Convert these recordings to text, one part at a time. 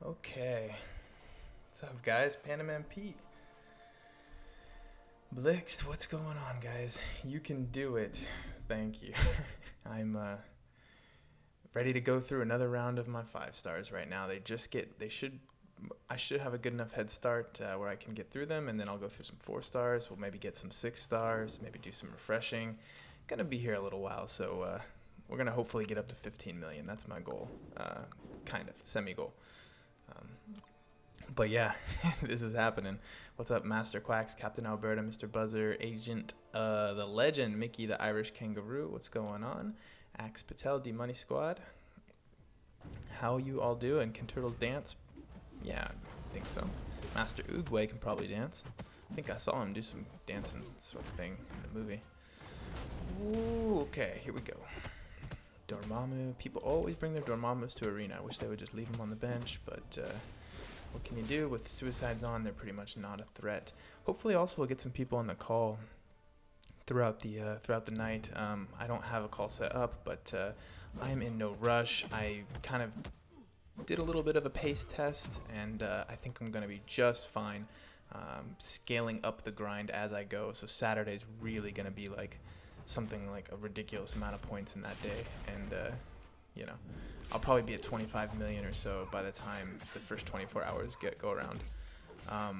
Okay. What's up, guys? Panaman Pete. Blixt, what's going on, guys? You can do it. Thank you. I'm ready to go through another round of my 5 stars right now. I should have a good enough head start where I can get through them, and then I'll go through some 4 stars. We'll maybe get some 6 stars, maybe do some refreshing. Gonna be here a little while, so we're gonna hopefully get up to 15 million. That's my goal, kind of semi-goal. But yeah, this is happening. What's up, Master Quacks, Captain Alberta, Mr. Buzzer, Agent, the Legend, Mickey the Irish Kangaroo. What's going on? Axe Patel, D Money Squad. How you all doing? Can turtles dance? Yeah, I think so. Master Oogway can probably dance. I think I saw him do some dancing sort of thing in the movie. Ooh, okay, here we go. Dormammu. People always bring their Dormammus to arena. I wish they would just leave them on the bench, but what can you do? With suicides on, they're pretty much not a threat. Hopefully also we'll get some people on the call throughout the night. I don't have a call set up, but I am in no rush. I kind of did a little bit of a pace test, and I think I'm going to be just fine scaling up the grind as I go. So Saturday's really going to be like something like a ridiculous amount of points in that day, and I'll probably be at 25 million or so by the time the first 24 hours go around. How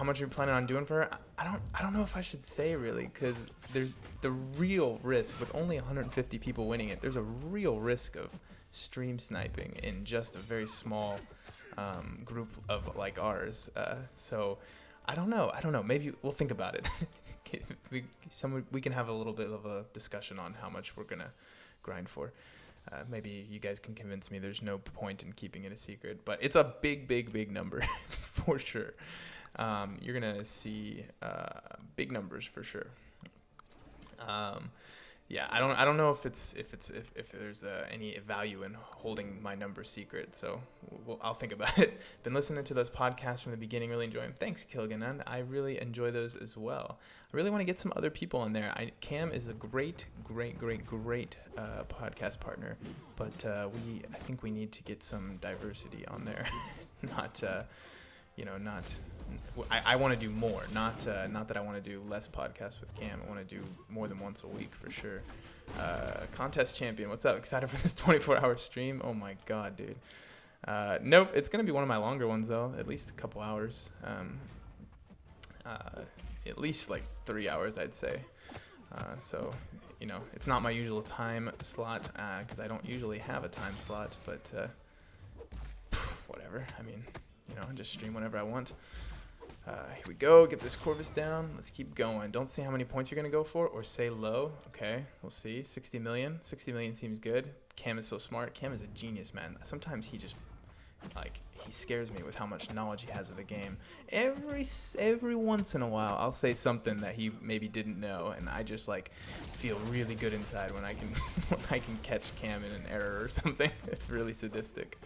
much are you planning on doing for her? I don't know if I should say really, because there's the real risk with only 150 people winning it. There's a real risk of stream sniping in just a very small group of like ours. So I don't know. Maybe we'll think about it. We can have a little bit of a discussion on how much we're gonna grind for. Maybe you guys can convince me there's no point in keeping it a secret, but it's a big number for sure. You're gonna see big numbers for sure. Yeah, I don't know if there's any value in holding my number secret, so I'll think about it. Been listening to those podcasts from the beginning, really enjoying them. Thanks, Kilganon. I really enjoy those as well. I really want to get some other people on there. Cam is a great podcast partner, but I think we need to get some diversity on there. I want to do more. Not that I want to do less podcasts with Cam. I want to do more than once a week for sure. Contest champion, what's up? Excited for this 24-hour stream? Oh my god, dude. Nope, it's gonna be one of my longer ones though. At least a couple hours. At least like 3 hours, I'd say. So it's not my usual time slot because I don't usually have a time slot. But whatever. I mean, I just stream whenever I want. Here we go. Get this Corvus down. Let's keep going. Don't see how many points you're going to go for or say low. Okay, we'll see. 60 million. 60 million seems good. Cam is so smart. Cam is a genius, man. Sometimes he just, he scares me with how much knowledge he has of the game. Every once in a while, I'll say something that he maybe didn't know, and I just, feel really good inside when I can catch Cam in an error or something. It's really sadistic.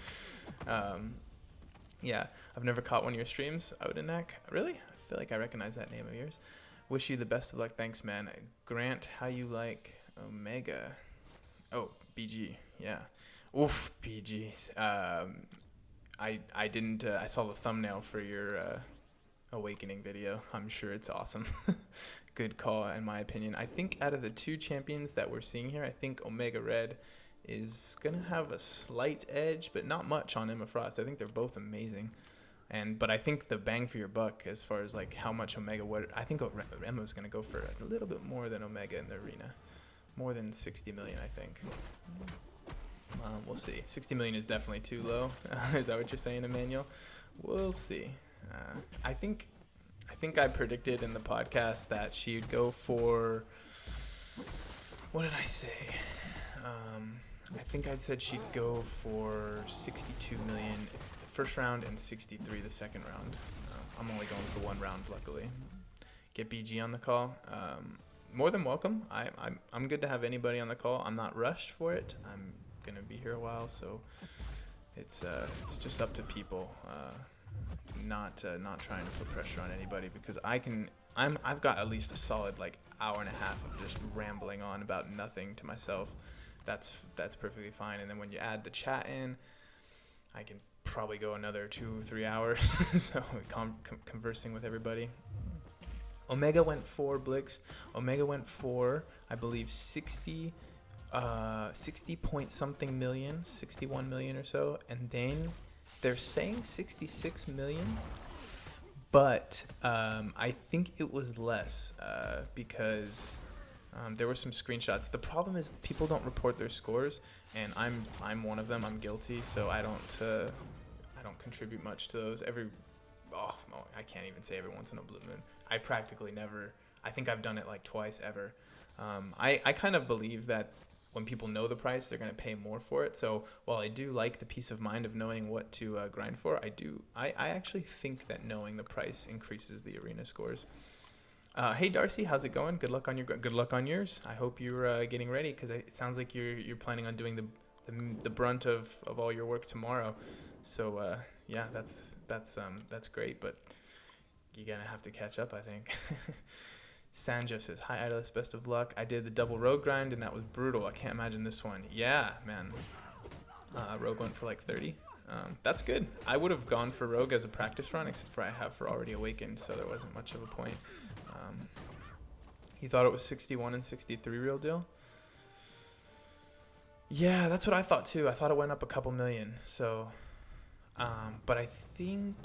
Yeah, I've never caught one of your streams, Odenak. Really? I feel like I recognize that name of yours. Wish you the best of luck. Thanks, man. Grant, how you like Omega? Oh, BG. Yeah. Oof, BG. I didn't. I saw the thumbnail for your Awakening video. I'm sure it's awesome. Good call, in my opinion. I think out of the 2 champions that we're seeing here, I think Omega Red is gonna have a slight edge, but not much on Emma Frost. I think they're both amazing, but I think the bang for your buck, as far as how much Omega, I think Emma's gonna go for a little bit more than Omega in the arena, more than 60 million, I think. We'll see. 60 million is definitely too low. Is that what you're saying, Emmanuel? We'll see. I think I predicted in the podcast that she'd go for. What did I say? I think I said she'd go for 62 million the first round and 63 the second round. I'm only going for 1 round, luckily. Get BG on the call. More than welcome. I'm good to have anybody on the call. I'm not rushed for it. I'm gonna be here a while, so it's just up to people. Not trying to put pressure on anybody, because I've got at least a solid hour and a half of just rambling on about nothing to myself. That's perfectly fine. And then when you add the chat in, I can probably go another 2-3 hours. So conversing with everybody. Omega went for Blix. Omega went for, I believe, 60 point something million, 61 million or so, and then they're saying 66 million, but I think it was less because there were some screenshots. The problem is people don't report their scores, and I'm one of them. I'm guilty, so I don't contribute much to those. I can't even say every once in a blue moon. I practically never. I think I've done it like twice ever. I kind of believe that when people know the price, they're going to pay more for it. So while I do like the peace of mind of knowing what to grind for, I actually think that knowing the price increases the arena scores. Hey Darcy, how's it going? Good luck on yours. I hope you're getting ready, because it sounds like you're planning on doing the brunt of all your work tomorrow. So yeah, that's great, but you're gonna have to catch up, I think. Sanjo says, hi Idolist, best of luck. I did the double rogue grind and that was brutal. I can't imagine this one. Yeah, man. Rogue went for like 30. That's good. I would have gone for rogue as a practice run, except for I have for already awakened, so there wasn't much of a point. He thought it was 61 and 63 real deal. Yeah, that's what I thought too. I thought it went up a couple million. So, but I think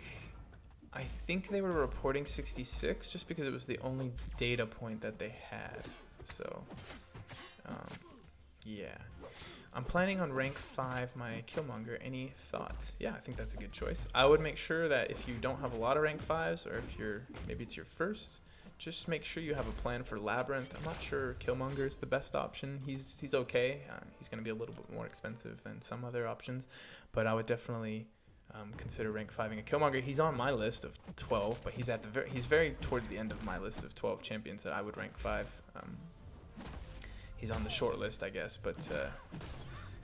they were reporting 66 just because it was the only data point that they had. So, yeah. I'm planning on rank 5 my Killmonger. Any thoughts? Yeah, I think that's a good choice. I would make sure that if you don't have a lot of rank 5s, or if maybe it's your first, just make sure you have a plan for Labyrinth. I'm not sure Killmonger is the best option. He's okay. He's going to be a little bit more expensive than some other options, but I would definitely consider rank 5ing a Killmonger. He's on my list of 12, but he's very towards the end of my list of 12 champions that I would rank 5. He's on the short list, I guess, but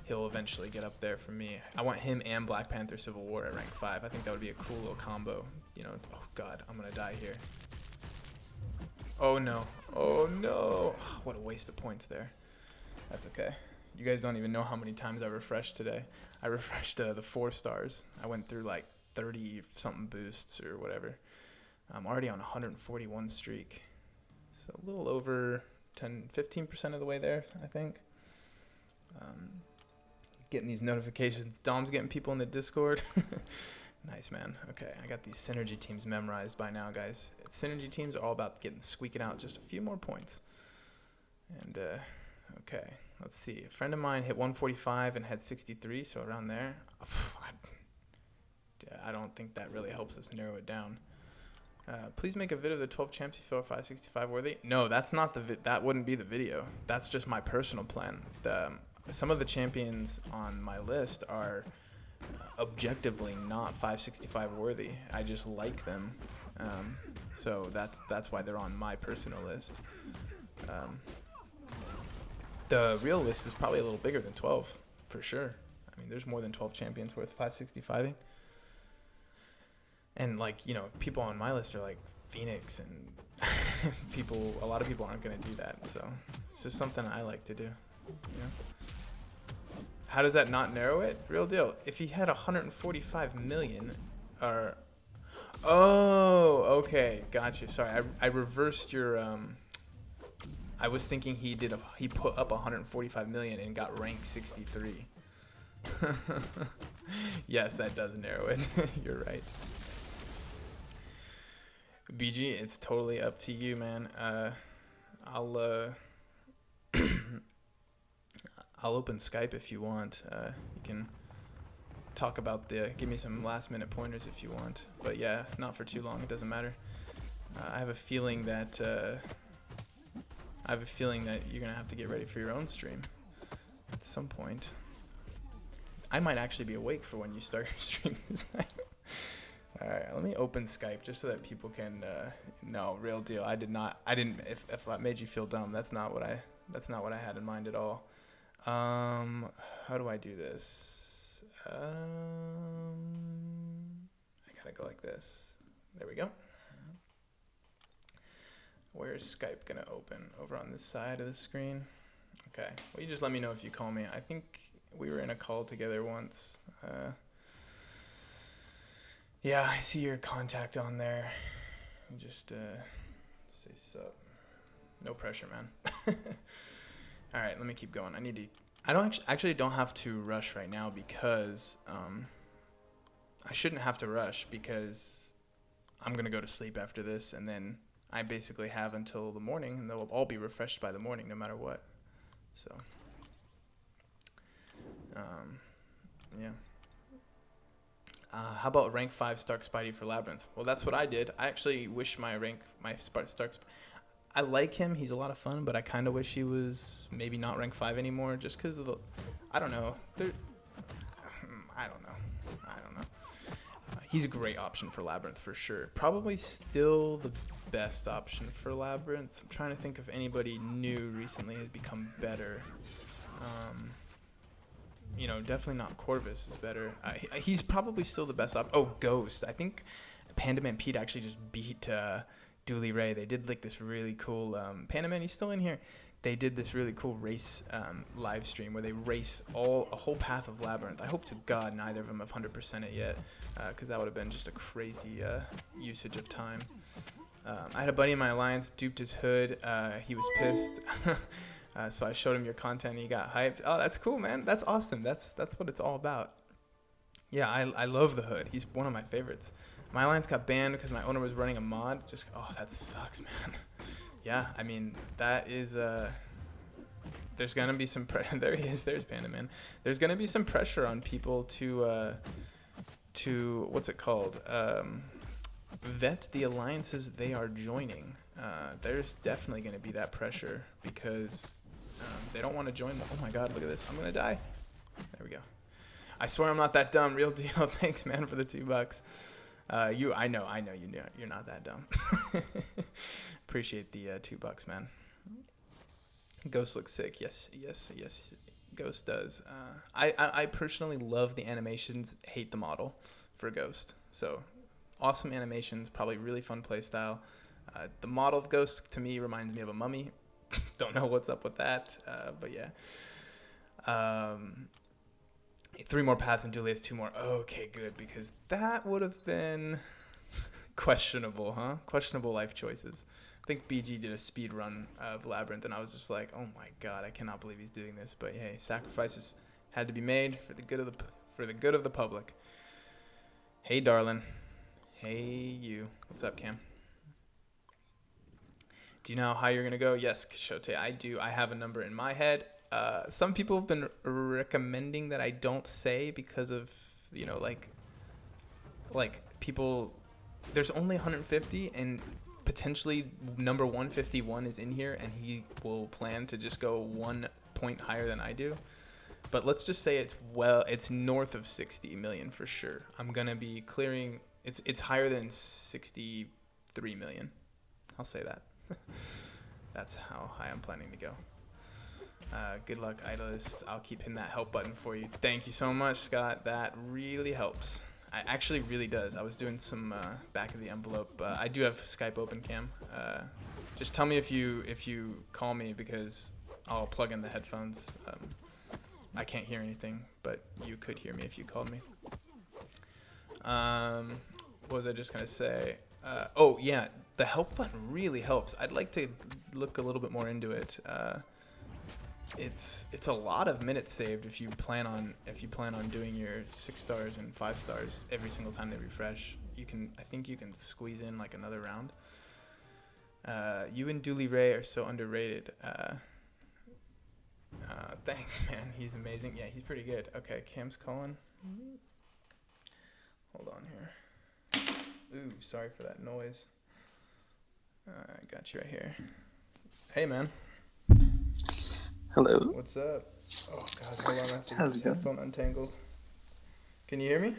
he'll eventually get up there for me. I want him and Black Panther Civil War at rank 5. I think that would be a cool little combo. You know, oh god, I'm gonna die here. Oh no. Oh no. What a waste of points there. That's okay. You guys don't even know how many times I refreshed today. I refreshed the 4 stars. I went through like 30 something boosts or whatever. I'm already on a 141 streak. So a little over 15% of the way there, I think. Getting these notifications. Dom's getting people in the Discord. Nice, man. Okay, I got these synergy teams memorized by now, guys. Synergy teams are all about squeaking out just a few more points. And, okay, let's see. A friend of mine hit 145 and had 63, so around there. I don't think that really helps us narrow it down. Please make a vid of the 12 champs you feel are 565 worthy. No, that's not that wouldn't be the video. That's just my personal plan. Some of the champions on my list are objectively not 565 worthy. I just like them, so that's why they're on my personal list. The real list is probably a little bigger than 12 for sure. I mean, there's more than 12 champions worth 565ing. And like, you know, people on my list are like Phoenix and a lot of people aren't going to do that. So it's just something I like to do. You know? How does that not narrow it? Real deal. If he had 145 million, or oh, okay, gotcha. Sorry, I reversed your. I was thinking he put up 145 million and got rank 63. Yes, that does narrow it. You're right. BG, it's totally up to you, man. I'll open Skype if you want. You can talk about give me some last minute pointers if you want. But yeah, not for too long. It doesn't matter. I have a feeling that you're gonna have to get ready for your own stream at some point. I might actually be awake for when you start your stream this night. All right, let me open Skype just so that people can. No, real deal. I didn't. If I made you feel dumb, that's not what I had in mind at all. How do I do this? I gotta go like this. There we go. Where's Skype gonna open? Over on this side of the screen? Okay. Well, you just let me know if you call me. I think we were in a call together once. Yeah, I see your contact on there. Just say sup. No pressure, man. All right, let me keep going. I don't actually don't have to rush right now because I shouldn't have to rush because I'm gonna go to sleep after this, and then I basically have until the morning, and they'll all be refreshed by the morning, no matter what. So, yeah. How about rank 5 Stark Spidey for Labyrinth? Well, that's what I did. I actually wish my Stark. I like him. He's a lot of fun, but I kind of wish he was maybe not rank 5 anymore, just because of the. I don't know. I don't know. He's a great option for Labyrinth for sure. Probably still the best option for Labyrinth. I'm trying to think if anybody new recently has become better. Definitely not Corvus is better. He's probably still the best option. Oh, Ghost. I think Panda Man Pete actually just beat Dooley Ray. They did like this really cool. Panda Man, he's still in here. They did this really cool race live stream where they race a whole path of Labyrinth. I hope to God neither of them have 100% it yet, because that would have been just a crazy usage of time. I had a buddy in my alliance, duped his hood. He was pissed. So I showed him your content and he got hyped. Oh, that's cool, man. That's awesome. That's what it's all about. Yeah, I love the hood. He's one of my favorites. My alliance got banned because my owner was running a mod. That sucks, man. Yeah, I mean, that is, there's going to be some, there he is, there's Panda Man. There's going to be some pressure on people to what's it called? Vet the alliances they are joining. There's definitely going to be that pressure because they don't want to join. Oh my God, look at this. I'm going to die. There we go. I swear I'm not that dumb. Real deal. Thanks, man, for the $2. I know you're not that dumb. Appreciate the $2, man. Ghost looks sick. Yes. Ghost does. I personally love the animations. Hate the model for Ghost. So awesome animations. Probably really fun play style. The model of Ghost to me reminds me of a mummy. Don't know what's up with that, but yeah. 3 more paths and Julius 2 more. Okay, good, because that would have been questionable, huh? Questionable life choices. I think BG did a speed run of Labyrinth, and I was just like, oh my God, I cannot believe he's doing this. But hey, sacrifices had to be made for the good of the public. Hey, darling. Hey, you. What's up, Cam? Do you know how high you're gonna go? Yes, Kishote, I do. I have a number in my head. Some people have been recommending that I don't say because of, like people, there's only 150 and potentially number 151 is in here and he will plan to just go 1 point higher than I do. But let's just say it's north of 60 million for sure. I'm going to be clearing, it's higher than 63 million. I'll say that. That's how high I'm planning to go. Good luck, Idolist. I'll keep hitting that help button for you. Thank you so much, Scott. That really helps. I actually really does. I was doing some back of the envelope. I do have Skype open, Cam. Just tell me if you call me because I'll plug in the headphones. I can't hear anything, but you could hear me if you called me. What was I just gonna say? Oh yeah, the help button really helps. I'd like to look a little bit more into it. It's a lot of minutes saved if you plan on doing your 6 stars and 5 stars every single time they refresh. I think you can squeeze in like another round. You and Dooley Ray are so underrated. Thanks, man. He's amazing. Yeah, he's pretty good. Okay, Cam's calling. Hold on here. Ooh, sorry for that noise. I got you right here. Hey, man. Hello. What's up? Oh, God, hold on. I have to get this headphone untangled. Can you hear me?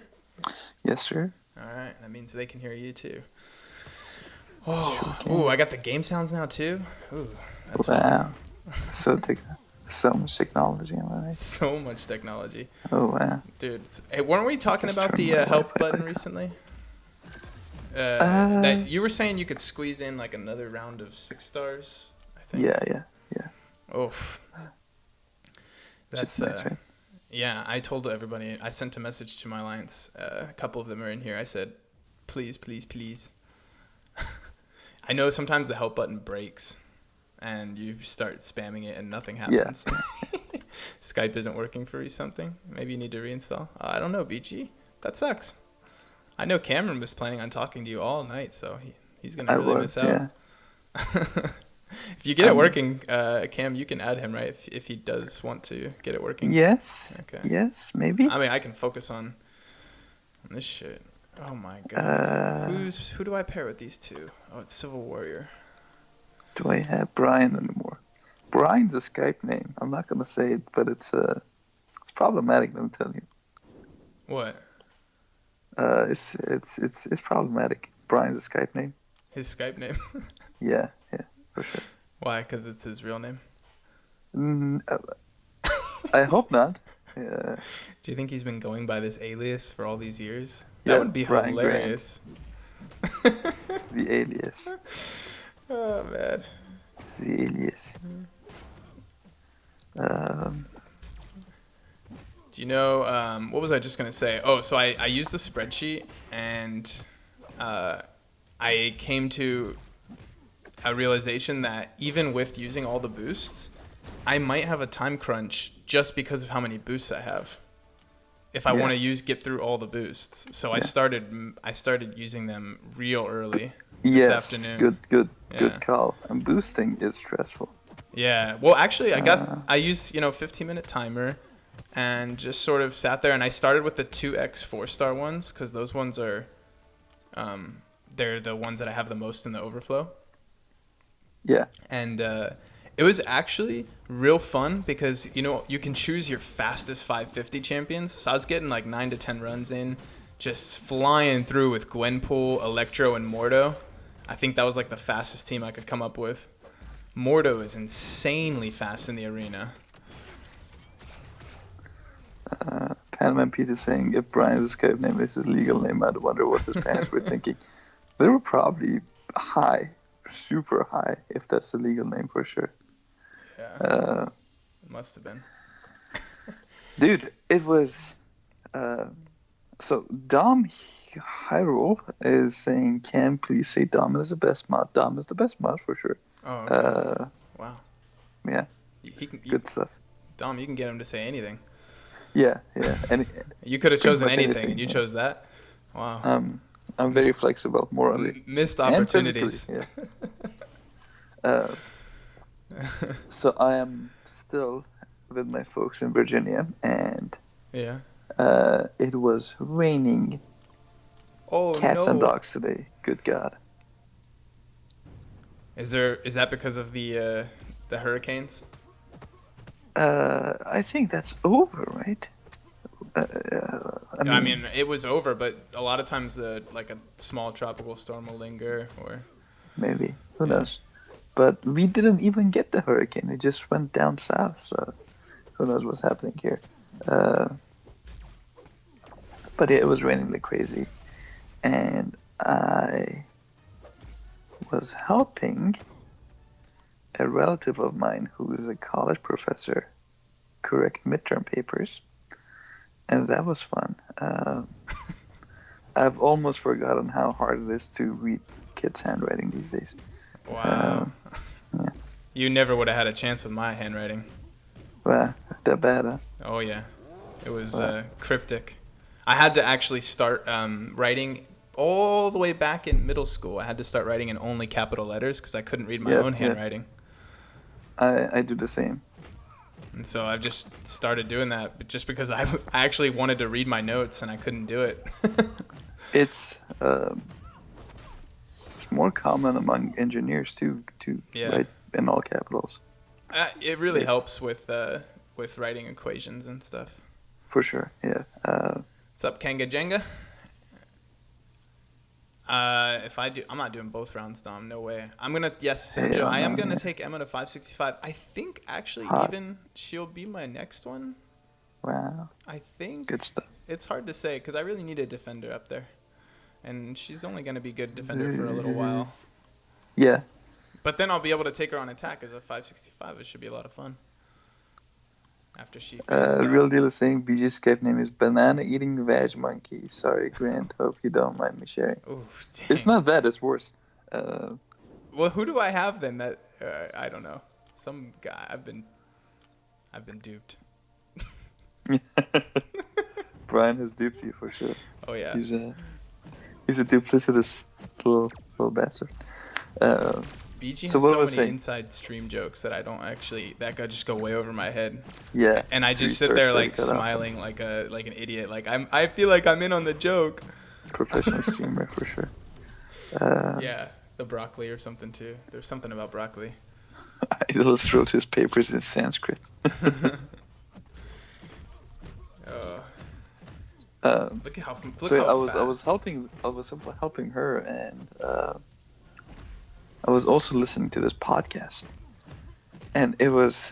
Yes, sir. All right. That means they can hear you, too. Oh, ooh, I got the game sounds now, too. Ooh, that's wow. So much technology, am I right? So much technology. Oh, wow. Dude, hey, weren't we talking about the help button recently? That you were saying you could squeeze in like another round of 6 stars, I think. Yeah. Oof. That's nice, right? Yeah, I told everybody. I sent a message to my alliance. A couple of them are in here. I said, Please, please, please. I know sometimes the help button breaks and you start spamming it and nothing happens. Yeah. Skype isn't working for you something. Maybe you need to reinstall. I don't know, BG. That sucks. I know Cameron was planning on talking to you all night, so he's going to really miss out. Yeah. If you get it working, Cam, you can add him, right? If he does want to get it working. Yes. Okay. Yes, maybe. I mean, I can focus on this shit. Oh my god. Who do I pair with these two? Oh, it's Civil Warrior. Do I have Brian anymore? Brian's a Skype name. I'm not gonna say it, but it's problematic. Let me tell you. What? It's problematic. Brian's a Skype name. His Skype name? Yeah, for sure. Why? Because it's his real name? I hope not. Do you think he's been going by this alias for all these years? Yeah, That would be Brian hilarious. The alias. Oh, man. The alias. Do you know, what was I just going to say? Oh, so I used the spreadsheet, and I came to a realization that even with using all the boosts, I might have a time crunch just because of how many boosts I have. If I want to get through all the boosts. So I started using them real early this afternoon. Good call. And boosting is stressful. Yeah. Well, actually, I used 15-minute timer and just sort of sat there, and I started with the 2x 4-star ones because those ones are they're the ones that I have the most in the overflow. Yeah. And it was actually real fun because, you can choose your fastest 550 champions. So I was getting like 9 to 10 runs in, just flying through with Gwenpool, Electro, and Mordo. I think that was like the fastest team I could come up with. Mordo is insanely fast in the arena. Panman Peter saying, if Brian's Skype name is his legal name, I'd wonder what his parents were thinking. They were probably high, super high, if that's the legal name for sure. Yeah, it must have been. Dude, it was... so Dom Hyrule is saying, Cam, please say Dom is the best mod. Dom is the best mod for sure. Oh, okay. Wow. Yeah. Good stuff. Dom, you can get him to say anything. Yeah. You could have chosen anything, and you chose that. Wow. I'm very flexible, morally. Missed opportunities. Yeah. So I am still with my folks in Virginia, and it was raining cats and dogs today. Good God. Is that because of the hurricanes? I think that's over, right? I mean, it was over, but a lot of times a small tropical storm will linger, or maybe, who knows? But we didn't even get the hurricane; it just went down south. So who knows what's happening here? But yeah, it was raining like crazy, and I was helping a relative of mine who is a college professor correct midterm papers, and that was fun. I've almost forgotten how hard it is to read kids' handwriting these days. Wow. Yeah. You never would have had a chance with my handwriting. Well, that bad, huh? Oh, yeah. It was cryptic. I had to actually start writing all the way back in middle school. I had to start writing in only capital letters because I couldn't read my own handwriting. I do the same. And so I've just started doing that just because I actually wanted to read my notes and I couldn't do it. It's more common among engineers to write in all capitals. It really helps with writing equations and stuff. For sure, yeah. What's up, Kanga Jenga? If I do, I'm not doing both rounds, Dom. No way. I'm gonna Sanjo. I am gonna take Emma to 565. I think actually even she'll be my next one. Wow. I think. Good stuff. It's hard to say because I really need a defender up there, and she's only gonna be good defender for a little while. Yeah. But then I'll be able to take her on attack as a 565. It should be a lot of fun. after she phases Real out. deal is saying BJ's Skype name is Banana Eating Veg Monkey. Sorry, Grant. Hope you don't mind me sharing. Oh, It's dang. not that. It's worse. Well, who do I have then? That I don't know. Some guy. I've been duped. Brian has duped you for sure. Oh yeah. He's a duplicitous little bastard. BG So has what so was many saying? inside stream jokes that I don't actually that could just go way over my head. Yeah. And I just sit 3 stars there credit like cut off. smiling like an idiot. Like I feel like I'm in on the joke. Professional streamer for sure. Yeah, the broccoli or something too. There's something about broccoli. Idolus wrote his papers in Sanskrit. Look at how So how I was helping her, and I was also listening to this podcast, and it was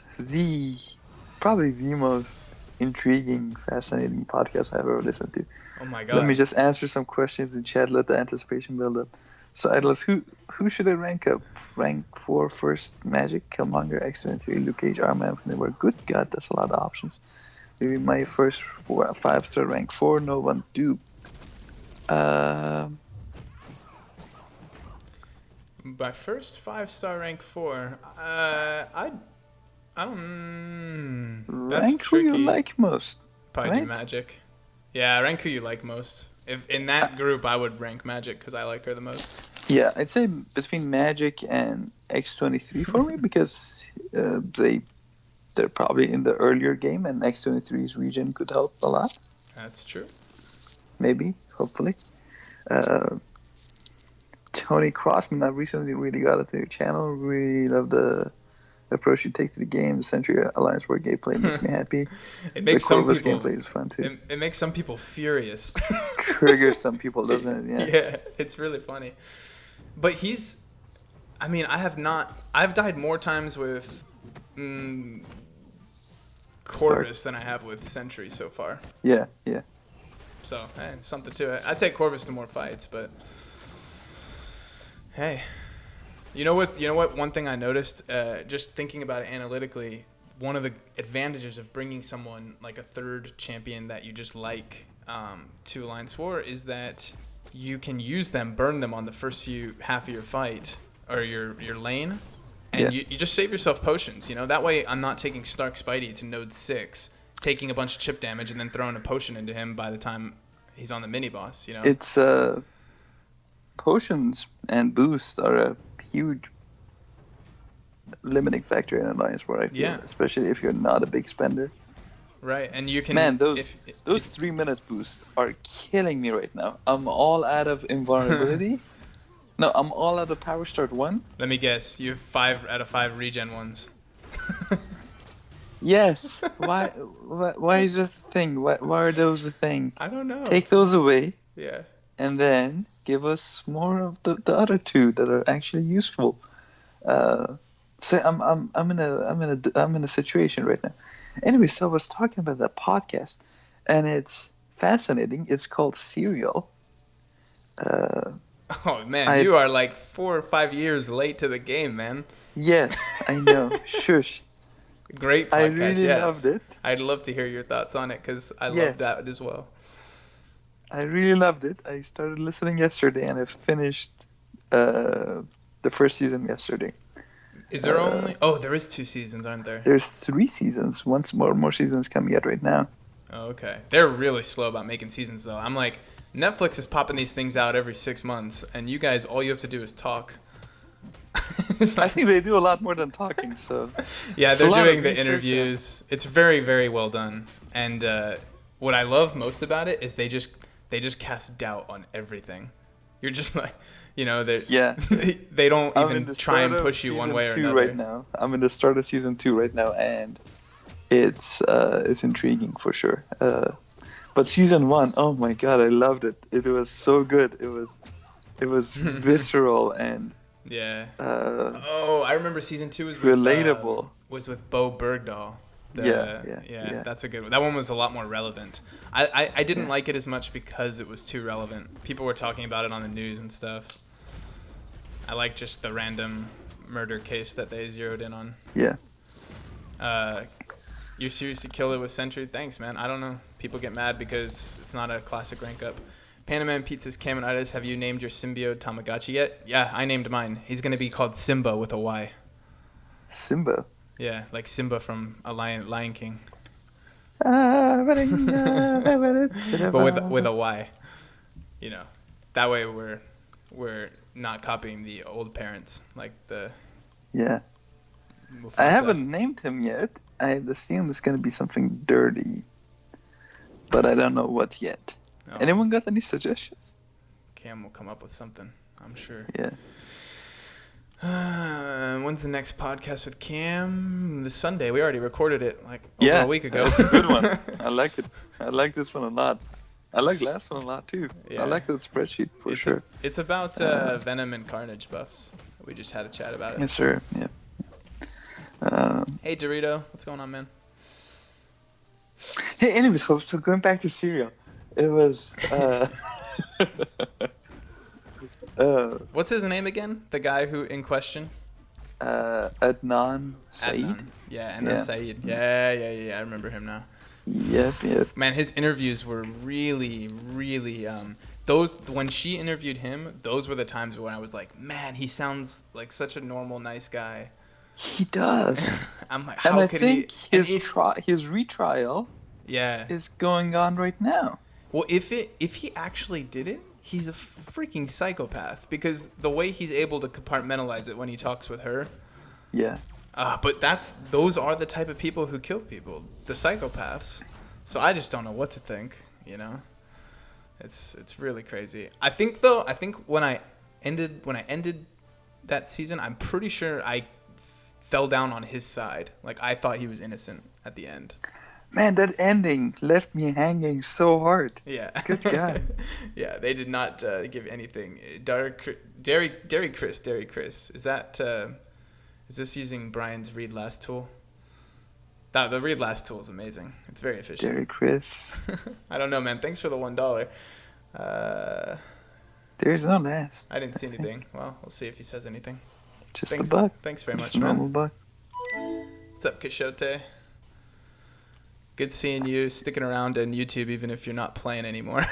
probably the most intriguing, fascinating podcast I've ever listened to. Oh my Let me god. just answer some questions in chat. Let the anticipation build up. So, Idolus, who should I rank up? Rank 4 first, Magic, Killmonger, X-23, Luke Cage, Armor, Infinity. Good God, that's a lot of options. Maybe my first 5-star rank 4, no one dupe. My first 5-star rank 4. I don't. That's Rank who you tricky. like most. Probably do Right? Magic. Yeah, rank who you like most. If in that group, I would rank Magic because I like her the most. Yeah, I'd say between Magic and X-23 for me because they're probably in the earlier game, and X-23's region could help a lot. That's true. Maybe, hopefully. Tony Crossman, I recently really got into your channel. Really love the approach you take to the game. The Century Alliance War gameplay makes me happy. It makes The some Corvus people. gameplay is fun too. It makes some people furious. Triggers some people, doesn't it? Yeah. Yeah, it's really funny. But I mean, I've died more times with Corvus than I have with Sentry so far. Yeah. So, hey, something to it. I take Corvus to more fights, but hey. You know what? One thing I noticed, just thinking about it analytically, one of the advantages of bringing someone like a third champion that you just like to Alliance War is that you can use them, burn them on the first half of your fight or your lane, and you just save yourself potions. You know, that way I'm not taking Stark Spidey to node 6, taking a bunch of chip damage, and then throwing a potion into him by the time he's on the mini boss. You know, It's potions and boosts are a huge limiting factor in Alliance War, I feel, especially if you're not a big spender. Right, and you can. Man, those 3 minutes boosts are killing me right now. I'm all out of invulnerability. No, I'm all out of Power Start 1. Let me guess, you have 5 out of 5 regen ones. Yes. Why is that a thing? Why are those a thing? I don't know. Take those away. Yeah. And then give us more of the other 2 that are actually useful. So I'm in a situation right now. Anyway, so I was talking about that podcast, and it's fascinating. It's called Serial. Oh man, you are like 4 or 5 years late to the game, man. Yes, I know. Shush. Great podcast. I really loved it. I'd love to hear your thoughts on it because I love that as well. I really loved it. I started listening yesterday, and I finished the first season yesterday. Is there only? Oh, there is 2 seasons, aren't there? There's 3 seasons. Once more seasons coming out right now. Oh, okay. They're really slow about making seasons, though. I'm like, Netflix is popping these things out every 6 months, and you guys, all you have to do is talk. I think they do a lot more than talking, so... Yeah, they're doing the interviews. It's very, very well done. And what I love most about it is they just cast doubt on everything. You're just like, you know, they don't even try and push you one way or another. Right now. I'm in the start of season 2 right now, and it's intriguing for sure. But season 1, oh my god, I loved it. It was so good. It was visceral and I remember season 2 was with, relatable. Was with Bo Bergdahl. Yeah, that's a good one. That one was a lot more relevant. I didn't like it as much because it was too relevant. People were talking about it on the news and stuff. I like just the random murder case that they zeroed in on. Yeah. You seriously killed it with Sentry. Thanks, man. I don't know. People get mad because it's not a classic rank up. Panaman Pizzas Kamenitis, have you named your symbiote Tamagotchi yet? Yeah, I named mine. He's going to be called Simba with a Y. Simba? Yeah, like Simba from a Lion King. But with a Y. You know, that way we're not copying the old parents like the Yeah. Mufasa. I haven't named him yet. I assume it's going to be something dirty, but I don't know what yet. Oh. Anyone got any suggestions? Cam will come up with something, I'm sure. Yeah. When's the next podcast with Cam? This Sunday. We already recorded it like over a week ago. That's a good one. I like it. I like this one a lot. I like last one a lot too. Yeah. I like that spreadsheet for sure. It's about Venom and Carnage buffs. We just had a chat about it. Yes, sir. Yeah. Hey Dorito, what's going on, man? Hey, anyways, so going back to cereal, it was. What's his name again? The guy who in question? Adnan Saeed. Adnan. Yeah, Adnan Saeed. Yeah. I remember him now. Yep. Man, his interviews were really, really. Those when she interviewed him, those were the times when I was like, man, he sounds like such a normal, nice guy. He does. I'm like, how could he? His retrial. Yeah. Is going on right now. Well, if he actually did it, he's a freaking psychopath because the way he's able to compartmentalize it when he talks with her. Yeah. But those are the type of people who kill people, the psychopaths. So I just don't know what to think, you know? It's really crazy. I think when I ended that season, I'm pretty sure I fell down on his side. Like I thought he was innocent at the end. Man, that ending left me hanging so hard. Yeah. Good guy. Yeah, they did not give anything. Derry Chris. Is this using Brian's read last tool? The read last tool is amazing. It's very efficient. Derry Chris. I don't know, man. Thanks for the $1. There's no last. I didn't see anything. Well, we'll see if he says anything. Just a buck. Thanks very much, a normal man. Buck. What's up, Quixote? Good seeing you sticking around on YouTube even if you're not playing anymore.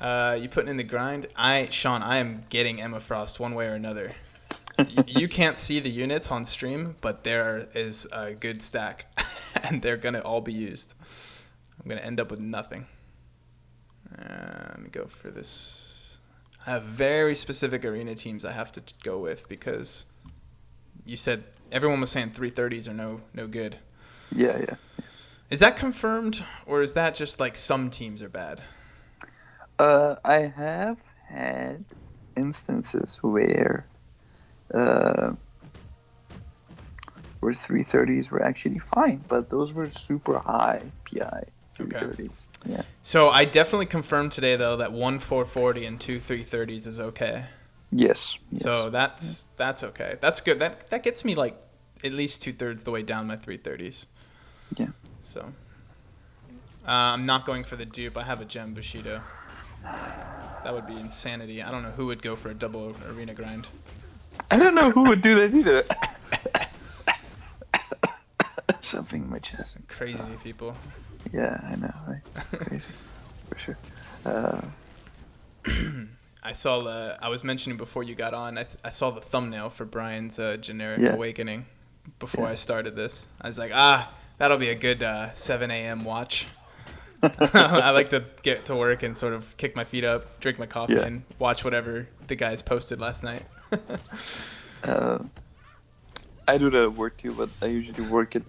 You putting in the grind? Sean, I am getting Emma Frost one way or another. You can't see the units on stream, but there is a good stack, and they're going to all be used. I'm going to end up with nothing. Let me go for this. I have very specific arena teams I have to go with because you said everyone was saying 330s are no good. Yeah. Is that confirmed, or is that just like some teams are bad? I have had instances where 330s were actually fine, but those were super high PI 330s. Okay. Yeah. So I definitely confirmed today though that 1 440 and 2 330s is okay. Yes. So that's okay. That's good. That gets me like at least 2/3 the way down my 330s. Yeah. So I'm not going for the dupe. I have a gem Bushido. That would be insanity. I don't know who would go for a double arena grind. I don't know who would do that either. Something in my chest. Crazy people. Yeah, I know, right? Crazy, for sure. I was mentioning before you got on, I saw the thumbnail for Brian's generic awakening before I started this. I was like, that'll be a good 7 a.m. watch. I like to get to work and sort of kick my feet up, drink my coffee, and watch whatever the guys posted last night. I do that at work too, but I usually work at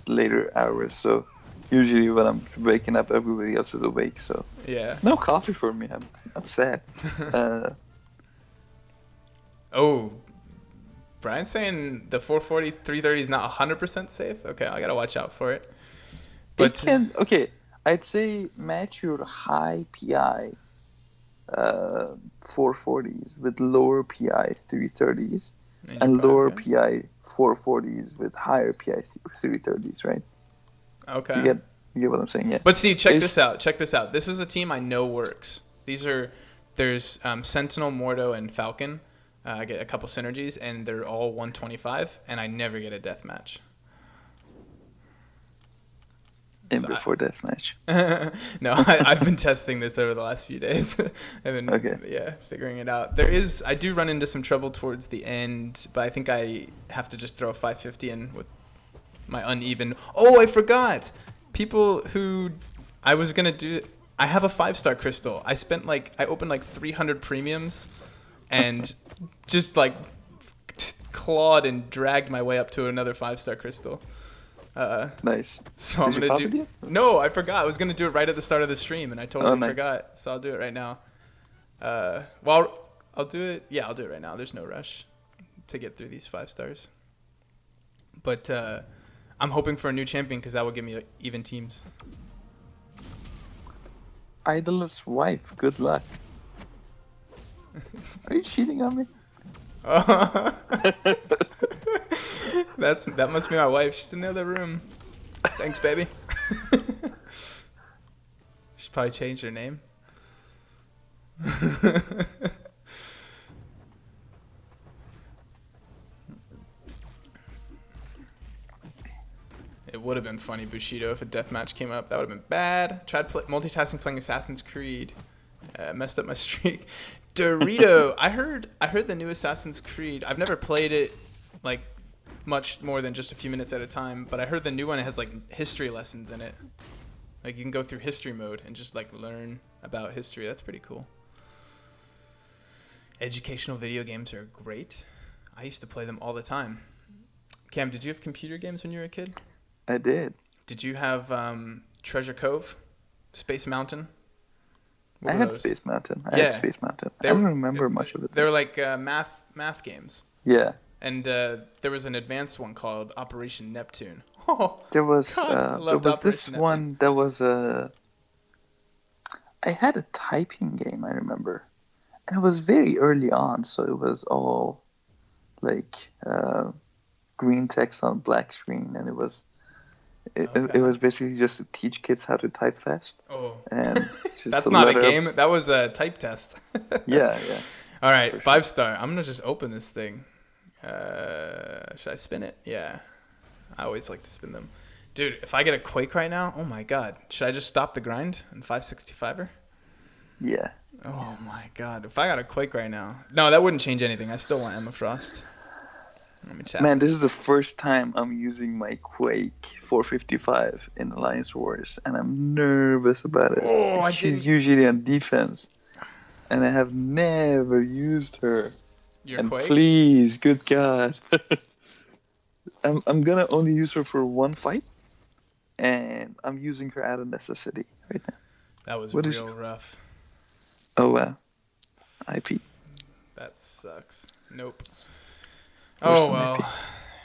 later hours, so usually when I'm waking up, everybody else is awake, so no coffee for me. I'm sad. Brian's saying the 440 330 is not 100% safe. Okay, I gotta watch out for it. But I'd say match your high PI 440s with lower PI 330s and lower PI 440s with higher PI 330s, right? Okay. You get what I'm saying? Yeah. But see, check this out. This is a team I know works. There's Sentinel, Mordo, and Falcon. I get a couple synergies, and they're all 125, and I never get a death match. in So before deathmatch. no, I've been testing this over the last few days. I've been Okay. figuring it out. I do run into some trouble towards the end, but I think I have to just throw a 550 in with my uneven. Oh, I forgot. People who I was gonna do. I have a 5-star crystal. I opened like 300 premiums, and just like clawed and dragged my way up to another 5-star crystal. Nice. So I'm Did you gonna pop do. it yet? No, I forgot. I was gonna do it right at the start of the stream, and I Oh, totally nice. forgot. So I'll do it right now. Well, I'll do it. Yeah, I'll do it right now. There's no rush to get through these 5 stars. But I'm hoping for a new champion because that will give me even teams. Idol's wife. Good luck. Are you cheating on me? That must be my wife. She's in the other room. Thanks, baby. She's probably changed her name. It would have been funny, Bushido, if a deathmatch came up. That would have been bad. Tried multitasking playing Assassin's Creed. Messed up my streak. Dorito. I heard the new Assassin's Creed. I've never played it like much more than just a few minutes at a time, but I heard the new one has like history lessons in it. Like you can go through history mode and just like learn about history. That's pretty cool. Educational video games are great. I used to play them all the time. Cam, did you have computer games when you were a kid? I did. Did you have Treasure Cove, Space Mountain? What I were had those? Space Mountain. I Yeah. had Space Mountain. I don't remember much of it. They were like math games. Yeah. And there was an advanced one called Operation Neptune. Oh, There was God, I there loved was this Operation Neptune. one that was I had a typing game, I remember. And it was very early on, so it was all like green text on black screen, and it was basically just to teach kids how to type fast. Oh, And just that's a not a letter- game. That was a type test. Yeah. All right, For 5-star. I'm gonna just open this thing. Should I spin it? Yeah. I always like to spin them. Dude, if I get a Quake right now, oh my God. Should I just stop the grind in 565er? Yeah. Oh my God. If I got a Quake right now. No, that wouldn't change anything. I still want Emma Frost. Let me tap. Man, this is the first time I'm using my Quake 455 in Alliance Wars, and I'm nervous about it. Oh, She's usually on defense, and I have never used her. Your Quake? Please, good God. I'm gonna only use her for one fight, and I'm using her out of necessity right now. That was What real rough. Oh, wow. IP. That sucks. Nope. Where's Oh some well. IP?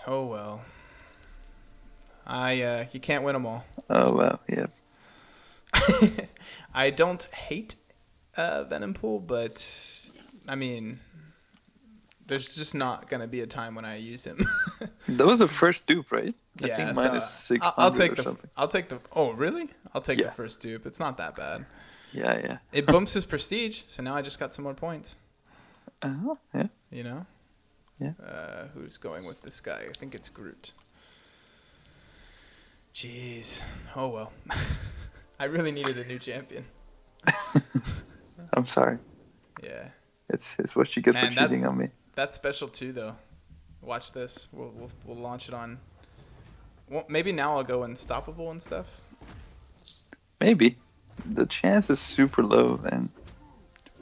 Oh well. You can't win them all. Oh, wow, yeah. I don't hate Venom Pool, but I mean, there's just not gonna be a time when I use him. That was the first dupe, right? I Yeah, think so mine is 600 I'll take or something. I'll take the. Oh really? I'll take the Yeah. first dupe. It's not that bad. Yeah. It bumps his prestige, so now I just got some more points. Yeah. You know? Yeah. Who's going with this guy? I think it's Groot. Jeez. Oh well. I really needed a new champion. I'm sorry. Yeah. It's what you get Man, for cheating on me. That's special too, though. Watch this. We'll launch it on. Well, maybe now I'll go unstoppable and stuff. Maybe. The chance is super low, and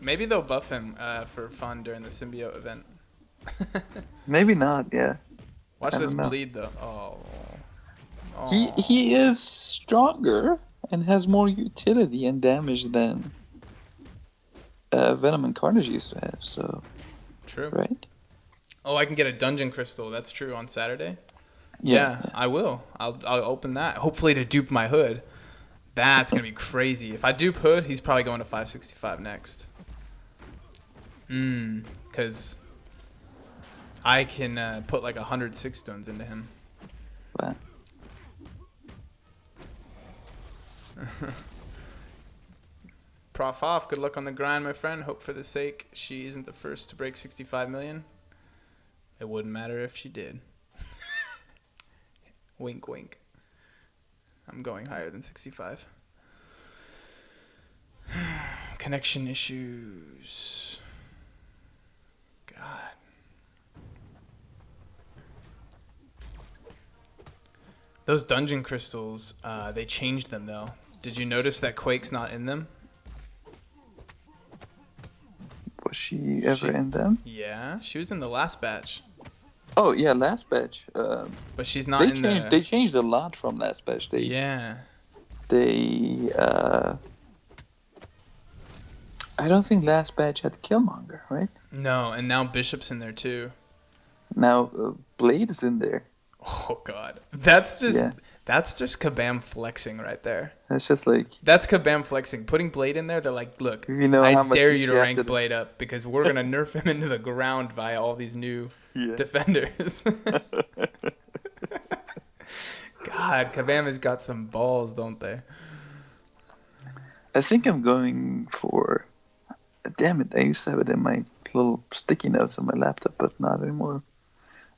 Maybe they'll buff him for fun during the symbiote event. maybe not. Yeah. Watch I this don't know. bleed though. Oh. He is stronger and has more utility and damage than Venom and Carnage used to have. So True. right? Oh, I can get a dungeon crystal. That's true on Saturday. Yeah. I will. I'll open that. Hopefully to dupe my hood. That's gonna be crazy. If I dupe hood, he's probably going to 565 next. Cause I can put like 106 stones into him. Wow. Prof off. Good luck on the grind, my friend. Hope for the sake she isn't the first to break 65 million. It wouldn't matter if she did. Wink, wink. I'm going higher than 65. Connection issues. God. Those dungeon crystals, they changed them though. Did you notice that Quake's not in them? Was she ever in them? Yeah, she was in the last batch. Oh yeah, last batch. But she's not in the... They changed a lot from last batch. Yeah. They I don't think last batch had Killmonger, right? No, and now Bishop's in there too. Now Blade is in there. Oh God, that's just Kabam flexing right there. It's just like, that's Kabam flexing. Putting Blade in there, they're like, look, you know, I dare you to rank Blade up because we're gonna nerf him into the ground via all these new defenders. God, Kabam has got some balls, don't they? I think I'm going for... Damn it, I used to have it in my little sticky notes on my laptop, but not anymore.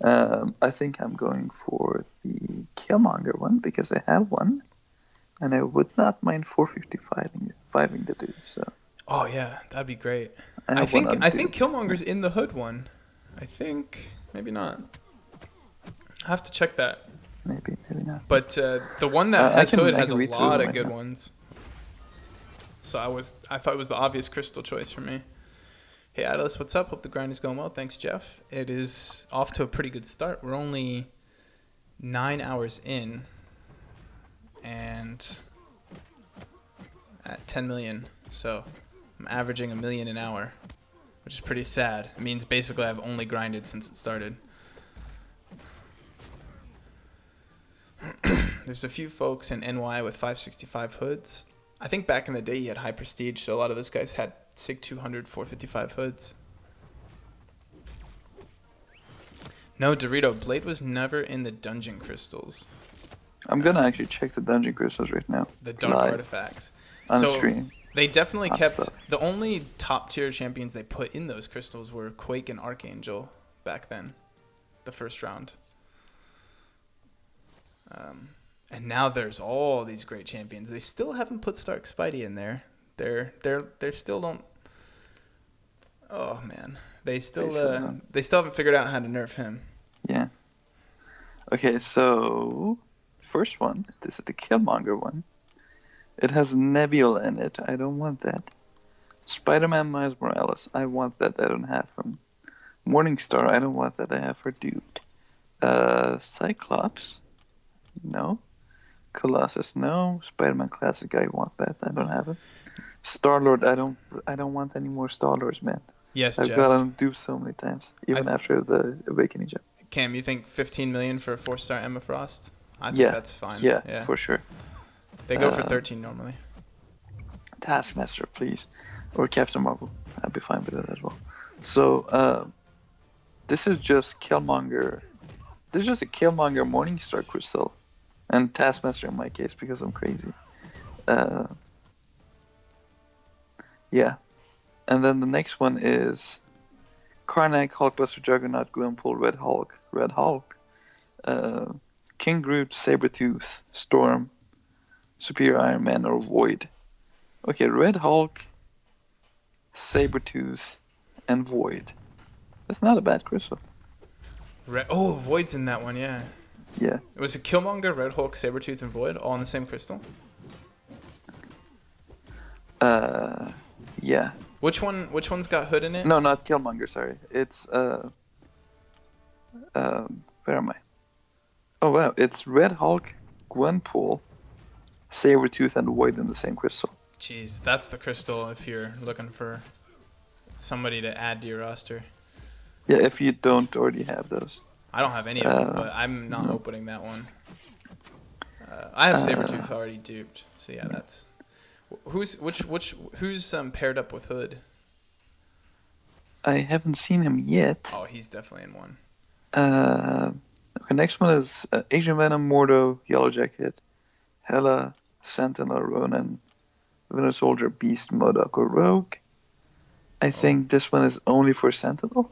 I think I'm going for the Killmonger one because I have one, and I would not mind 455ing the dude. So. Oh yeah, that'd be great. I think Killmonger's in the Hood one. I think maybe not. I have to check that. Maybe not. But the one that has Hood has a lot of good ones. So I thought it was the obvious crystal choice for me. Hey Atlas, what's up? Hope the grind is going well. Thanks, Jeff. It is off to a pretty good start. We're only 9 hours in and at 10 million. So I'm averaging 1 million an hour, which is pretty sad. It means basically I've only grinded since it started. There's a few folks in NY with 565 hoods. I think back in the day he had high prestige, so a lot of those guys had SIG 200, 455 hoods. No, Dorito, Blade was never in the dungeon crystals. I'm gonna actually check the dungeon crystals right now. The dark artifacts. On stream. They definitely kept... The only top tier champions they put in those crystals were Quake and Archangel back then. The first round. And now there's all these great champions. They still haven't put Stark Spidey in there. They're still don't... Oh, man. They still haven't figured out how to nerf him. Yeah. Okay, so... First one. This is the Killmonger one. It has Nebula in it. I don't want that. Spider-Man Miles Morales. I want that. I don't have him. Morningstar. I don't want that. I have her dude. Cyclops. No. Colossus. No. Spider-Man Classic. I want that. I don't have it. Star-Lord. I don't want any more Star-Lords, man. Yes, I've Jeff. got him do so many times, even after the Awakening jump. Cam, you think 15 million for a 4-star Emma Frost? I think that's fine. Yeah, for sure. They go for 13 normally. Taskmaster, please. Or Captain Marvel. I'd be fine with that as well. So, this is just Killmonger. This is just a Killmonger Morningstar crystal. And Taskmaster in my case, because I'm crazy. Yeah. And then the next one is Karnak, Hulkbuster, Juggernaut, Gwenpool, Red Hulk, King Groot, Sabretooth, Storm, Superior Iron Man, or Void. Okay, Red Hulk, Sabretooth, and Void. That's not a bad crystal. Void's in that one, yeah. Yeah. It was a Killmonger, Red Hulk, Sabretooth, and Void all in the same crystal? Yeah. Which one's got Hood in it? No, not Killmonger, sorry. It's, where am I? Oh, wow. It's Red Hulk, Gwenpool, Sabretooth, and Void in the same crystal. Jeez, that's the crystal if you're looking for somebody to add to your roster. Yeah, if you don't already have those. I don't have any of them, but I'm not opening that one. I have Sabretooth already duped, so yeah, that's... Who's paired up with Hood? I haven't seen him yet. Oh, he's definitely in one. Okay, next one is Asian Venom, Mordo, Yellow Jacket, Hela, Sentinel, Ronin, Winter Soldier, Beast, MODOK, or Rogue. I think this one is only for Sentinel.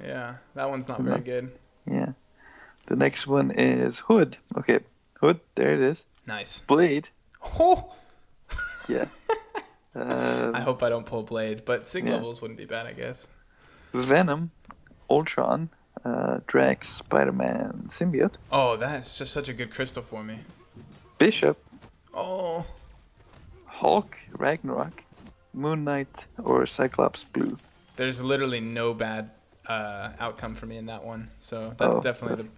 Yeah, that one's not very good. Yeah. The next one is Hood. Okay, Hood, there it is. Nice. Blade, Oh! yeah. I hope I don't pull Blade, but Sig Yeah. levels wouldn't be bad, I guess. Venom, Ultron, Drax, Spider-Man, Symbiote, Oh, that's just such a good crystal for me. Bishop, Oh, Hulk, Ragnarok, Moon Knight, or Cyclops Blue. there's literally no bad outcome for me in that one. So that's Oh, definitely that's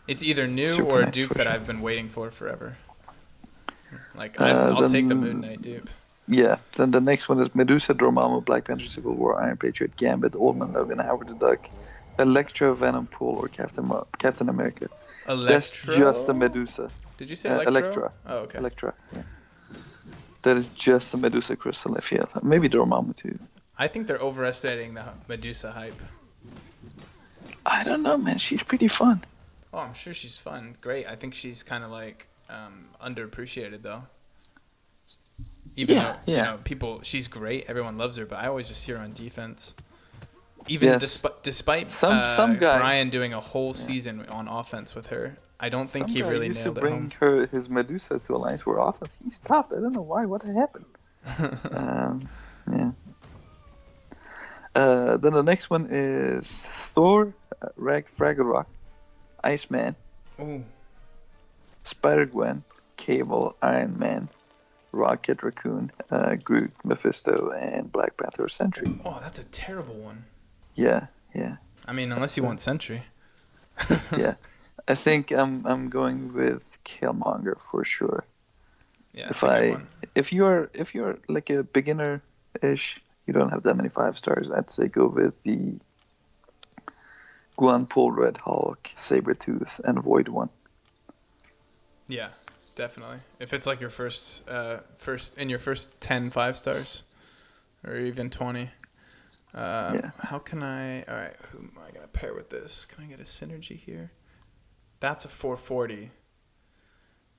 It's either new super or a nice dupe for that sure. I've been waiting for forever. Like I'll take the Moon Then Knight dupe. yeah, then the next one is Medusa, Dormammu, Black Panther, Civil War, Iron Patriot, Gambit, Old Man Logan, Howard the Duck, Elektra, Venom, Pool, or Captain America. That's just the Electro? Medusa. Did you say Electro? Elektra. Oh, okay. Elektra, yeah. That is just the Medusa crystal, I feel. Maybe Dormammu too. I think they're overestimating the Medusa hype. I don't know, man. She's pretty fun. Oh, I'm sure she's fun. Great. I think she's kind of like underappreciated though. Even Yeah, though, yeah. she's great. Everyone loves her, but I always just see her on defense. Even Yes. despite Some guy Brian doing a whole yeah. season on offense with her, I don't think Some he guy really used to nailed it home. bring his Medusa to Alliance War offense. He stopped. I don't know why. What happened? Yeah. Then the next one is Thor, Ragnarok, Iceman, Ooh. Spider-Gwen, Cable, Iron Man, Rocket Raccoon, Groot, Mephisto, and Black Panther Sentry. Oh, that's a terrible one. Yeah. I mean, unless you want Sentry. Yeah. I think I'm going with Killmonger for sure. Yeah, that's a good one. If you're like a beginner-ish, you don't have that many 5 stars, I'd say go with the Gwenpool, Red Hulk, Sabretooth, and Void one. Yeah, definitely. If it's like your first 10 5 stars, or even 20. Yeah. How can I? All right, who am I gonna pair with this? Can I get a synergy here? That's a 440.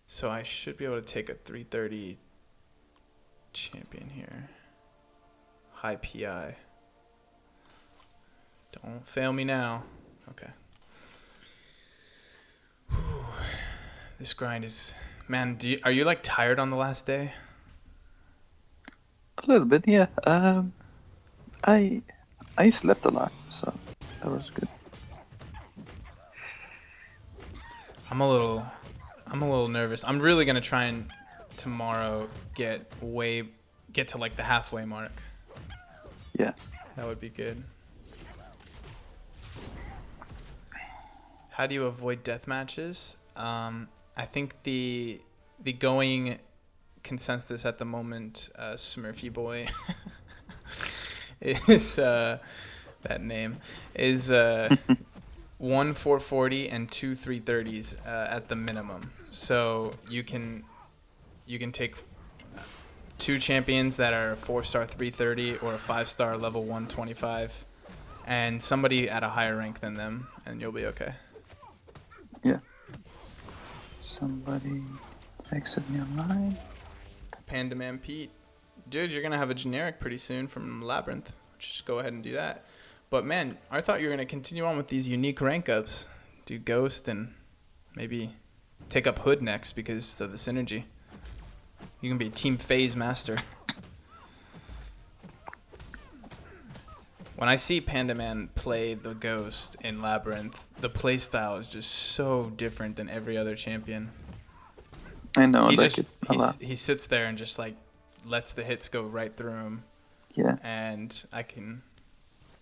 So I should be able to take a 330 champion here. High PI. Don't fail me now. Okay. Whew. This grind is, man. Are you like tired on the last day? A little bit, yeah. I slept a lot, so that was good. I'm a little nervous. I'm really gonna try and tomorrow get to like the halfway mark. Yeah. That would be good. How do you avoid death matches? I think the going consensus at the moment, Smurfy Boy, is that name is 1 440 and 2 330s at the minimum. So you can take 2 champions that are 4-star 330 or a 5-star level 125, and somebody at a higher rank than them, and you'll be okay. Yeah. Somebody texted me online. Panda Man Pete. Dude, you're going to have a generic pretty soon from Labyrinth. Just go ahead and do that. But man, I thought you were going to continue on with these unique rank ups. Do Ghost and maybe take up Hood next because of the synergy. You can be a Team Phase Master. When I see Panda Man play the Ghost in Labyrinth, the playstyle is just so different than every other champion. I know, I like it a lot. He sits there and just like lets the hits go right through him. Yeah. And I can...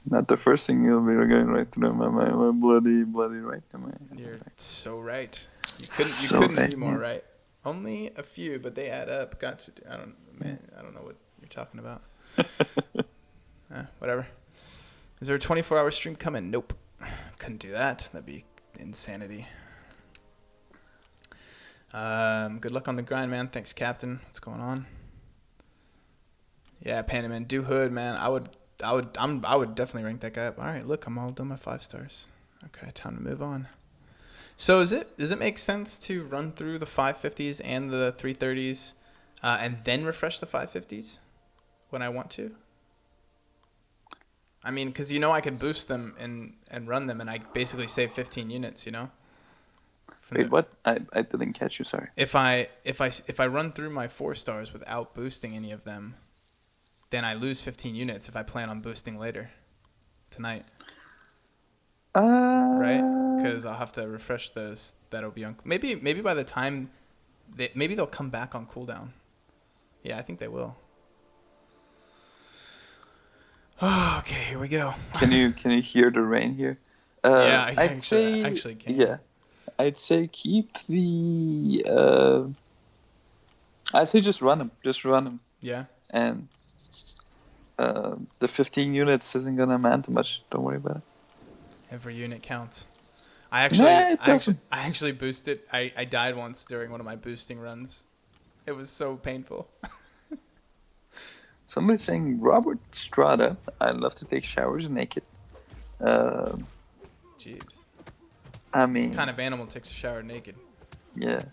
Not the first thing you'll be going right through my bloody right to my... You're so right. You So couldn't right, be more yeah. right. Only a few, but they add up. I don't know what you're talking about. Whatever. Is there a 24-hour stream coming? Nope. Couldn't do that. That'd be insanity. Good luck on the grind, man. Thanks, Captain. What's going on? Yeah, Panda Man, do Hood, man. I would definitely rank that guy up. All right, look, I'm all done my 5 stars. Okay, time to move on. So does it make sense to run through the 550s and the 330s, and then refresh the 550s when I want to? I mean, because I could boost them and run them, and I basically save 15 units, Wait, what? I didn't catch you. Sorry. If I run through my 4-stars without boosting any of them, then I lose 15 units if I plan on boosting later tonight. Right? Because I'll have to refresh those. That'll be on. Maybe by the time maybe they'll come back on cooldown. Yeah, I think they will. Oh, okay, here we go. Can you hear the rain here? Yeah, I I'd say actually can. yeah. I'd say keep the. I'd say just run them. Just run them. Yeah. And the 15 units isn't gonna amount to much. Don't worry about it. Every unit counts. I actually boosted. I died once during one of my boosting runs. It was so painful. Somebody's saying Robert Strada. I love to take showers naked. Jeez. I mean, What kind of animal takes a shower naked? yeah,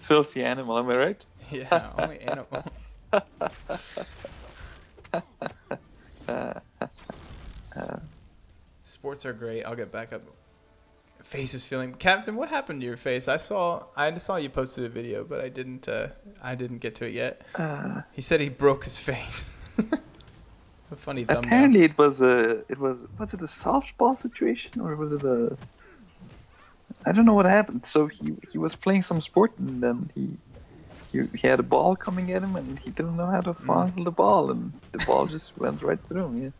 filthy animal. Am I right? Yeah, only animal. Sports are great. I'll get back up. Face is feeling. Captain, what happened to your face? I saw you posted a video, but I didn't get to it yet. He said he broke his face. A funny thumbnail. Apparently, was it a softball situation or was it a? I don't know what happened. So he was playing some sport and then he had a ball coming at him and he didn't know how to fondle the ball and the ball just went right through him.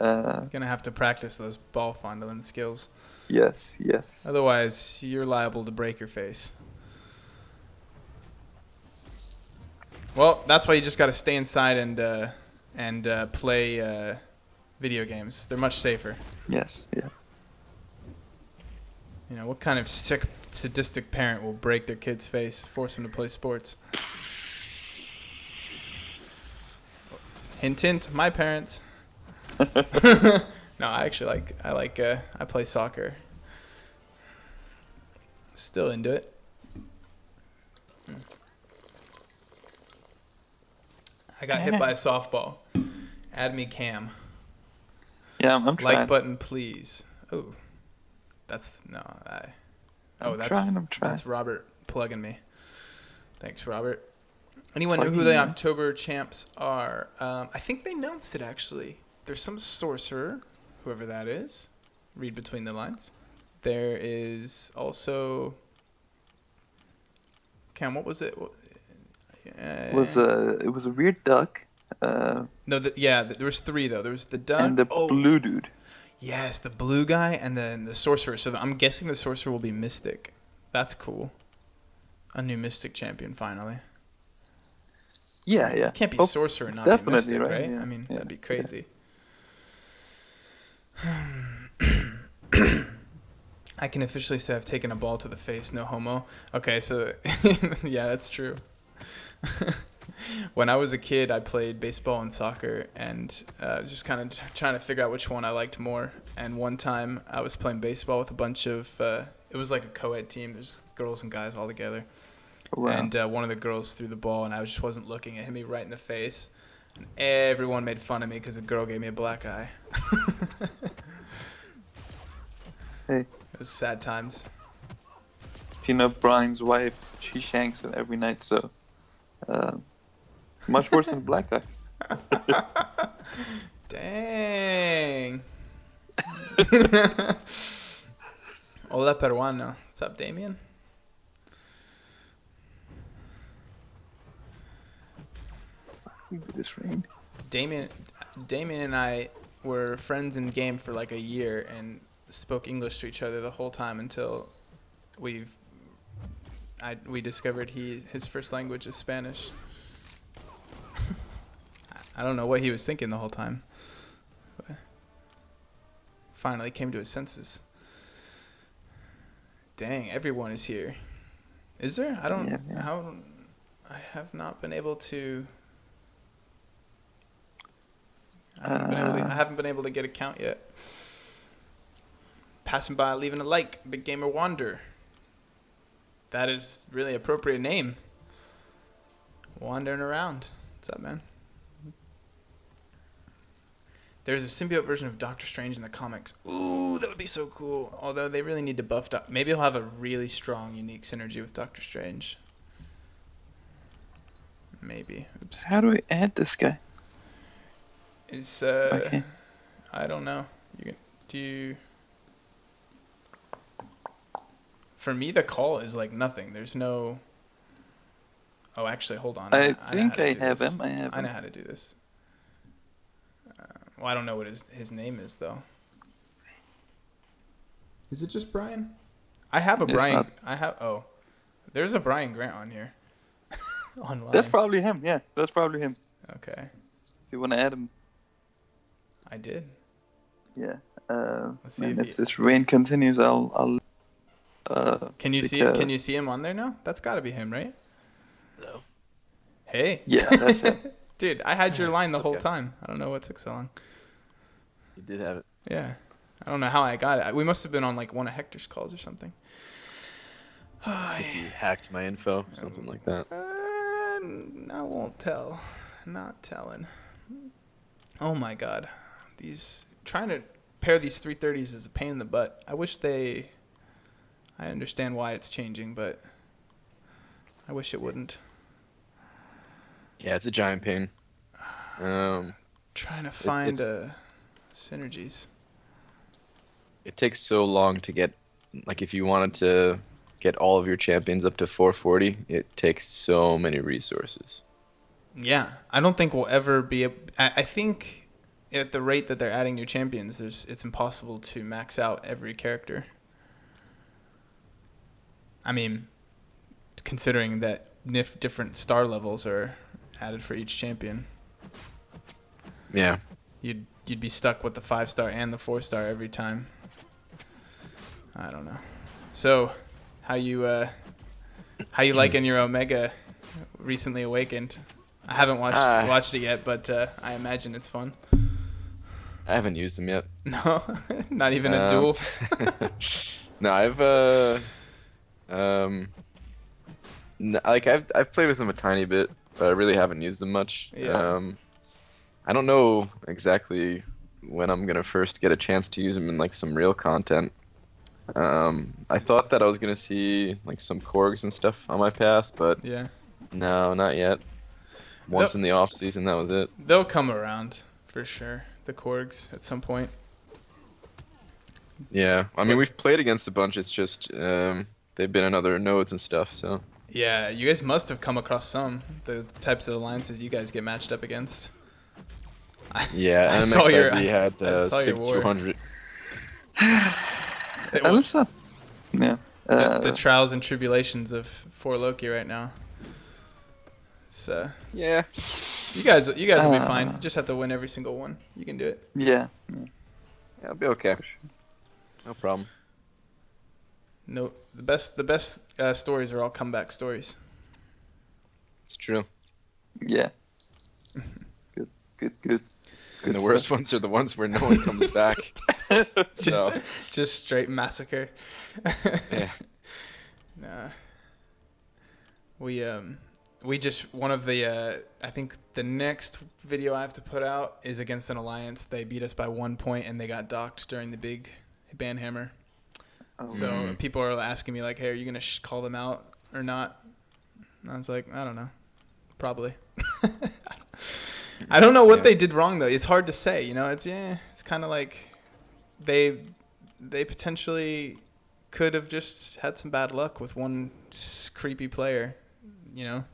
Yeah. Gonna have to practice those ball fondling skills. Yes. Otherwise, you're liable to break your face. Well, that's why you just got to stay inside and play video games. They're much safer. Yes. Yeah. You know, what kind of sick, sadistic parent will break their kid's face, force them to play sports? Hint, hint. My parents. No, I play soccer. Still into it. I got hit by a softball. Add me Cam. Yeah, I'm trying. Like button, please. Oh, that's That's Robert plugging me. Thanks, Robert. Anyone know who the October champs are? I think they announced it actually. There's some sorcerer, whoever that is. Read between the lines. There is also. Cam, what was it? It was a weird duck. No, there was 3 though. There was the duck and the blue dude. Yes, the blue guy and then the sorcerer. So I'm guessing the sorcerer will be Mystic. That's cool. A new Mystic champion finally. Yeah. It can't be sorcerer and not definitely, be Mystic, right? Yeah. I mean, that'd be crazy. I can officially say I've taken a ball to the face, no homo. Okay, so yeah, that's true. When I was a kid, I played baseball and soccer, and I was just kind of trying to figure out which one I liked more. And one time, I was playing baseball with a bunch of. It was like a co-ed team. There's girls and guys all together. Wow. And one of the girls threw the ball, and I just wasn't looking at him. He right in the face. And everyone made fun of me because a girl gave me a black eye. Hey. It was sad times. If you know Brian's wife, she shanks him every night, so much worse than black eye. Dang. Hola, peruano. What's up, Damien? This rain. Damien and I were friends in game for like a year and spoke English to each other the whole time until we discovered his first language is Spanish. I don't know what he was thinking the whole time. But finally came to his senses. Dang, everyone is here. Is there? I don't. Yeah. I have not been able to. I haven't been able to get a count yet. Passing by, leaving a like. Big Gamer Wander. That is really appropriate name. Wandering around. What's up, man? There's a symbiote version of Doctor Strange in the comics. Ooh, that would be so cool. Although they really need to buff up. Maybe he'll have a really strong, unique synergy with Doctor Strange. Maybe. Oops. How do we add this guy? Is Okay. I don't know. Do you? For me, the call is like nothing. There's no. Oh, actually, hold on. I know think how to I do have this. him. I have I know him. how to do this. Well, I don't know what his name is though. Is it just Brian? I have a It's Brian. not. I have. Oh, there's a Brian Grant on here. Online. That's probably him. Yeah, that's probably him. Okay, If you want to add him, I did. yeah. Let's see And if if this rain continues, I'll. Can you see? Can you see him on there now? That's got to be him, right? Hello. Hey. Yeah, that's him. Dude, I had your line the whole Okay. time. I don't know what took so long. You did have it. Yeah. I don't know how I got it. We must have been on like one of Hector's calls or something. If you hacked my info, something like that. I won't tell. Not telling. Oh my god. Trying to pair these 330s is a pain in the butt. I understand why it's changing, but I wish it wouldn't. Yeah, it's a giant pain. Trying to find synergies. It takes so long to get, like, if you wanted to get all of your champions up to 440, it takes so many resources. Yeah, I don't think we'll ever be. I think at the rate that they're adding new champions, it's impossible to max out every character. I mean, considering that different star levels are added for each champion, Yeah. you'd be stuck with the 5-star and the 4-star every time. I don't know. So, how you liking your Omega recently awakened? I haven't watched it yet, but I imagine it's fun. I haven't used them yet. No, not even a duel. No, I've played with them a tiny bit, but I really haven't used them much. Yeah. I don't know exactly when I'm gonna first get a chance to use them in like some real content. I thought that I was gonna see like some Korgs and stuff on my path, but Yeah. no, not yet. Once in the off season, that was it. They'll come around for sure. The Korgs at some point. Yeah, I mean we've played against a bunch. It's just they've been in other nodes and stuff. So Yeah, you guys must have come across the types of alliances you guys get matched up against. yeah, I and saw your- we had I saw your Civ war. 200. Elsa. Yeah. The trials and tribulations of For Loki right now. It's Yeah. you guys will be fine. You just have to win every single one. You can do it. Yeah. Yeah, I'll be okay. No problem. No, the best stories are all comeback stories. It's true. Yeah. Good. And the worst ones are the ones where no one comes back. So, Just straight massacre. yeah. Nah. We just one of the I think the next video I have to put out is against an alliance. They beat us by 1 point and they got docked during the big banhammer. Oh. So people are asking me like, "Hey, are you gonna call them out or not?" And I was like, "I don't know, probably." I don't know what they did wrong though. It's hard to say. You know, it's kind of like they potentially could have just had some bad luck with one creepy player. You know,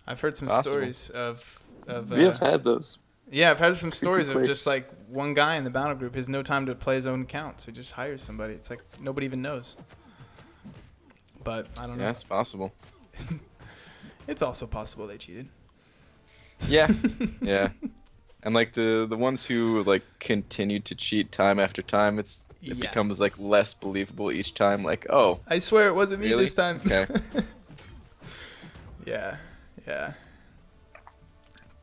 I've heard some stories of We have had those. yeah, I've heard some stories of players. just like one guy in the battle group has no time to play his own account, so he just hires somebody. It's like nobody even knows. But I don't know. Yeah, it's possible. It's also possible they cheated. Yeah. Yeah. And like the ones who like continue to cheat time after time, it Yeah. becomes like less believable each time. Like, oh, I swear it wasn't me really? this time. Okay. Yeah.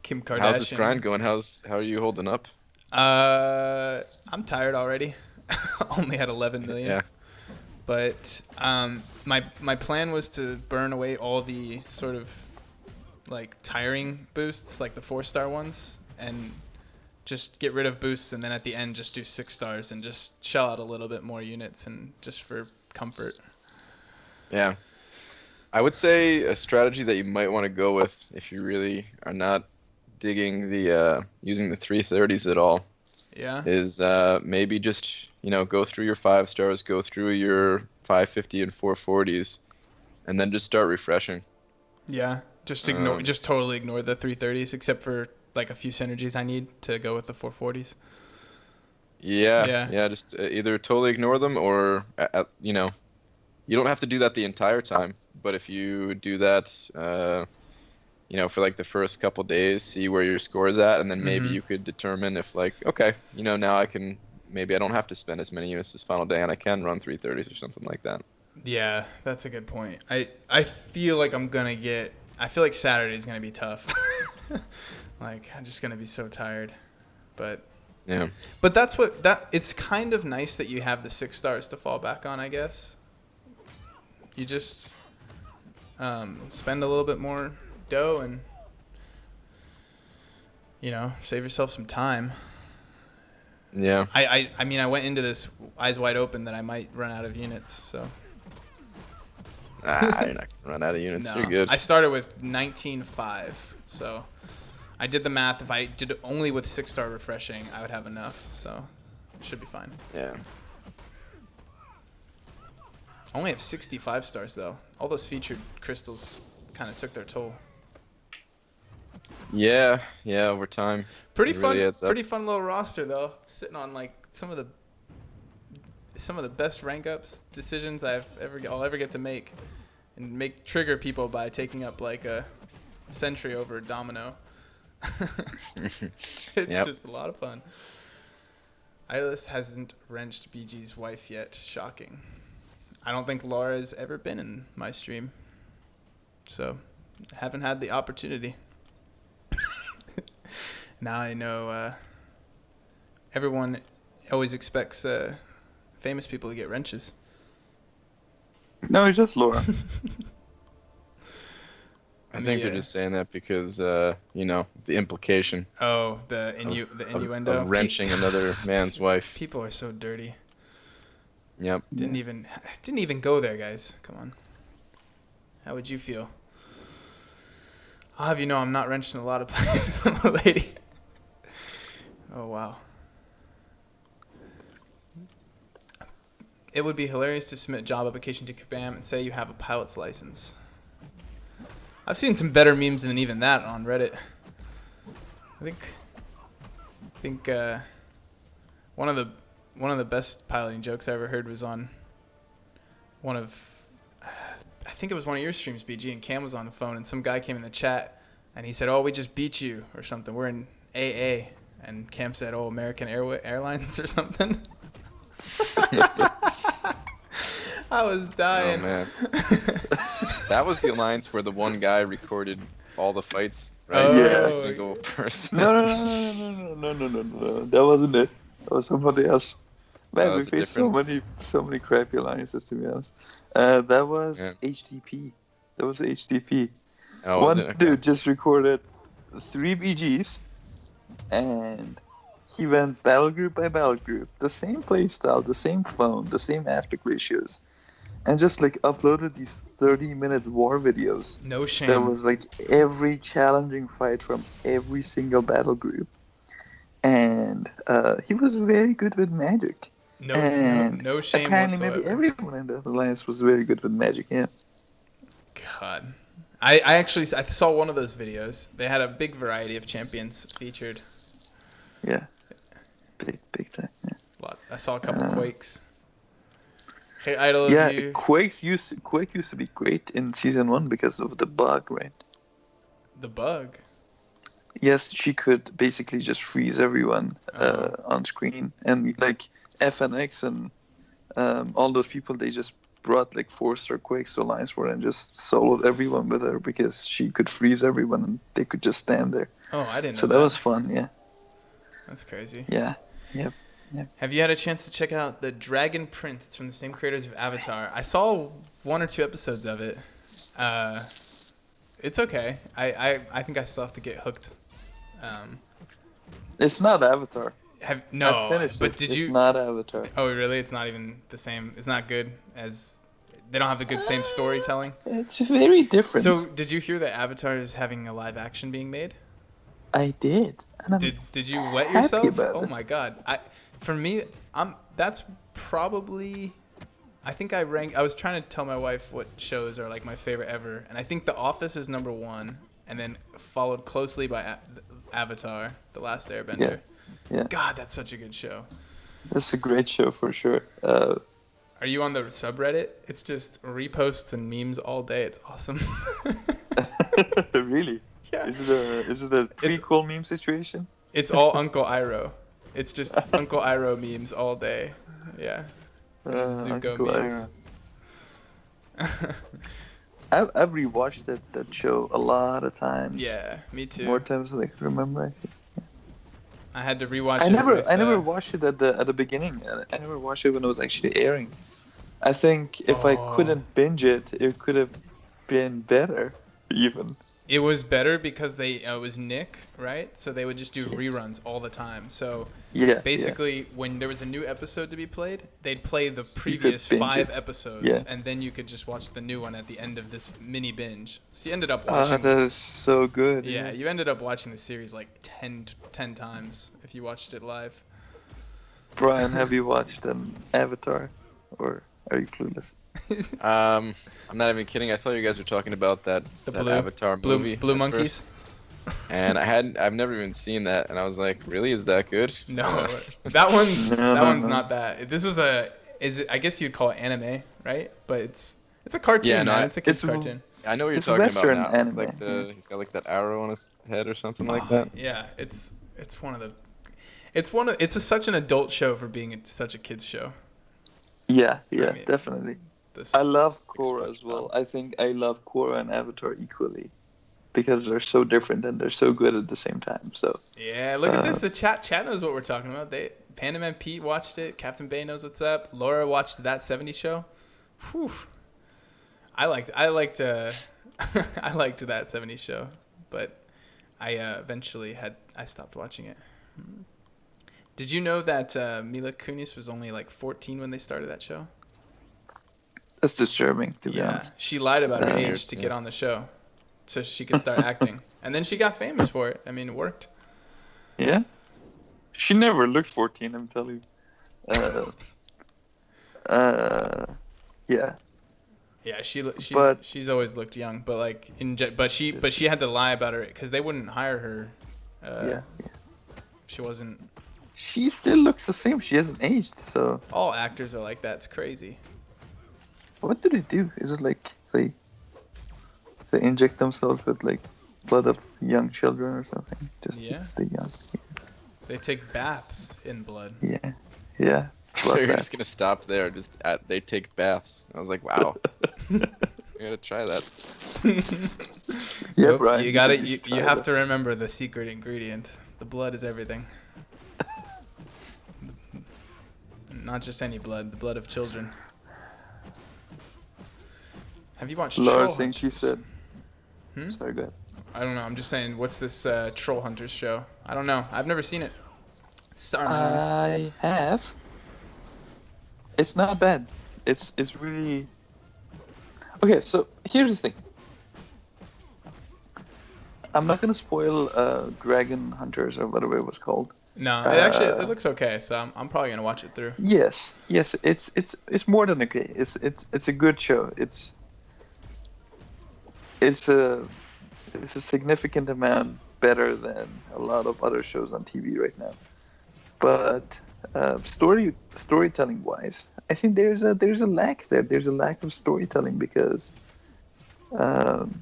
Kim Kardashian. How's this grind going? How are you holding up? I'm tired already. Only had 11 million. Yeah. But my plan was to burn away all the sort of like tiring boosts, like the 4-star ones, and just get rid of boosts, and then at the end just do 6 stars and just shell out a little bit more units and just for comfort. Yeah. I would say a strategy that you might want to go with if you really are not digging the using the 330s at all Yeah. is maybe just, go through your 5 stars, go through your 550 and 440s, and then just start refreshing. Yeah. Just totally ignore the 330s except for like a few synergies I need to go with the 440s. Yeah, just either totally ignore them or, you don't have to do that the entire time. But if you do that, for like the first couple days, see where your score is at, and then maybe you could determine if like, okay, now maybe I don't have to spend as many units this final day, and I can run 330s or something like that. Yeah, that's a good point. I feel like I feel like Saturday's gonna be tough. Like I'm just gonna be so tired, but yeah. But it's kind of nice that you have the 6 stars to fall back on, I guess. You just spend a little bit more dough and save yourself some time. Yeah. I mean I went into this eyes wide open that I might run out of units, so You're not gonna run out of units. no. You're good. I started with 19.5, so I did the math. If I did it only with 6-star refreshing, I would have enough, so it should be fine. Yeah. I only have 65 stars though. All those featured crystals kind of took their toll. Yeah, over time. Pretty it fun, really adds up. pretty fun little roster though. Sitting on like some of the best rank ups decisions I'll ever get to make, and trigger people by taking up like a sentry over a domino. It's just a lot of fun. Eyeless hasn't wrenched BG's wife yet. Shocking. I don't think Laura's ever been in my stream, so haven't had the opportunity. Now I know everyone always expects famous people to get wrenches. No, it's just Laura. I think they're just saying that because, the implication Oh, the innuendo. of wrenching another man's wife. People are so dirty. Yep. Didn't even go there, guys. Come on. How would you feel? I'll have you know I'm not wrenching a lot of places. I'm a lady. Oh, wow. It would be hilarious to submit a job application to Kabam and say you have a pilot's license. I've seen some better memes than even that on Reddit. I think one of the best piloting jokes I ever heard was on I think it was one of your streams, BG, and Cam was on the phone, and some guy came in the chat, and he said, "Oh, we just beat you," or something. "We're in AA," and Cam said, "Oh, American Airlines," or something. I was dying. Oh man, that was the alliance where the one guy recorded all the fights, right? Oh. Every single person. No. That wasn't it. That was somebody else. Man, we faced so many crappy alliances, to be honest. That was HDP. That was HDP. Oh, One okay. dude just recorded 3 BGs, and he went battle group by battle group, the same playstyle, the same phone, the same aspect ratios, and just like uploaded these 30-minute war videos. No shame. That was like every challenging fight from every single battle group. And he was very good with magic. No shame apparently whatsoever. Maybe everyone in the alliance was very good with magic, yeah. God. I saw one of those videos. They had a big variety of champions featured. Yeah. Big time, yeah. I saw a couple Quakes. Hey, Idol, yeah, Quake used to be great in Season 1 because of the bug, right? The bug? Yes, she could basically just freeze everyone on screen. And like FNX and all those people, they just brought like 4-star Quakes to Alliance War and just soloed everyone with her because she could freeze everyone and they could just stand there. Oh, I didn't know So that was fun, yeah. That's crazy. Yeah, yep. Have you had a chance to check out the Dragon Prince? It's from the same creators of Avatar. I saw 1 or 2 episodes of it. It's okay. I think I still have to get hooked. It's not Avatar. I No, finished but it. did It's you? not Avatar. Oh, really? It's not even the same. It's not good as. They don't have the good same storytelling. It's very different. So, did you hear that Avatar is having a live action being made? I did, and I'm Did you wet happy yourself? about Oh it. my god. For me, that's probably I think I was trying to tell my wife what shows are like my favorite ever, and I think The Office is number 1 and then followed closely by Avatar: The Last Yeah, Airbender. yeah. God, that's such a good show. That's a great show for sure. Are you on the subreddit? It's just reposts and memes all day. It's awesome. Really? Yeah. Is it a It's prequel meme situation? it's all Uncle Iroh. It's just Uncle Iroh memes all day. Yeah. And Zuko Uncle memes. I've rewatched that show a lot of times. Yeah, me More too. times than I can remember. I think. I had to rewatch I it never with. I never watched it at the beginning. I never watched it when it was actually airing. I think if I Oh, couldn't binge it, it could have been better, even. it was better because it was Nick, right? So they would just do Yes. reruns all the time. So Yeah, yeah. basically, when there was a new episode to be played, they'd play the You could previous binge 5 it. episodes, Yeah. and then you could just watch the new one at the end of this mini binge. So you ended up Ah, watching that this. is so good. Yeah, Yeah. you ended up watching the series like 10 times if you watched it live. Brian, have you watched Avatar, or are you clueless? I'm not even kidding. I thought you guys were talking about that The that blue, Avatar movie blue at monkeys. first, and I've never even seen that, and I was like, really, is that good? No, that No, no, one's no. not that. This is a is it? I guess you'd call it anime, right? But it's a cartoon, Yeah, no, man. It's a kids It's cartoon. I know what you're it's talking about Western now. It's anime. like Yeah. he's got like that arrow on his head or something like Oh, that. yeah, it's one of the such an adult show for being such a kids show. Yeah, I yeah, mean, definitely. this I love Like Korra as well. SpongeBob. I think I love Korra and Avatar equally because they're so different and they're so good at the same time. So, yeah, look at uh, this. The chat knows what we're talking about. Panda Man Pete watched it. Captain Bay knows what's up. Laura watched that '70s show. Whew. I liked I liked I liked that '70s show, but I eventually I stopped watching it. Did you know that Mila Kunis was only like 14 when they started that show? that's disturbing, to be Yeah, honest. she lied about her Uh, age to get on the show, so she could start acting, and then she got famous for it. I mean, it worked. Yeah, she never looked 14. I'm telling you. Uh, yeah, Yeah, but she's always looked young, but like but she had to lie about her because they wouldn't hire her. yeah, She wasn't. she still looks the same. She hasn't aged. So, All actors are like that. It's crazy. what do they do? Is it like they inject themselves with like blood of young children or something just Yeah. to stay young? They take baths in blood. Yeah, yeah. So you're Blood just gonna stop there. They take baths. I was like, wow. I gotta try that. Yeah, Nope, Brian. you got it. should You try have that. to remember the secret ingredient. The blood is everything. Not just any blood. The blood of children. Have you watched Laura Troll saying she Hunters? said. Hmm? Sorry, go ahead. I don't know. I'm just saying. What's this Troll Hunters show? I don't know. I've never seen it. Sorry, man. I have. It's not bad. It's really. Okay, so here's the thing. I'm not gonna spoil Dragon Hunters or whatever it was called. No, it Uh, looks okay. So I'm probably gonna watch it through. Yes, yes, it's more than okay. It's a good show. It's a it's a significant amount better than a lot of other shows on TV right now. But storytelling wise, I think there's a lack there. There's a lack of storytelling because um,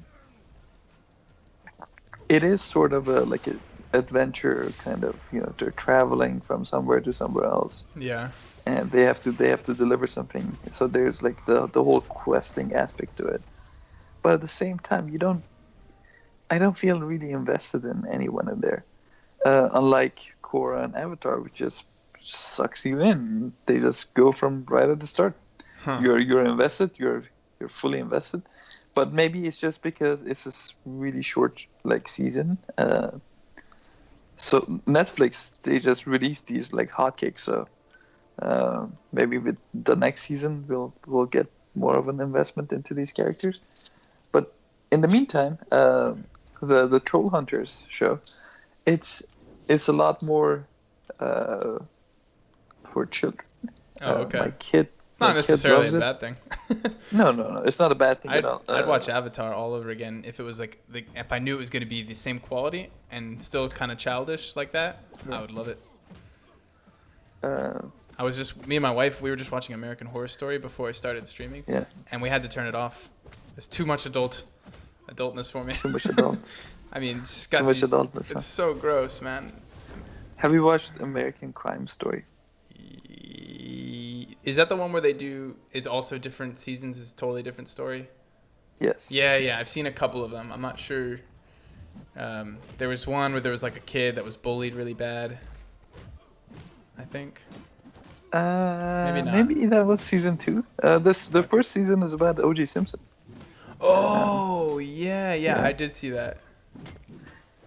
it is sort of a like an adventure kind of, they're traveling from somewhere to somewhere else, Yeah. and they have to deliver something. So there's like the whole questing aspect to it. But at the same time, I don't feel really invested in anyone in there. Unlike Korra and Avatar, which just sucks you in. They just go from right at the start. Huh. You're invested. You're fully invested. But maybe it's just because it's a really short like season. So Netflix, they just released these like hotcakes. So maybe with the next season, we'll get more of an investment into these characters. But in the meantime, the Troll Hunters show, it's a lot more for children. Oh, okay. It's My not kid necessarily a loves it. bad thing. No. It's not a bad thing at I'd all. I'd watch Avatar all over again if it was like if I knew it was going to be the same quality and still kind of childish like that. I would love it. I was just me and my wife. We were just watching American Horror Story before I started streaming. Yeah. And we had to turn it off. It's too much adultness for me. Too much adult. I mean, it's got Too much these, adultness. it's so gross, man. Have you watched American Crime Story? Is that the one where they do? It's also different seasons. It's a totally different story. Yes. Yeah. I've seen a couple of them. I'm not sure. There was one where there was like a kid that was bullied really bad. I think. Maybe not. Maybe that was season 2. The first season is about O.J. Simpson. Oh yeah. I did see that.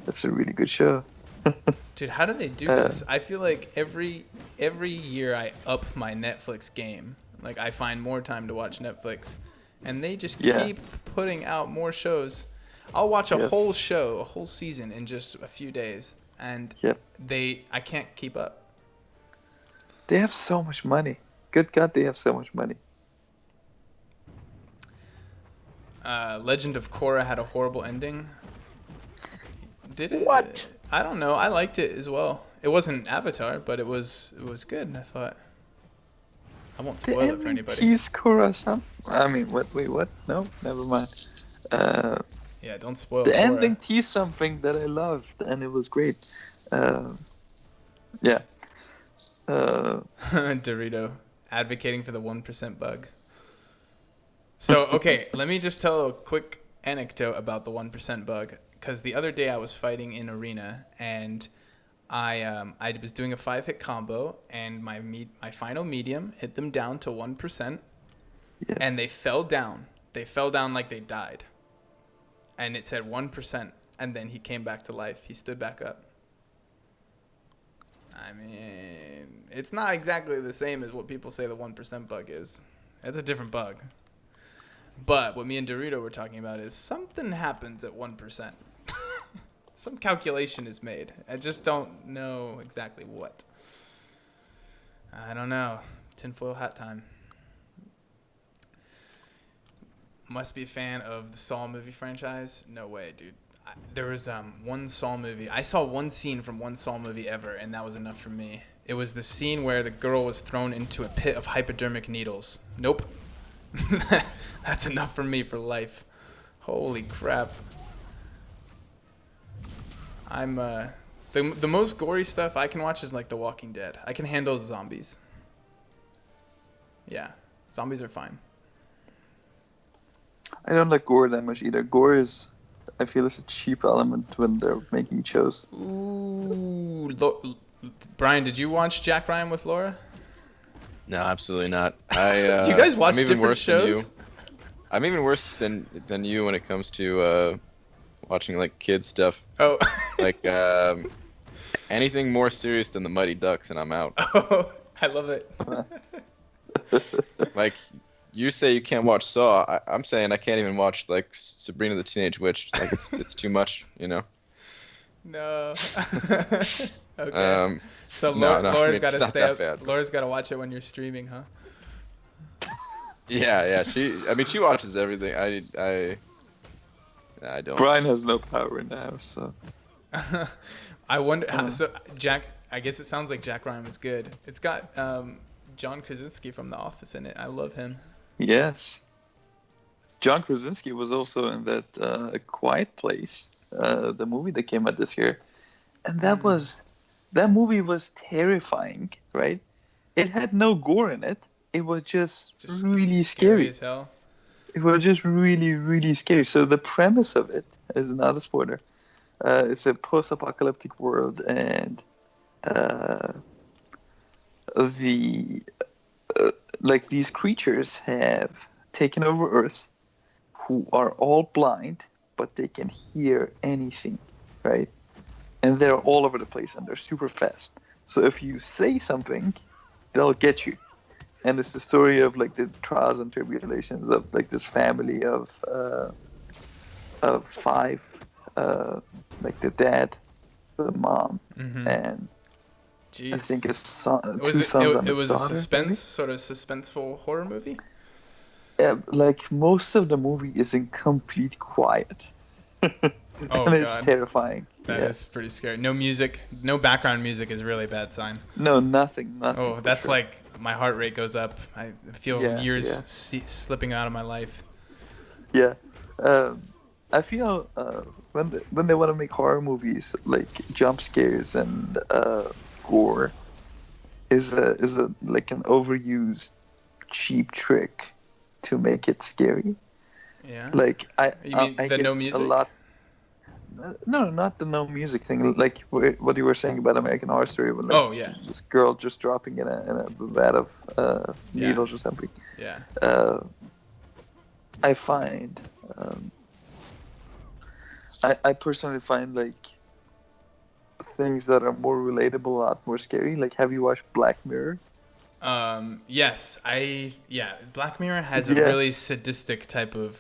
That's a really good show. Dude, how do they do this? I feel like every year I up my Netflix game. Like I find more time to watch Netflix, and they just keep putting out more shows. I'll watch a whole show, a whole season in just a few days, and I can't keep up. They have so much money. Good God, they have so much money. Legend of Korra had a horrible ending. Did it? What? I don't know. I liked it as well. It wasn't Avatar, but it was good. I thought. I won't spoil it for anybody. Tease Korra. I mean, what? Wait, what? No, never mind. Yeah, don't spoil. The Korra. ending teased something that I loved, and it was great. Yeah. Dorito advocating for the 1% bug. So okay, let me just tell a quick anecdote about the 1% bug. Because the other day I was fighting in arena and I was doing a 5-hit combo and my final medium hit them down to 1%, and they fell down. They fell down like they died, and it said 1%, and then he came back to life. He stood back up. I mean, it's not exactly the same as what people say the 1% bug is. It's a different bug. But what me and Dorito were talking about is something happens at 1%. Some calculation is made. I just don't know exactly what. I don't know. Tinfoil hat time. Must be a fan of the Saw movie franchise. No way, dude. There was one Saw movie. I saw one scene from one Saw movie ever, and that was enough for me. It was the scene where the girl was thrown into a pit of hypodermic needles. Nope. That's enough for me for life. Holy crap. I'm the most gory stuff I can watch is like The Walking Dead. I can handle the zombies. Yeah, zombies are fine. I don't like gore that much either. Gore is, I feel, it's a cheap element when they're making shows. Ooh, Brian, did you watch Jack Ryan with Laura? No, absolutely not. Do you guys watch I'm even different worse shows? Than you. I'm even worse than you when it comes to watching like kid stuff. Oh. Like anything more serious than the Mighty Ducks, and I'm out. Oh, I love it. Like you say you can't watch Saw. I'm saying I can't even watch like Sabrina the Teenage Witch. Like it's too much, you know. No. Okay. So no, Laura's got to not stay that up. bad. Laura's got to watch it when you're streaming, huh? Yeah. She watches everything. I don't. Brian has no power in the house, so. I wonder. So Jack, I guess it sounds like Jack Ryan was good. It's got John Krasinski from The Office in it. I love him. Yes. John Krasinski was also in that A Quiet Place, the movie that came out this year, and that movie was terrifying. Right? It had no gore in it. It was just really scary as hell. It was just really, really scary. So the premise of it is not a spoiler. It's a post-apocalyptic world, and like these creatures have taken over Earth, who are all blind, but they can hear anything, right? and they're all over the place and they're super fast. So if you say something, they'll get you. And it's the story of like the trials and tribulations of like this family of five, like the dad, the mom, and Jeez. I think his son, Was two it? sons and It a was daughter. a suspense, sort of suspenseful horror movie. Yeah, like most of the movie is in complete quiet, Oh and it's God, terrifying. that is pretty scary. No music, no background music is really a bad sign. No, nothing. Oh, For that's sure. like my heart rate goes up. I feel Yeah, years yeah. slipping out of my life. Yeah. I feel when they want to make horror movies, like jump scares and gore is a like an overused cheap trick to make it scary. Yeah. Like You mean I the get no a music? lot. No, not the no music thing. Like what you were saying about American Horror Story, with like Oh yeah. this girl just dropping in a vat of Yeah. needles or something. Yeah. I find I personally find like things that are more relatable a lot more scary. Like, have you watched Black Mirror? Yes, Black Mirror has a really sadistic type of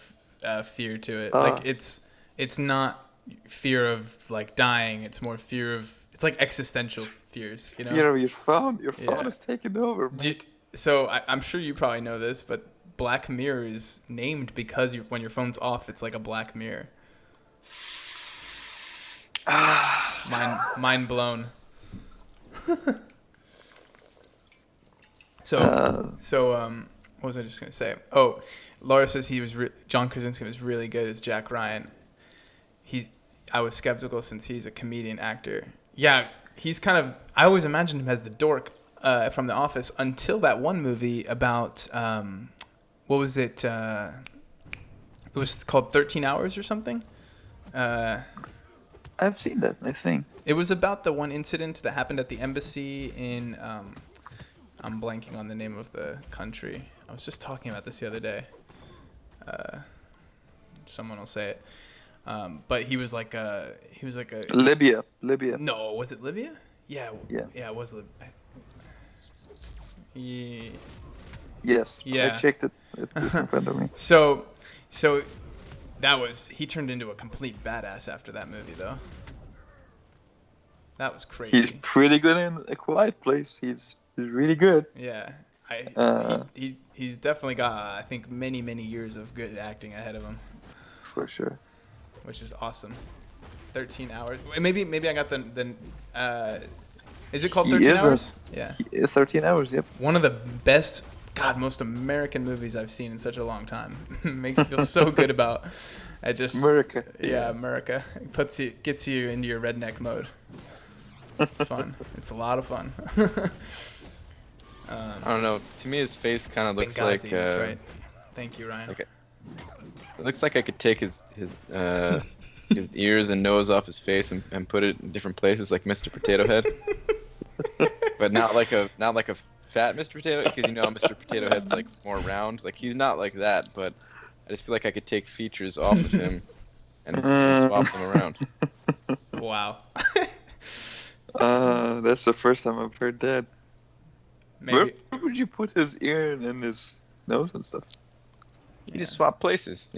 fear to it. Like it's not fear of like dying. It's more fear of it's like existential fears. You know. Your phone is taking over, mate. So I'm sure you probably know this, but Black Mirror is named because when your phone's off, it's like a black mirror. Mind blown. What was I just gonna say? Oh, Laura says John Krasinski was really good as Jack Ryan. I was skeptical since he's a comedian actor. Yeah, he's kind of. I always imagined him as the dork from The Office until that one movie about what was it? It was called 13 Hours or something. I've seen that, I think. It was about the one incident that happened at the embassy in. I'm blanking on the name of the country. I was just talking about this the other day. Someone will say it. But he was like a. Libya. No, was it Libya? Yeah. Yeah. Yeah, it was Libya. Yeah. Yes. Yeah. I checked it. It's in front of me. So he turned into a complete badass after that movie, though. That was crazy. He's pretty good in A Quiet Place. He's really good. Yeah. He's definitely got, I think, many, many years of good acting ahead of him. For sure. Which is awesome. 13 hours. Maybe I got the is it called 13 Hours? Yeah. 13 Hours, yep. One of the best, most American movies I've seen in such a long time. Makes me feel so good about America. Yeah, America. It gets you into your redneck mode. It's fun. It's a lot of fun. I don't know. To me, his face kind of looks Benghazi, like. That's right. Thank you, Ryan. It looks like I could take his ears and nose off his face and put it in different places, like Mr. Potato Head. But not like a fat Mr. Potato, because Mr. Potato Head's like more round. Like he's not like that, but I just feel like I could take features off of him and swap them around. Wow. That's the first time I've heard that. Maybe. Where would you put his ear and his nose and stuff? You just swap places,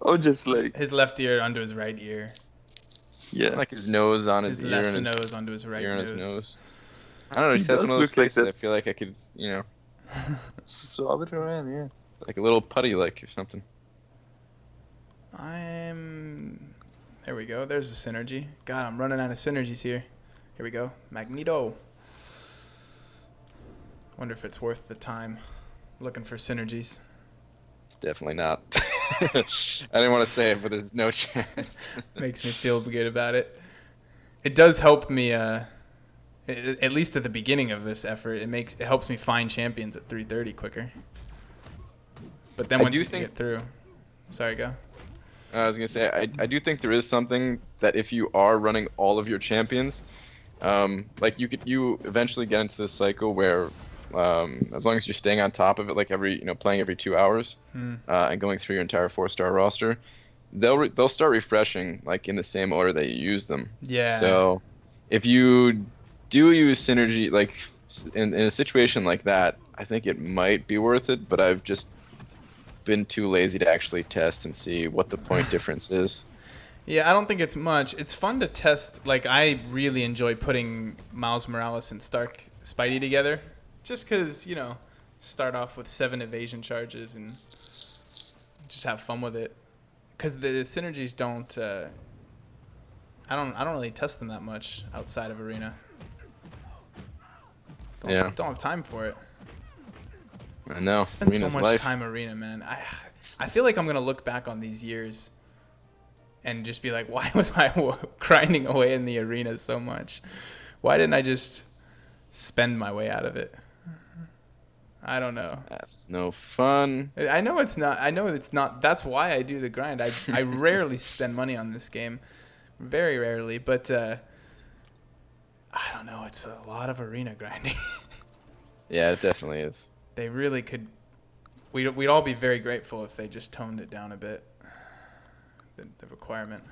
Oh, just like his left ear onto his right ear. Yeah. Like his nose on his ear left and his nose onto his right ear on nose. his nose. I don't know. He He has does one of those look like faces. that. I feel like I could, swab it around, yeah. like a little putty, like or something. There we go. There's the synergy. God, I'm running out of synergies here. Here we go. Magneto. Wonder if it's worth the time looking for synergies. It's definitely not. I didn't want to say it, but there's no chance. Makes me feel good about it. It does help me, at least at the beginning of this effort, it helps me find champions at 3:30 quicker. But then once you get through, sorry, go. I was gonna say I do think there is something that if you are running all of your champions, like you eventually get into this cycle where as long as you're staying on top of it, like playing every 2 hours and going through your entire 4-star roster, they'll start refreshing like in the same order that you use them. Yeah. So if you do use synergy, like in a situation like that, I think it might be worth it. But I've just been too lazy to actually test and see what the point difference is. Yeah, I don't think it's much. It's fun to test. Like, I really enjoy putting Miles Morales and Stark Spidey together. Just because, start off with 7 evasion charges and just have fun with it. Because the synergies don't... I don't really test them that much outside of Arena. Yeah, Don't have time for it. I know. Spend so Arena's much life. time Arena, man. I feel like I'm going to look back on these years and just be like, why was I grinding away in the arena so much? Why didn't I just spend my way out of it? I don't know. That's no fun. I know it's not. That's why I do the grind. I rarely spend money on this game. Very rarely. But I don't know. It's a lot of arena grinding. Yeah, it definitely is. They really could. We'd all be very grateful if they just toned it down a bit. The requirement.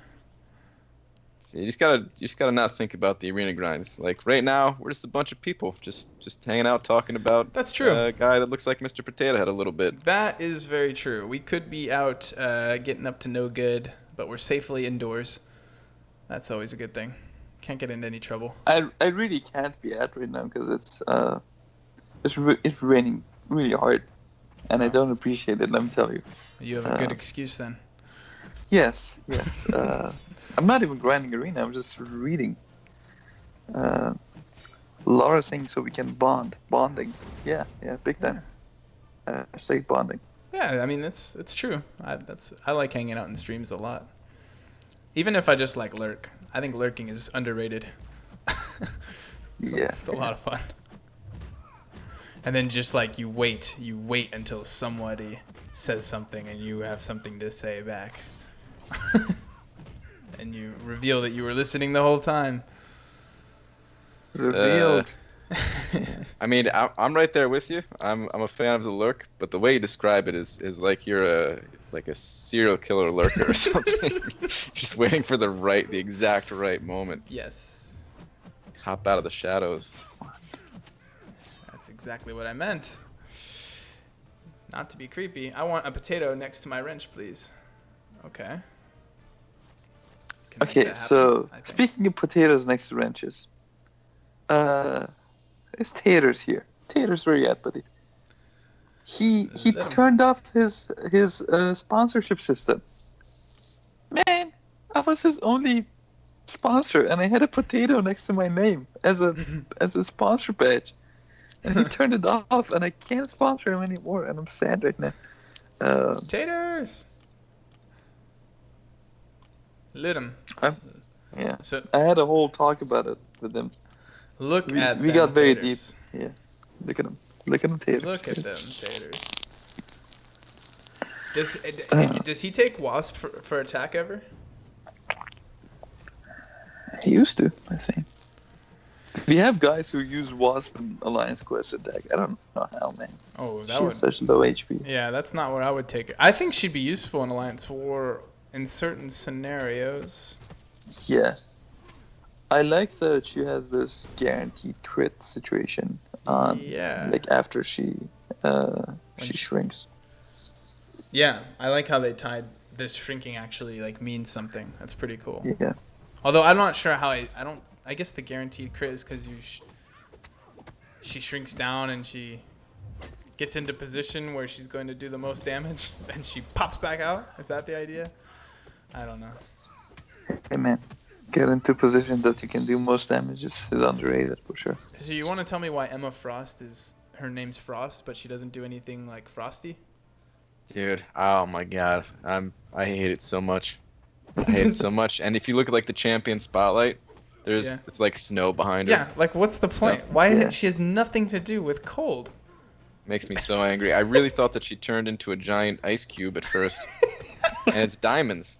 So you just gotta not think about the arena grinds. Like right now, we're just a bunch of people just hanging out talking about. That's true. A guy that looks like Mr. Potato Head a little bit. That is very true. We could be out getting up to no good, but we're safely indoors. That's always a good thing. Can't get into any trouble. I really can't be out right now because it's raining really hard, and I don't appreciate it. Let me tell you. You have a good excuse then. Yes. I'm not even grinding arena. I'm just reading. Laura saying so we can bonding. Yeah, big time. Say bonding. Yeah, I mean it's true. I like hanging out in streams a lot. Even if I just like lurk, I think lurking is underrated. It's a lot of fun. And then just like you wait until somebody says something and you have something to say back. And you reveal that you were listening the whole time. Revealed. I mean, I'm right there with you. I'm a fan of the lurk, but the way you describe it is like you're a serial killer lurker or something. Just waiting for the exact right moment. Yes. Hop out of the shadows. That's exactly what I meant. Not to be creepy. I want a potato next to my wrench, please. Okay. Can make that Okay, happen, so I think. speaking of potatoes next to wrenches, there's Taters here. Taters, where you at, buddy? He Let 'em. turned off his sponsorship system. Man, I was his only sponsor, and I had a potato next to my name as a sponsor badge, and he turned it off, and I can't sponsor him anymore, and I'm sad right now. Taters. Lit 'em. Yeah, So I had a whole talk about it with him. look at We them got very taters. deep. Yeah, look at him. Look at him, Taters. Look at them taters. Does he take Wasp for attack ever? He used to, I think. We have guys who use Wasp and Alliance Quest attack. I don't know how, man. Oh, that She's would. such low HP. Yeah, that's not where I would take it. I think she'd be useful in Alliance War in certain scenarios. Yeah. I like that she has this guaranteed crit situation on, Yeah. like after she shrinks. Yeah, I like how they tied the shrinking actually like means something. That's pretty cool. Yeah. Although I'm not sure how I guess the guaranteed crit is because she shrinks down and she gets into position where she's going to do the most damage, and she pops back out. Is that the idea? I don't know. Hey, man. Get into position that you can do most damage is underrated for sure. So you want to tell me why Emma Frost her name's Frost, but she doesn't do anything like Frosty? Dude, oh my god. I hate it so much. I hate it so much. And if you look at like the champion spotlight, it's like snow behind her. Yeah, like what's the point? Why she has nothing to do with cold? Makes me so angry. I really thought that she turned into a giant ice cube at first. And it's diamonds.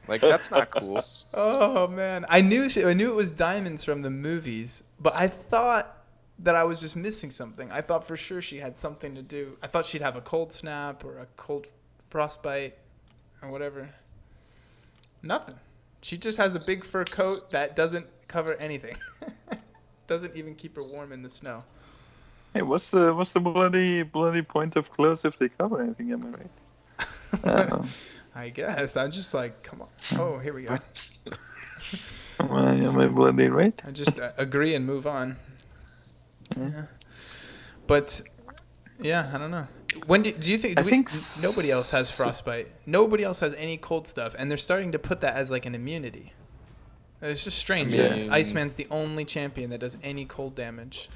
Like that's not cool. Oh man, I knew it was diamonds from the movies, but I thought that I was just missing something. I thought for sure she had something to do. I thought she'd have a cold snap or a cold frostbite or whatever. Nothing. She just has a big fur coat that doesn't cover anything. Doesn't even keep her warm in the snow. Hey, what's the bloody point of clothes if they cover anything? Am I right? I guess. I'm just like, come on. Oh, here we go. Am I bloody right? I just agree and move on. Yeah. Yeah. But, yeah, I don't know. When do you think? Nobody else has frostbite. Nobody else has any cold stuff, and they're starting to put that as like an immunity. It's just strange that Iceman's the only champion that does any cold damage.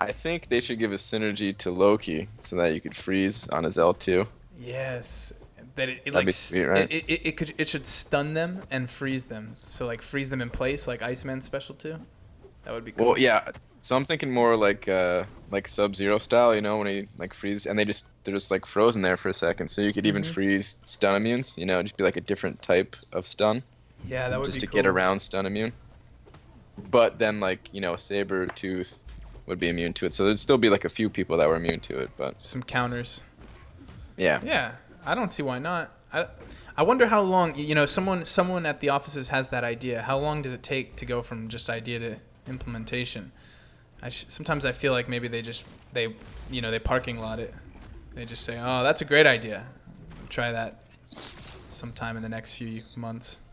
I think they should give a synergy to Loki so that you could freeze on his L2. Yes, that it That'd like be sweet, right? it should stun them and freeze them. So like freeze them in place, like Iceman's special too. That would be cool. Well, yeah. So I'm thinking more like Sub-Zero style, you know, when he like freezes and they're just like frozen there for a second. So you could even freeze stun immunes, you know, just be like a different type of stun. Yeah, that would be just to cool. get around stun immune. But then like, you know, Sabertooth would be immune to it. So there'd still be like a few people that were immune to it, but Some counters. yeah. Yeah, I don't see why not. I wonder how long, you know, someone at the offices has that idea. How long does it take to go from just idea to implementation? Sometimes I feel like maybe they parking lot it. They just say, "Oh, that's a great idea. Try that sometime in the next few months."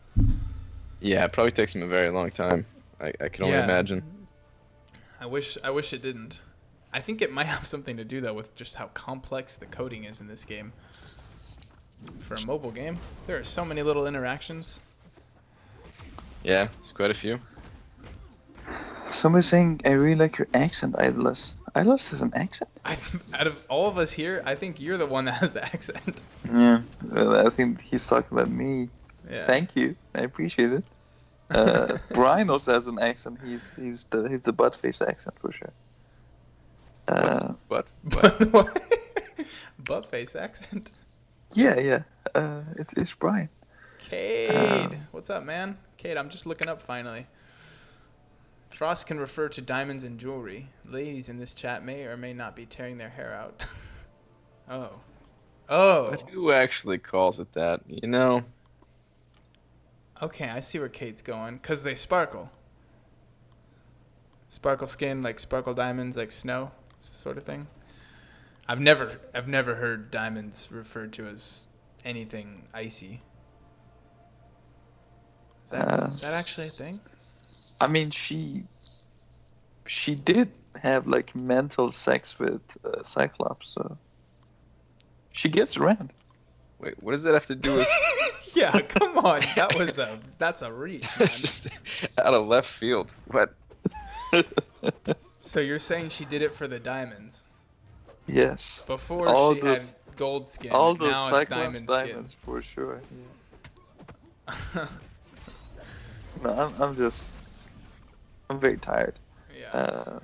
Yeah, it probably takes them a very long time. I can only imagine. I wish it didn't. I think it might have something to do though with just how complex the coding is in this game. For a mobile game, there are so many little interactions. Yeah, it's quite a few. Somebody's saying, I really like your accent, Idolus. Idolus has an accent? Out of all of us here, I think you're the one that has the accent. Yeah, well, I think he's talking about me. Yeah. Thank you, I appreciate it. Brian also has an accent. He's the butt face accent for sure. But Butt face accent. Yeah. It's Brian. Cade, what's up, man? Cade, I'm just looking up finally. Frost can refer to diamonds and jewelry. Ladies in this chat may or may not be tearing their hair out. Oh. but who actually calls it that? You know? Okay, I see where Cade's going. 'Cause they sparkle. Sparkle skin, like sparkle diamonds, like snow, sort of thing. I've never heard diamonds referred to as anything icy. Is that actually a thing? I mean, she did have like mental sex with Cyclops, so she gets around. Wait, what does that have to do with Yeah, come on. That's a reach, man. just out of left field? What? So you're saying she did it for the diamonds? Yes. Before All she those- had gold skin, All those now it's Cyclops diamond skin. for sure. No, I'm very tired. Yeah.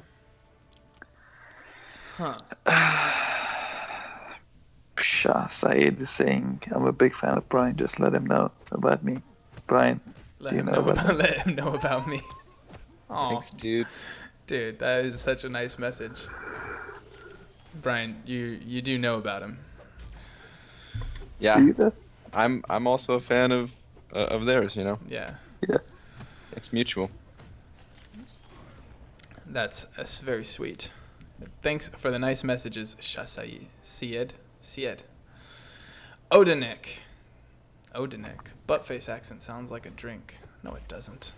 Shah Saeed is saying, I'm a big fan of Brian, just let him know about me. Brian, Let do you him know know about about, let him know about me. Aw, Thanks, dude. dude, that is such a nice message. Brian, you do know about him. Yeah, you? That? I'm also a fan of theirs, you know? Yeah. Yeah. It's mutual. That's very sweet. Thanks for the nice messages, Shasai. Sied. Odinek. Buttface accent sounds like a drink. No, it doesn't.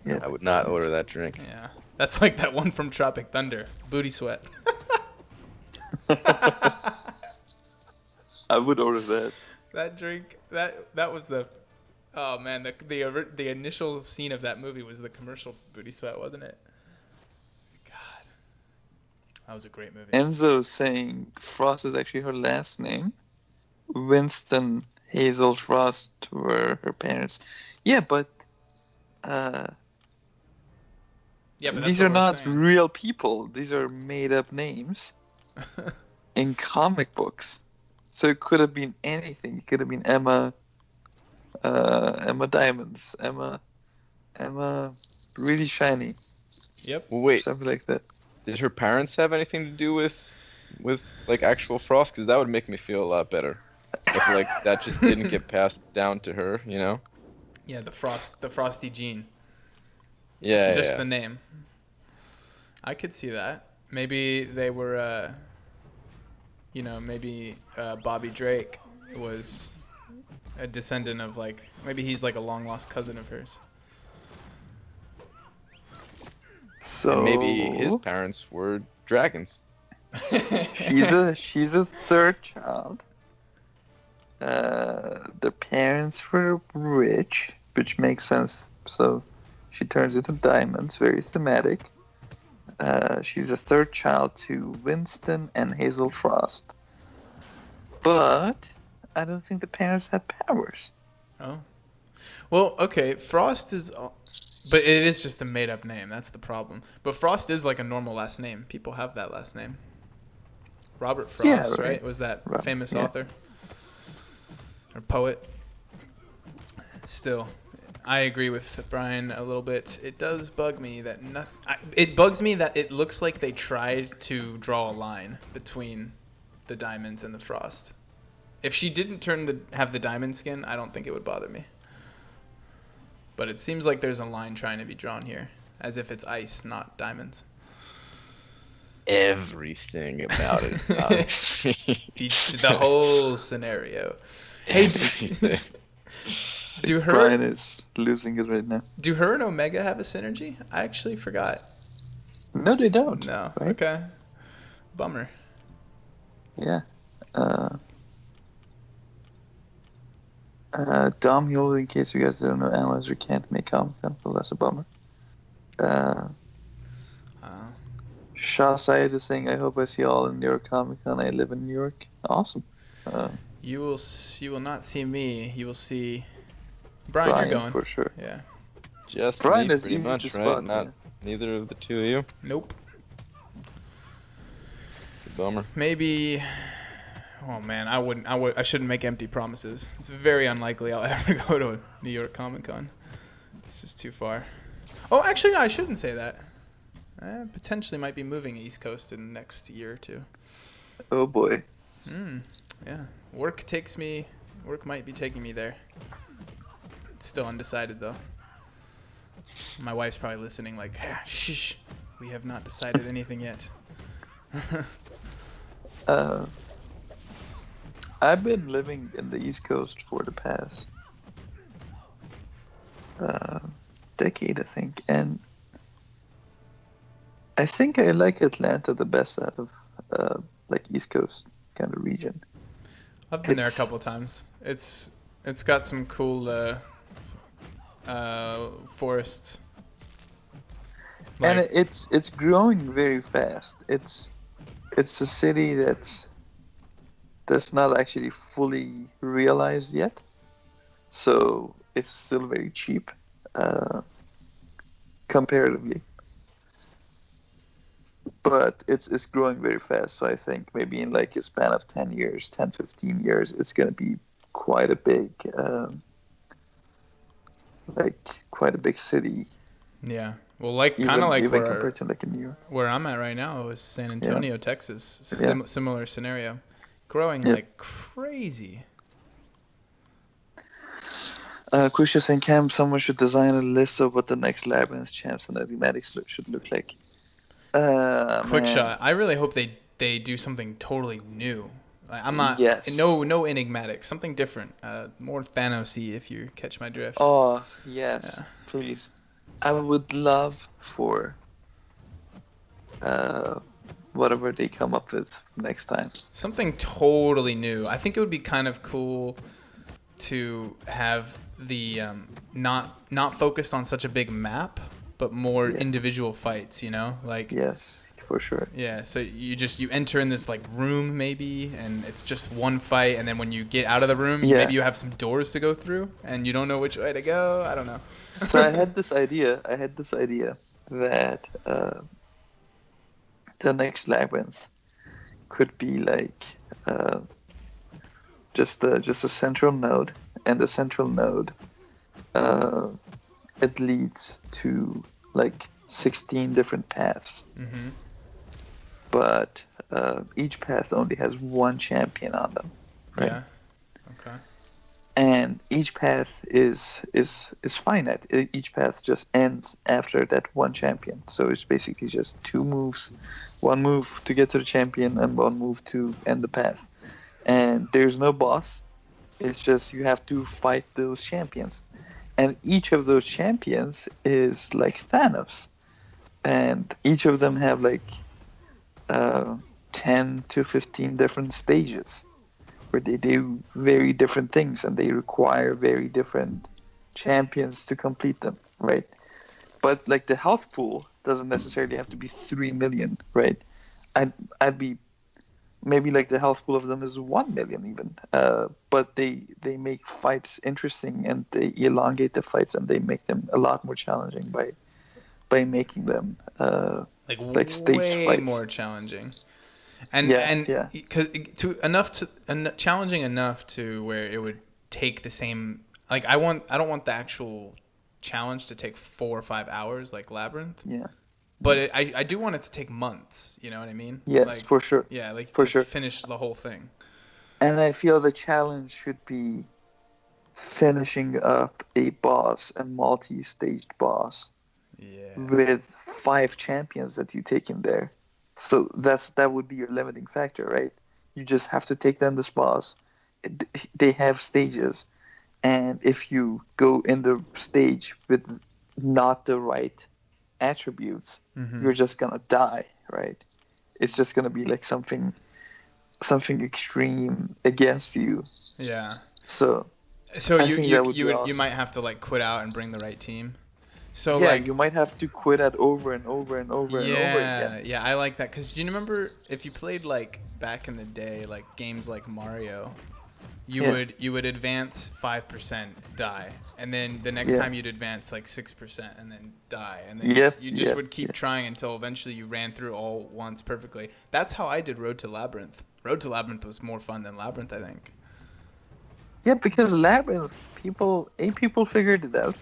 Yeah. I would not order that drink. Yeah. That's like that one from Tropic Thunder. Booty sweat. I would order that. That drink, that was the... Oh, man, the initial scene of that movie was the commercial for Booty Sweat, wasn't it? God. That was a great movie. Enzo saying Frost is actually her last name. Winston, Hazel Frost were her parents. Yeah, but Yeah, but that's these what are we're not saying. real people. These are made up names in comic books. So it could have been anything. It could have been Emma Diamonds, Emma really shiny, Yep. Well, wait, something like that. did her parents have anything to do with like actual Frost? Because that would make me feel a lot better. if like that just didn't get passed down to her, you know? Yeah, the frosty gene. Yeah, yeah, Just yeah. the name. I could see that. Maybe they were, maybe Bobby Drake was a descendant of maybe he's like a long lost cousin of hers. And maybe his So parents were dragons. she's a third child. The parents were rich, which makes sense. So she turns into diamonds, very thematic. She's a third child to Winston and Hazel Frost. But I don't think the parents had powers. Oh. Well, okay, Frost is, but it is just a made up name. That's the problem. But Frost is like a normal last name. People have that last name. Robert Yeah, Frost, right. right? Was that Right, famous yeah. author or poet? Still, I agree with Brian a little bit. It does bug me that it bugs me that it looks like they tried to draw a line between the diamonds and the frost. If she didn't have the diamond skin, I don't think it would bother me. But it seems like there's a line trying to be drawn here, as if it's ice, not diamonds. Everything about it, obviously. The whole scenario. Hey, Everything. do Brian her is losing it right now. do her and Omega have a synergy? I actually forgot. No, they don't. No. Right? Okay. Bummer. Yeah. Dom Hule, in case you guys don't know, analyzer can't make Comic Con, so that's a bummer. Shah Syed is saying, I hope I see you all in New York Comic Con. I live in New York. Awesome. You will not see me. You will see Brian. Brian, You're going for sure. Yeah. Just Brian me, is pretty easy to much, right? spot, Not yeah. neither of the two of you. Nope. It's a bummer. Maybe. Oh man, I shouldn't make empty promises. It's very unlikely I'll ever go to a New York Comic Con. It's just too far. Oh, actually, no, I shouldn't say that. I potentially might be moving East Coast in the next year or two. Oh boy. Yeah. Work might be taking me there. It's still undecided though. My wife's probably listening like, shh, we have not decided anything yet. I've been living in the East Coast for the past decade, I think, and I think I like Atlanta the best out of East Coast kind of region. I've been there a couple of times. It's got some cool forests. And it's growing very fast. It's a city that's not actually fully realized yet, so it's still very cheap comparatively. But it's growing very fast, so I think maybe in like a span of 10 years, 10, 15 years, it's going to be quite a big city. Yeah. Well, even compared to like in New York. Where I'm at right now is San Antonio, Texas. Similar scenario. Growing like crazy. Kusha saying, Cam, someone should design a list of what the next Labyrinth champs and Enigmatics should look like. Quick man. shot. I really hope they do something totally new. I'm not. Yes. No enigmatic. Something different. More Thanos-y, if you catch my drift. Oh yes, please. I would love for whatever they come up with next time. Something totally new. I think it would be kind of cool to have the not focused on such a big map, but more individual fights. You know, like yes, for sure. Yeah, so you enter in this like room maybe, and it's just one fight, and then when you get out of the room, maybe you have some doors to go through, and you don't know which way to go. I don't know. So I had this idea that the next Labyrinth could be like just a central node, and the central node it leads to like 16 different paths. Mm-hmm. But each path only has one champion on them, right? Yeah. Okay. And each path is finite. Each path just ends after that one champion. So it's basically just two moves, one move to get to the champion and one move to end the path. And there's no boss. It's just you have to fight those champions. And each of those champions is like Thanos. And each of them have like 10 to 15 different stages where they do very different things and they require very different champions to complete them, right? But like the health pool doesn't necessarily have to be 3 million, right? I'd be maybe like the health pool of them is 1 million even. But they make fights interesting and they elongate the fights and they make them a lot more challenging by making them like staged way fights. more challenging. And Yeah. cause challenging enough to where it would take the same, like I don't want the actual challenge to take 4 or 5 hours like Labyrinth. Yeah. But I do want it to take months, you know what I mean? Yes, like, for sure. Yeah, like for to sure. finish the whole thing. And I feel the challenge should be finishing up a boss, a multi-staged boss, Yeah. with 5 champions that you take in there. So that would be your limiting factor, right? You just have to take them this boss. They have stages, and if you go in the stage with not the right attributes, you're just gonna die, right? It's just gonna be like something extreme against you. Yeah. So So I think that would be you awesome. might have to like quit out and bring the right team. So yeah, like you might have to quit it over and over and over and over again. Yeah, I like that because do you remember if you played like back in the day, like games like Mario, you would advance 5%, die, and then the next time you'd advance like 6% and then die, and then you just would keep trying until eventually you ran through all once perfectly. That's how I did Road to Labyrinth. Road to Labyrinth was more fun than Labyrinth, I think. Yeah, because Labyrinth, people figured it out,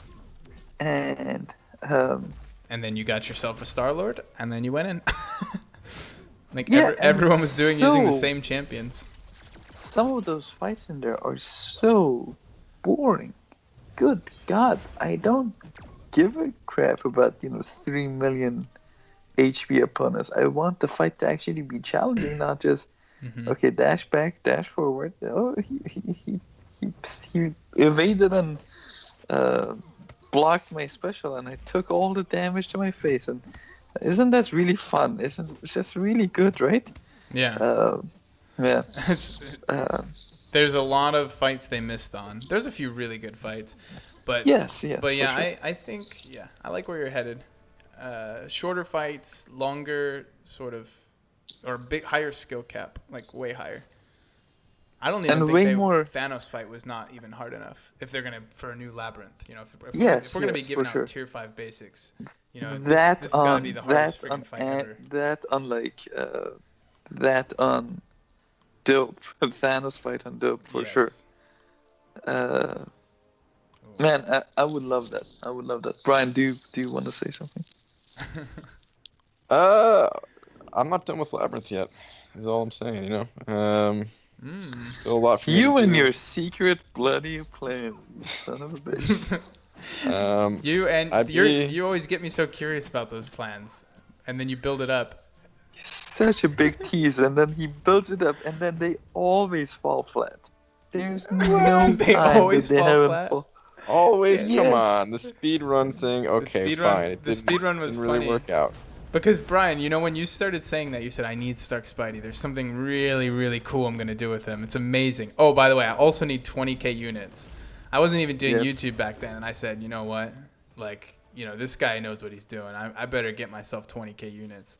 and And then you got yourself a Star-Lord, and then you went in. Like Yeah, everyone was doing using the so- same champions. some of those fights in there are so boring. Good God, I don't give a crap about 3 million HP opponents. I want the fight to actually be challenging, not just okay, dash back, dash forward. Oh, he evaded and blocked my special, and I took all the damage to my face. And isn't that really fun? It's just really good, right? Yeah. Yeah. There's a lot of fights they missed on. There's a few really good fights, but Yes. but yeah, for sure. I think I like where you're headed. Shorter fights, longer sort of, or big higher skill cap, like way higher. I don't even And think way more- Thanos fight was not even hard enough. If they're gonna for a new Labyrinth, if Yes, we're gonna be yes, giving for out sure. tier 5 basics, That this gotta be the hardest that freaking fight ever. that unlike that on Dope, Thanos fight on Dope for sure. Man, I would love that. I would love that. Brian, do you want to say something? I'm not done with Labyrinth yet. Is all I'm saying. Still a lot for me You to and do. your secret bloody plans, you son of a bitch. You always get me so curious about those plans, and then you build it up. Such a big tease, and then he builds it up, and then they always fall flat. There's no They time always that they fall haven't flat? fall. Always, Yeah. come on, the speed run thing. Okay, fine. The speed run was didn't really funny. work out. Because Brian, when you started saying that, you said I need Stark Spidey. There's something really, really cool I'm gonna do with him. It's amazing. Oh, by the way, I also need 20k units. I wasn't even doing YouTube back then, and I said, you know what? This guy knows what he's doing. I better get myself 20k units.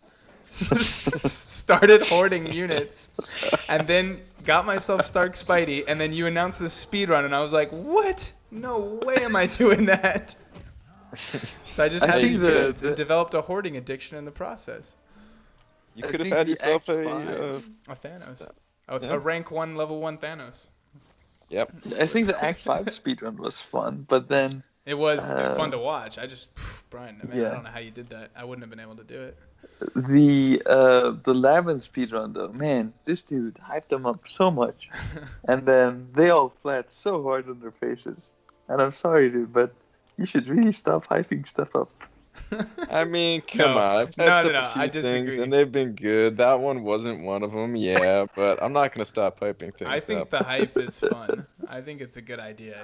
Started hoarding units, and then got myself Stark Spidey, and then you announced the speed run, and I was like, what? No way am I doing that. So I just had these units and developed a hoarding addiction in the process. You I could have think had the yourself Act A Thanos. A rank 1, level 1 Thanos. Yep. I think the Act 5 speedrun was fun, but then It was fun to Uh, watch. Brian, man, I yeah. don't know how you did that. I wouldn't have been able to do it. The Labyrinth speedrun though, man, this dude hyped them up so much, and then they all flat so hard on their faces. And I'm sorry, dude, but you should really stop hyping stuff up. I mean, come No, on. I've no, hyped no, up a no. I few things disagree. and they've been good. That one wasn't one of them, yeah, but I'm not gonna stop hyping I things think up. the hype is fun. I think it's a good idea.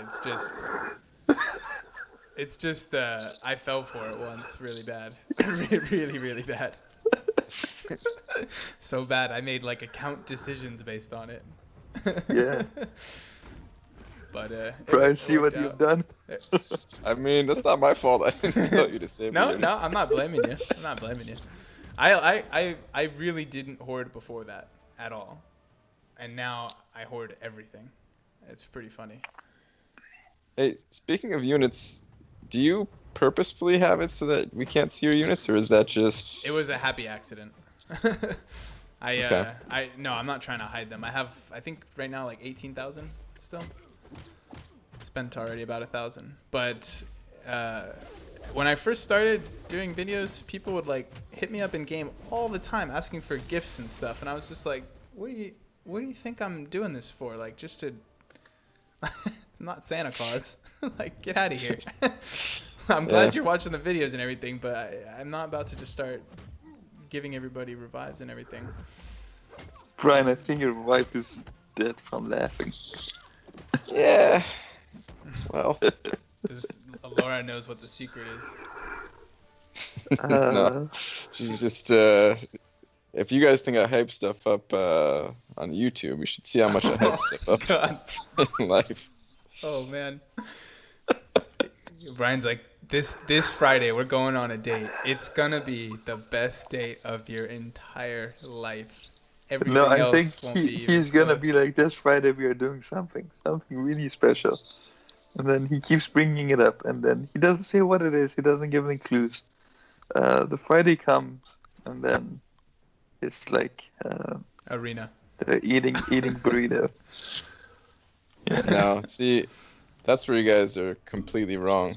It's just, I fell for it once really bad. Really, really bad. So bad. I made like account decisions based on it. Yeah, But Brian, it see worked what you've out. done. I mean, that's not my fault. I didn't tell you to save your No, no, units. I'm not blaming you. I'm not blaming you. I really didn't hoard before that at all, and now I hoard everything. It's pretty funny. Hey, speaking of units, do you purposefully have it so that we can't see your units, or is that just It was a happy accident. okay? No, I'm not trying to hide them. I think right now like 18,000 still. Spent already about 1,000. But when I first started doing videos, people would like hit me up in game all the time asking for gifts and stuff, and I was just like, what do you think I'm doing this for? Like just to I'm not Santa Claus. Like get out of here. I'm Yeah. glad you're watching the videos and everything, but I'm not about to just start giving everybody revives and everything. Brian, I think your wife is dead from laughing. Yeah. Well, Laura knows what the secret is. no. She's just if you guys think I hype stuff up on YouTube, you should see how much I hype stuff up God. in life. Oh man. Brian's like, this Friday we're going on a date. It's gonna be the best date of your entire life. Everything No, I think else won't be even he's gonna be close. like, this Friday we are doing something really special. And then he keeps bringing it up, and then he doesn't say what it is, he doesn't give any clues. The Friday comes, and then it's like Arena. they're eating burrito. Yeah. No, see, that's where you guys are completely wrong.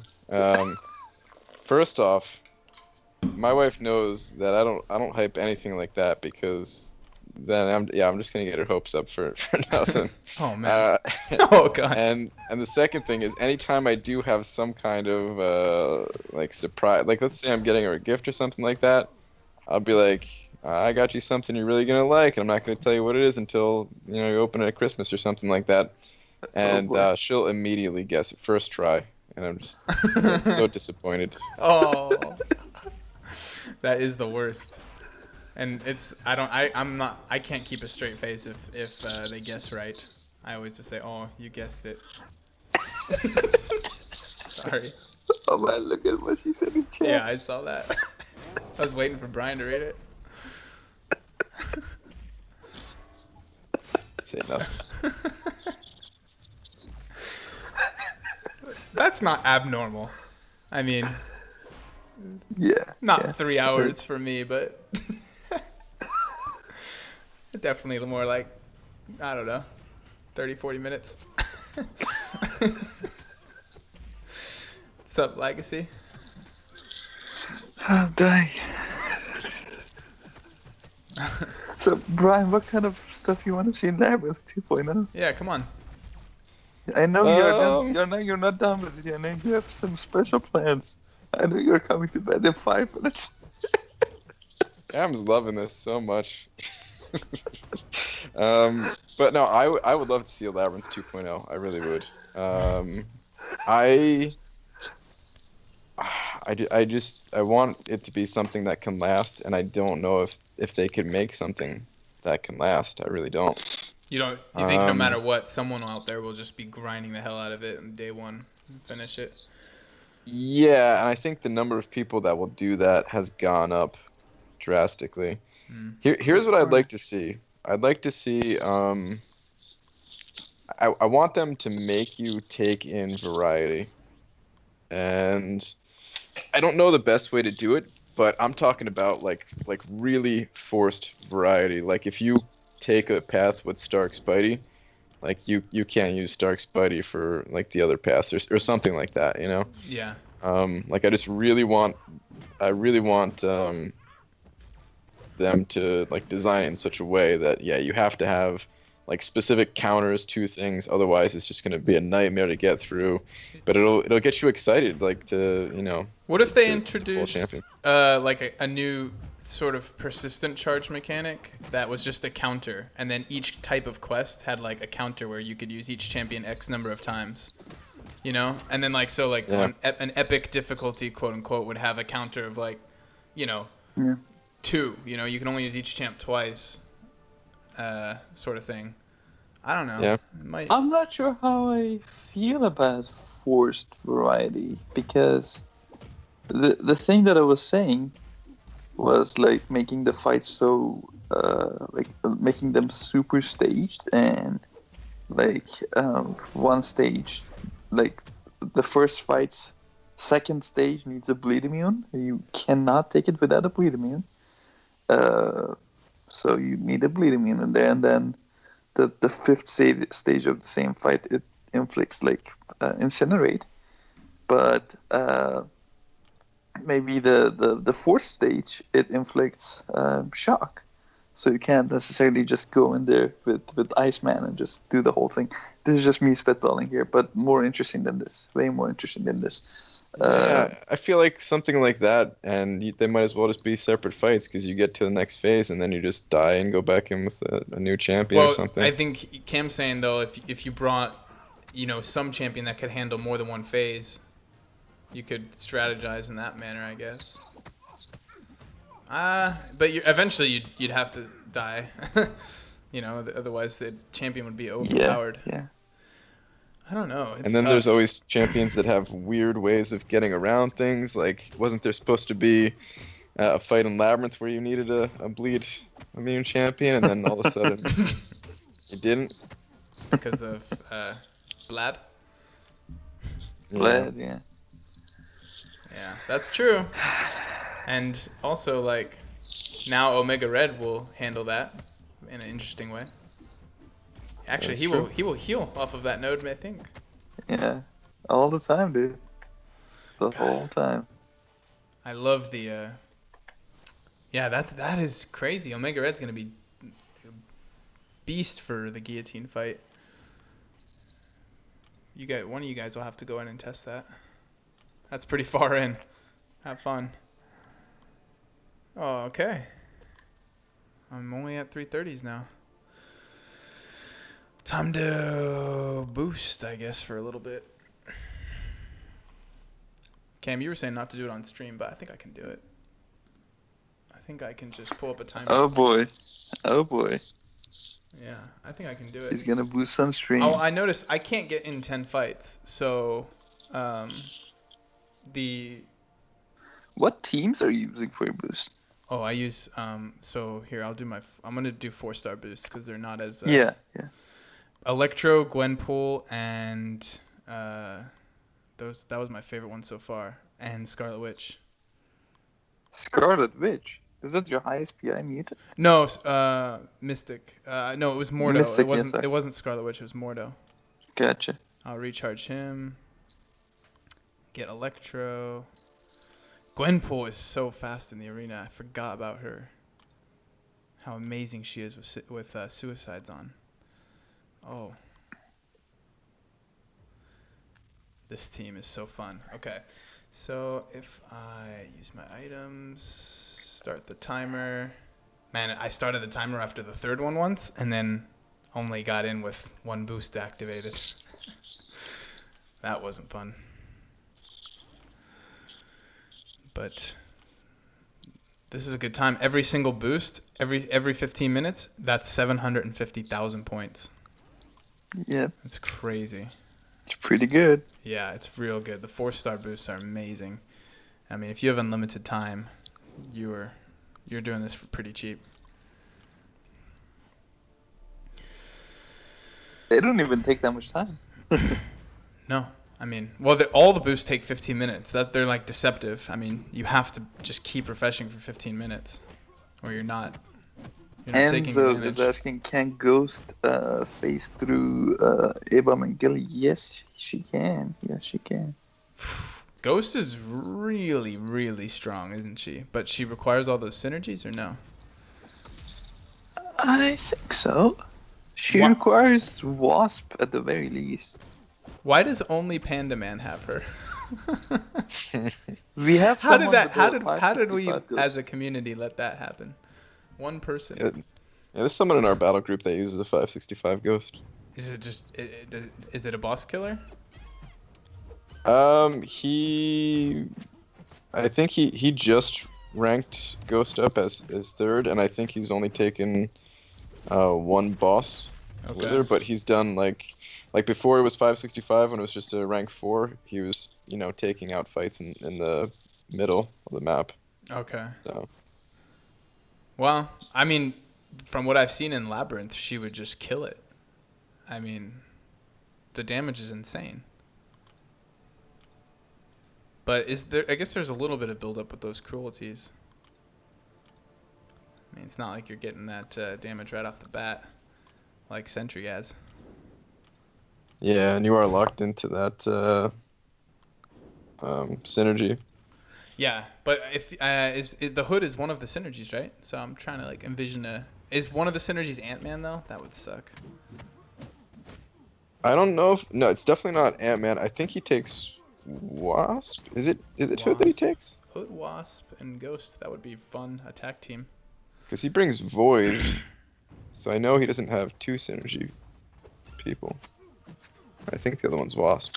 First off, my wife knows that I don't hype anything like that because then I'm just gonna get her hopes up for nothing. Oh man. Uh, Oh god. and the second thing is anytime I do have some kind of like surprise, like let's say I'm getting her a gift or something like that, I'll be like, I got you something you're really gonna like, and I'm not gonna tell you what it is until you open it at Christmas or something like that. Oh And boy. she'll immediately guess it first try, and I'm just so disappointed. Oh. That is the worst. And I can't keep a straight face if they guess right. I always just say, "Oh, you guessed it." Sorry. Oh man, look at what she said in chat. Yeah, I saw that. I was waiting for Brian to read it. Say nothing. That's not abnormal. I mean, Yeah. not yeah. 3 hours for me, but definitely more like, I don't know, 30, 40 minutes. What's up, Legacy? I'm dying. So, Brian, what kind of stuff you want to see in Labyrinth 2.0? Yeah, come on. I know you're done. Um, You're not done with it. I know you have some special plans. I know you're coming to bed in 5 minutes. Cam's loving this so much. But no, I would love to see a Labyrinth 2.0. I really would. I want it to be something that can last, and I don't know if they could make something that can last. I really don't. You think no matter what, someone out there will just be grinding the hell out of it on day one and finish it? Yeah, and I think the number of people that will do that has gone up drastically. Here's what I'd like to see. I'd like to see. I want them to make you take in variety, and I don't know the best way to do it, but I'm talking about like really forced variety. Like if you take a path with Stark Spidey, like you can't use Stark's buddy for like the other pass or something like that, you know? Yeah. Like I really want them to like design it in such a way that yeah, you have to have like specific counters to things, otherwise it's just gonna be a nightmare to get through. But it'll get you excited, like to What if they to pull a introduced champion. like a new sort of persistent charge mechanic that was just a counter, and then each type of quest had like a counter where you could use each champion X number of times, you know? And then like so like Yeah. on an epic difficulty, quote unquote, would have a counter of like, you know, Yeah. 2. You know, you can only use each champ twice, sort of thing. I don't know. Yeah. It might. I'm not sure how I feel about forced variety because the thing that I was saying was like making the fights so making them super staged and like one stage like the first fight's second stage needs a bleed immune. You cannot take it without a bleed immune. So you need a bleed immune in there, and then the fifth stage of the same fight it inflicts like incinerate, but maybe the fourth stage it inflicts shock. So you can't necessarily just go in there with Iceman and just do the whole thing. This is just me spitballing here, but more interesting than this. Way more interesting than this. Yeah, I feel like something like that, and they might as well just be separate fights because you get to the next phase and then you just die and go back in with a new champion or Well, something. I think Cam's saying though, if you brought, you know, some champion that could handle more than one phase, you could strategize in that manner, I guess. But eventually you'd have to die. You know, otherwise the champion would be overpowered. Yeah. I don't know. It's And then tough. there's always champions that have weird ways of getting around things. Like, wasn't there supposed to be a fight in Labyrinth where you needed a bleed immune champion, and then all of a sudden you didn't? because of Blad. Yeah. Glad, yeah. Yeah, that's true. And also, like, now Omega Red will handle that in an interesting way. Actually, That's he true. will heal off of that node, I think. Yeah. All the time, dude. The God. whole time. I love the. Yeah, that is crazy. Omega Red's gonna be a beast for the guillotine fight. One of you guys will have to go in and test that. That's pretty far in. Have fun. Oh, okay. I'm only at 330s now. Time to boost, I guess, for a little bit. Cam, you were saying not to do it on stream, but I think I can do it. I think I can just pull up a timer. Oh boy. Oh boy. Yeah, I think I can do He's it. gonna boost some stream. Oh, I noticed I can't get in 10 fights, so the What teams are you using for your boost? I use so here I'm gonna do 4-star boosts because they're not as Yeah. Electro, Gwenpool, and that was my favorite one so far, and Scarlet Witch. Scarlet Witch. Is that your highest PI mutant? No, Mystic. No, it was Mordo. Mystic, it yeah, sorry. wasn't Scarlet Witch. It was Mordo. Gotcha. I'll recharge him. Get Electro. Gwenpool is so fast in the arena. I forgot about her. How amazing she is with suicides on. Oh. This team is so fun. Okay. So if I use my items, start the timer. Man, I started the timer after the third one once, and then only got in with one boost activated. That wasn't fun. But this is a good time. Every single boost, every 15 minutes, that's 750,000 points. Yep. That's crazy. It's pretty good. Yeah, it's real good. The 4-star boosts are amazing. I mean, if you have unlimited time, you're doing this for pretty cheap. They don't even take that much time. No, I mean, well, all the boosts take 15 minutes. They're like deceptive. I mean, you have to just keep refreshing for 15 minutes, or you're not You're not taking Enzo advantage. is asking, can Ghost phase through Ibam and Gilly? Yes, she can. Yes, she can. Ghost is really, really strong, isn't she? But she requires all those synergies, or no? I think so. She Wha- requires Wasp at the very least. Why does only Panda Man have her? We have How did someone that? with the How did we, 565 Ghost. as a community, let that happen? One person. Yeah, there's someone in our battle group that uses a 565 Ghost. Is it just? Is it a boss killer? I think he just ranked Ghost up as third, and I think he's only taken one boss with her, but he's done like before it was 565 when it was just a rank 4, he was, taking out fights in the middle of the map. Okay. So Well, I mean, from what I've seen in Labyrinth, she would just kill it. I mean, the damage is insane. But I guess there's a little bit of buildup with those cruelties. I mean, it's not like you're getting that damage right off the bat, like Sentry has. yeah, and you are locked into that synergy. Yeah, but if the hood is one of the synergies, right? So I'm trying to envision is one of the synergies Ant-Man though? That would suck. I don't know if no, it's definitely not Ant-Man. I think he takes Wasp. Is it Hood that he Wasp. takes? Hood, Wasp, and Ghost. That would be fun attack team. Because he brings Void, so I know he doesn't have 2 synergy people. I think the other one's Wasp.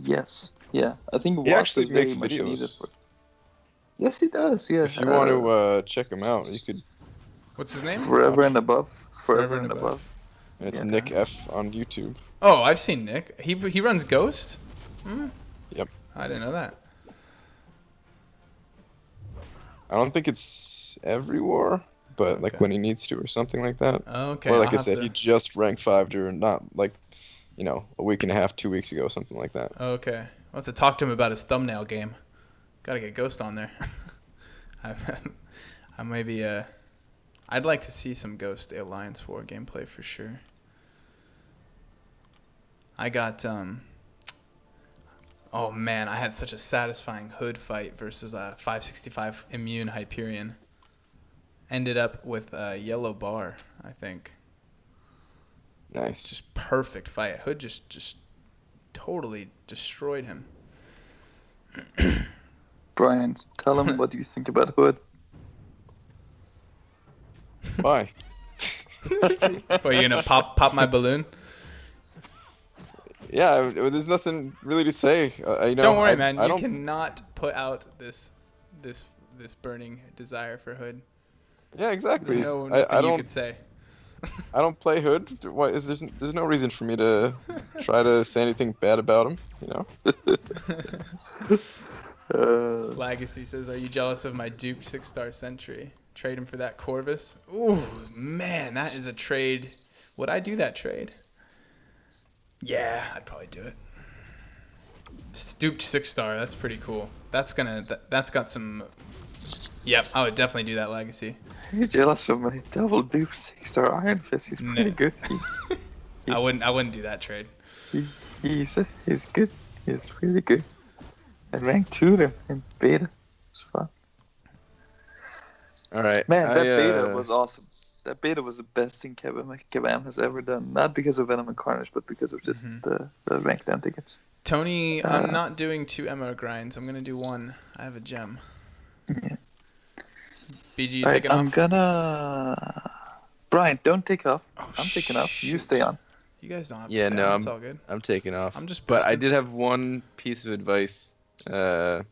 Yes. Yeah, I think He Wasp actually is very makes much needed videos. for. Yes, he does. Yeah. If you want to check him out, you could. What's his name? Forever and above. Forever and above. It's Yeah. Nick F on YouTube. Oh, I've seen Nick. He runs Ghost. Yep. I didn't know that. I don't think it's every war, but Okay. when he needs to or something like that. Okay. Or I'll like I have said, to- he just ranked 5 during not a week and a half, 2 weeks ago, something like that. Okay. I'll have to talk to him about his thumbnail game. Gotta get Ghost on there. I maybe I'd like to see some Ghost Alliance War gameplay for sure. I got oh man, I had such a satisfying Hood fight versus a 565 immune Hyperion. Ended up with a yellow bar, I think. Nice. Just perfect fight. Hood just totally destroyed him. Brian, tell him what you think about Hood. Bye. What, you gonna pop my balloon? Yeah, there's nothing really to say. Don't worry, man. I You don't. cannot put out this burning desire for Hood. Yeah, exactly. There's nothing I you don't. could say. I don't play Hood. Why is there's no reason for me to try to say anything bad about him. Legacy says, "Are you jealous of my duped 6-star Sentry? Trade him for that Corvus." Ooh, man, that is a trade. Would I do that trade? Yeah, I'd probably do it. Duped 6-star. That's pretty cool. That's got some. Yep, I would definitely do that, Legacy. You're jealous of my double dupe 6-star Iron Fist. He's pretty good. I wouldn't do that trade. He's good. He's really good. I ranked 2 there in beta. It was fun. All right. Man, that beta was awesome. That beta was the best thing Kabam has ever done. Not because of Venom and Carnage, but because of just the ranked down tickets. Tony, I'm not doing 2 MMO grinds. I'm gonna do 1. I have a gem. Yeah. BG, you Alright, taking off? I'm gonna. Brian, don't take off. Oh, I'm taking off. You shoot. stay on. You guys don't have to Yeah, stay no, on. It's all good. I'm taking off. I'm just But I boosting. did have one piece of advice for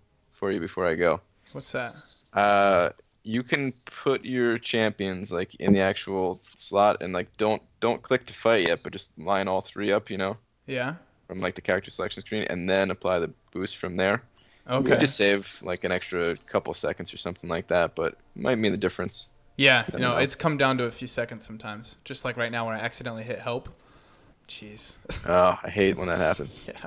you before I go. What's that? You can put your champions in the actual slot and don't click to fight yet, but just line all 3 up, Yeah. from the character selection screen, and then apply the boost from there. Okay. You just save an extra couple seconds or something like that, but it might mean the difference. Yeah, I don't know. it's come down to a few seconds sometimes. Just like right now when I accidentally hit help. Jeez. Oh, I hate when that happens. Yeah.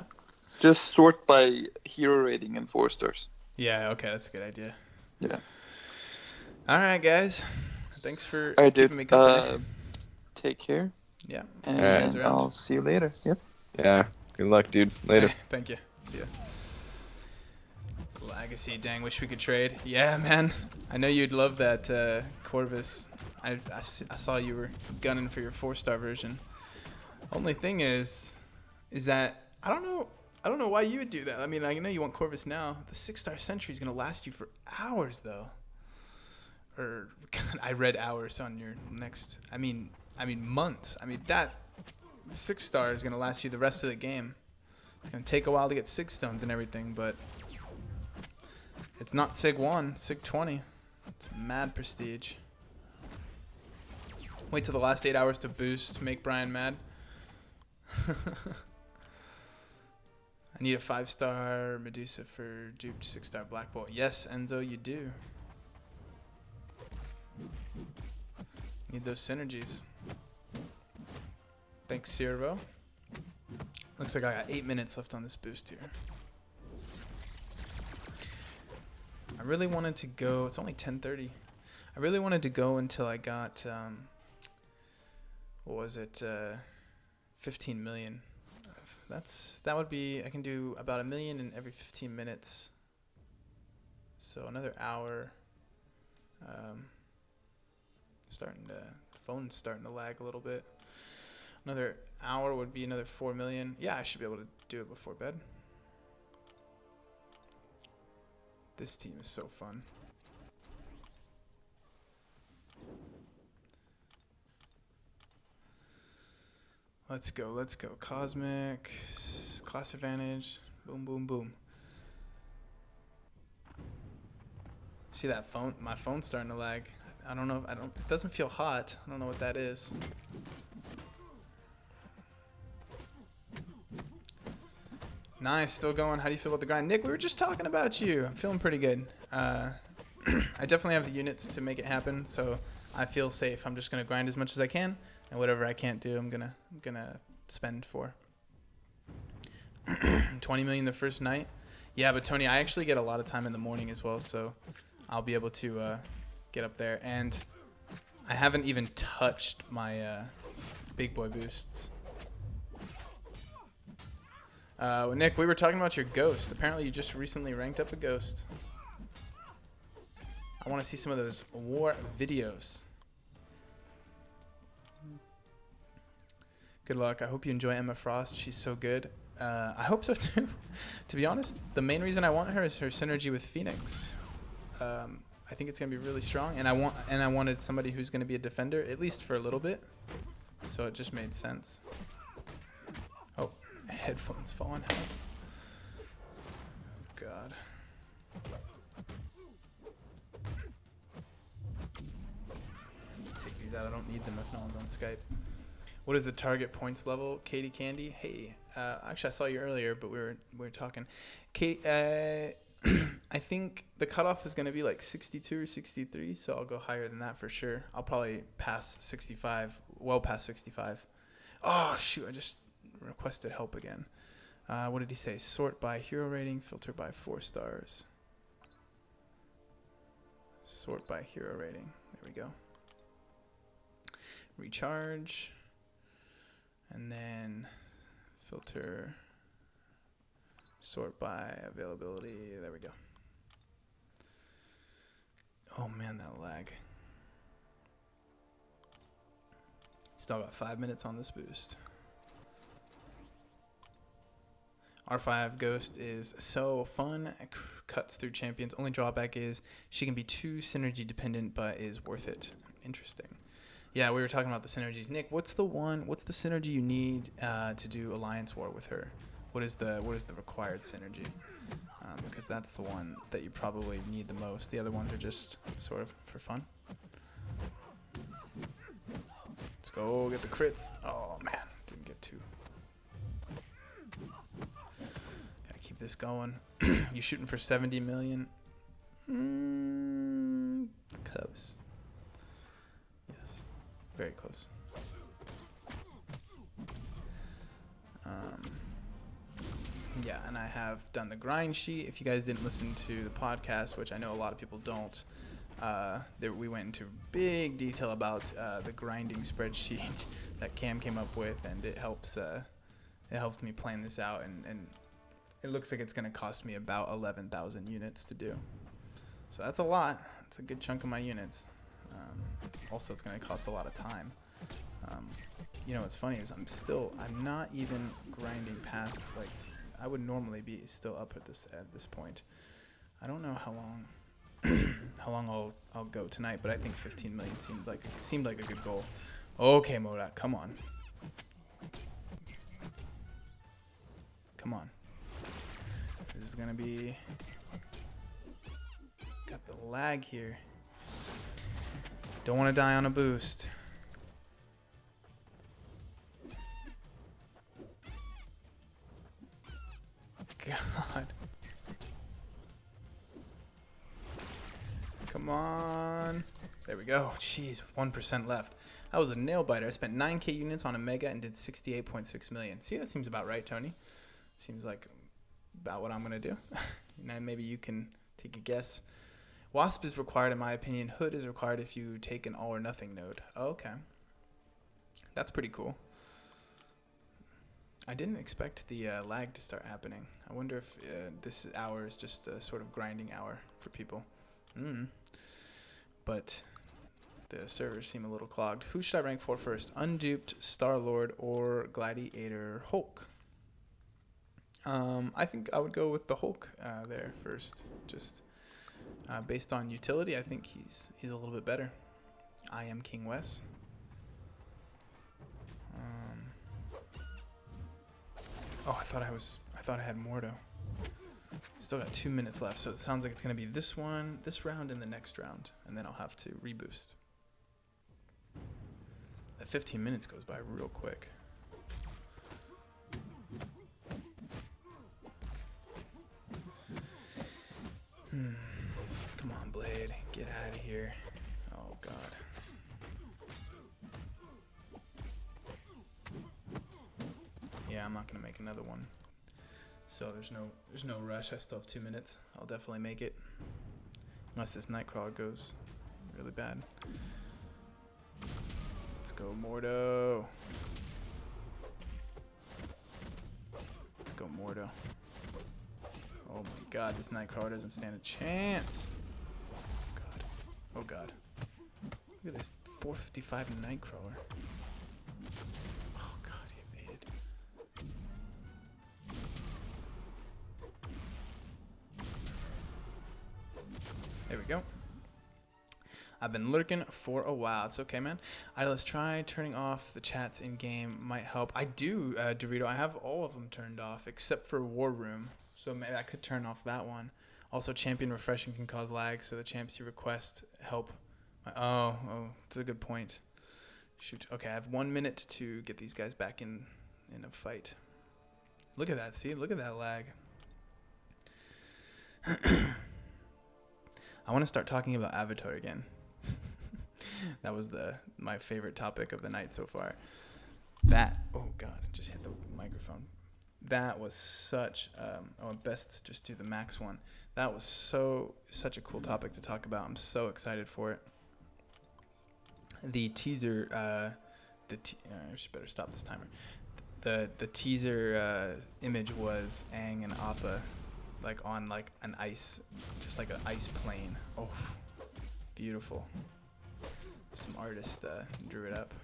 Just sort by hero rating and 4 stars. Yeah, okay, that's a good idea. Yeah. All right, guys. Thanks for All right, dude. keeping me company. Take care, Yeah. See you guys and Alright. I'll around. see you later. Yep. Yeah. Good luck, dude. Later. Thank you. See ya. Legacy. Dang, wish we could trade. Yeah, man. I know you'd love that Corvus. I saw you were gunning for your 4-star version. Only thing is that I don't know. I don't know why you would do that. I mean, I know you want Corvus now. The 6-star Sentry is gonna last you for hours, though. Or I read hours on your next. I mean months. I mean that 6-star is gonna last you the rest of the game. It's gonna take a while to get 6 stones and everything, but it's not Sig 1, Sig 20. It's mad prestige. Wait till the last 8 hours to boost, make Brian mad. I need a 5-star Medusa for duped 6-star Black Bolt. Yes, Enzo, you do. Need those synergies. Thanks, Ciervo. Looks like I got 8 minutes left on this boost here. I really wanted to go. It's only 10:30. I really wanted to go until I got what was it? 15 million. That would be. I can do about 1 million in every 15 minutes. So another hour. Phone's starting to lag a little bit. Another hour would be another 4 million. Yeah, I should be able to do it before bed. This team is so fun. Let's go, let's go. Cosmic, class advantage, boom, boom, boom. See that phone? My phone's starting to lag. I don't know. It doesn't feel hot. I don't know what that is. Nice, still going. How do you feel about the grind? Nick, we were just talking about you. I'm feeling pretty good. I definitely have the units to make it happen, so I feel safe. I'm just gonna grind as much as I can, and whatever I can't do, I'm gonna spend for. 20 million the first night. Yeah, but Tony, I actually get a lot of time in the morning as well, so I'll be able to get up there. And I haven't even touched my big boy boosts. Nick, we were talking about your ghost. Apparently you just recently ranked up a ghost. I want to see some of those war videos. Good luck. I hope you enjoy Emma Frost. She's so good. I hope so too. To be honest, the main reason I want her is her synergy with Phoenix. I think it's gonna be really strong, and I wanted somebody who's gonna be a defender at least for a little bit. So it just made sense. Oh, headphones falling out. Oh God. Take these out. I don't need them if no one's on Skype. What is the target points level, Katie Candy? Hey, actually I saw you earlier, but we were talking. Kate, I think the cutoff is gonna be like 62 or 63, so I'll go higher than that for sure. I'll probably pass 65, well past 65. Oh shoot! I just requested help again. What did he say? Sort by hero rating, filter by 4 stars. Sort by hero rating. There we go. Recharge. And then filter, sort by availability. There we go. Oh man, that lag. Still got 5 minutes on this boost. R5 Ghost is so fun. Cuts through champions. Only drawback is she can be too synergy dependent, but is worth it. Interesting. Yeah, we were talking about the synergies. Nick, what's the synergy you need to do Alliance War with her? What is the required synergy? Because that's the one that you probably need the most. The other ones are just sort of for fun. Let's go get the crits. Oh man, didn't get two. Gotta keep this going. You shooting for 70 million? Close. Yes. Very close. Yeah, and I have done the grind sheet. If you guys didn't listen to the podcast, which I know a lot of people don't, There we went into big detail about the grinding spreadsheet that Cam came up with, and it helps me plan this out, and it looks like it's going to cost me about 11,000 units to do. So that's a lot. It's a good chunk of my units. Also, it's going to cost a lot of time. You know, what's funny is I'm not even grinding past, like, I would normally be still up at this point. I don't know how long I'll go tonight, but I think 15 million seemed like a good goal. Okay, Moda, come on. Come on. This is gonna be, got the lag here. Don't want to die on a boost. God. Come on. There we go. Jeez, 1% left. That was a nail biter. I spent 9k units on a mega and did 68.6 million. See, that seems about right, Tony. Seems like about what I'm going to do. Now maybe you can take a guess. Wasp is required, in my opinion. Hood is required if you take an all or nothing node. Oh, okay. That's pretty cool. I didn't expect the lag to start happening. I wonder if this hour is just a sort of grinding hour for people. But the servers seem a little clogged. Who should I rank for first? Unduped, Star-Lord, or Gladiator Hulk? I think I would go with the Hulk there first. Just based on utility, I think he's a little bit better. I am King Wes. Oh, I thought I had Mordo. Still got 2 minutes left, so it sounds like it's gonna be this round, and the next round, and then I'll have to reboost. That 15 minutes goes by real quick. Come on, Blade, get out of here. Oh God. Yeah, I'm not gonna make another one. So there's no rush. I still have 2 minutes. I'll definitely make it, unless this Nightcrawler goes really bad. Let's go, Mordo. Let's go, Mordo. Oh my God, this Nightcrawler doesn't stand a chance. God. Oh God. Look at this 455 Nightcrawler. Oh God, he evaded. There we go. I've been lurking for a while. It's okay, man. Let's try turning off the chats in game. Might help. I do, Dorito. I have all of them turned off except for War Room. So maybe I could turn off that one. Also, champion refreshing can cause lag, so the champs you request help. Oh, that's a good point. Shoot. Okay, I have 1 minute to get these guys back in a fight. Look at that. See? Look at that lag. I want to start talking about Avatar again. That was my favorite topic of the night so far. Oh God, I just hit the microphone. That was such, best just do the max one. That was such a cool topic to talk about. I'm so excited for it. The teaser, I should better stop this timer. The teaser image was Aang and Appa, like on like an ice, just like an ice plane. Oh, beautiful. Some artist drew it up.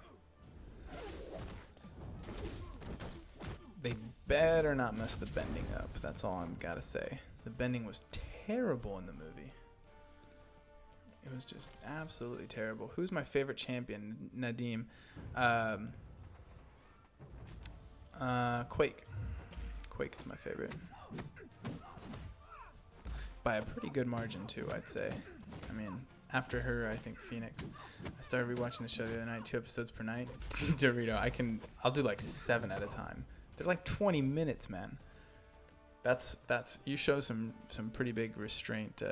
They better not mess the bending up. That's all I'm gotta say. The bending was terrible in the movie. It was just absolutely terrible. Who's my favorite champion? Nadim. Quake. Quake is my favorite. By a pretty good margin too, I'd say. I mean, after her, I think Phoenix. I started rewatching the show the other night, 2 episodes per night. Dorito, I'll do like 7 at a time. They're like 20 minutes, man. That's you show some pretty big restraint.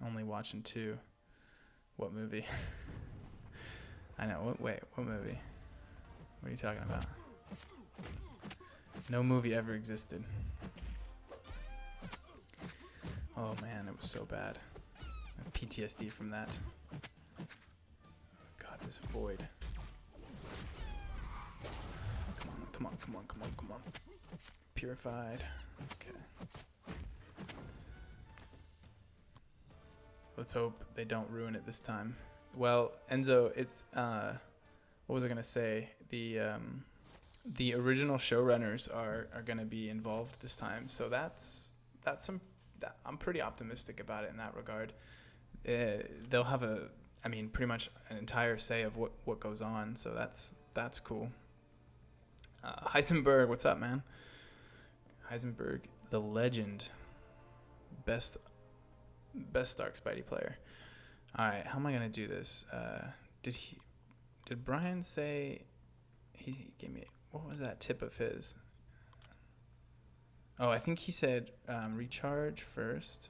Only watching 2. What movie? I know. What movie? What are you talking about? No movie ever existed. Oh man, it was so bad. PTSD from that. God, this void. Come on. Purified. Okay. Let's hope they don't ruin it this time. Well, Enzo, it's what was I gonna say? The original showrunners are gonna be involved this time, so I'm pretty optimistic about it in that regard. They'll have pretty much an entire say of what goes on, so that's cool. Heisenberg, what's up, man? Heisenberg, the legend, best Dark Spidey player. All right, how am I gonna do this? Did Brian say he gave me, what was that tip of his? Oh, I think he said recharge first.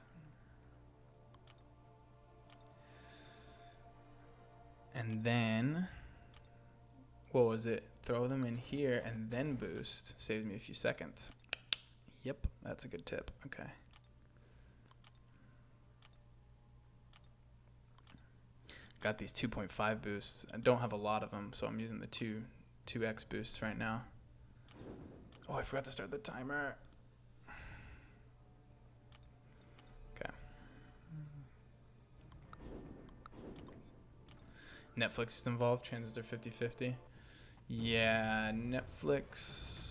And then, what was it? Throw them in here and then boost. Saves me a few seconds. Yep, that's a good tip. Okay. Got these 2.5 boosts. I don't have a lot of them, so I'm using the 2x boosts right now. Oh, I forgot to start the timer. Okay. Netflix is involved. Chances are 50-50. Yeah, Netflix.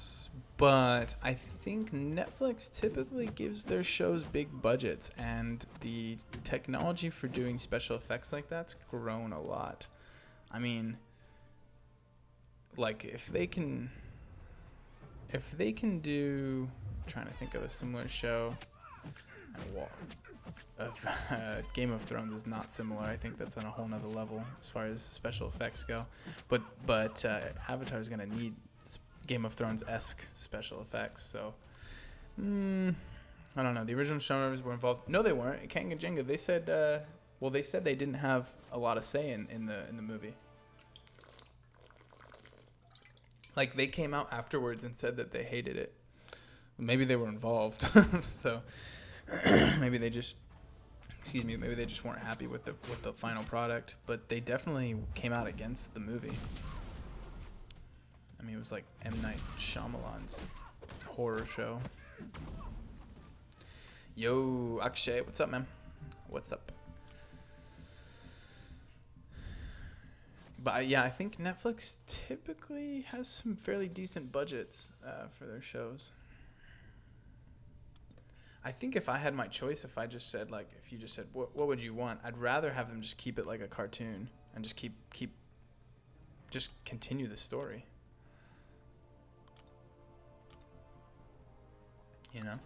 But I think Netflix typically gives their shows big budgets, and the technology for doing special effects like that's grown a lot. I mean, like if they can do, I'm trying to think of a similar show. Game of Thrones is not similar. I think that's on a whole nother level as far as special effects go. But Avatar is gonna need Game of Thrones-esque special effects. So I don't know. The original showrunners were involved. No, they weren't. Kanga Jenga. They said they said they didn't have a lot of say in the movie. Like they came out afterwards and said that they hated it. Maybe they were involved. So maybe they just weren't happy with the final product, but they definitely came out against the movie. I mean, it was like M. Night Shyamalan's horror show. Yo, Akshay, what's up, man? What's up? But yeah, I think Netflix typically has some fairly decent budgets for their shows. I think if I had my choice, if you just said what would you want, I'd rather have them just keep it like a cartoon and just just continue the story. You know,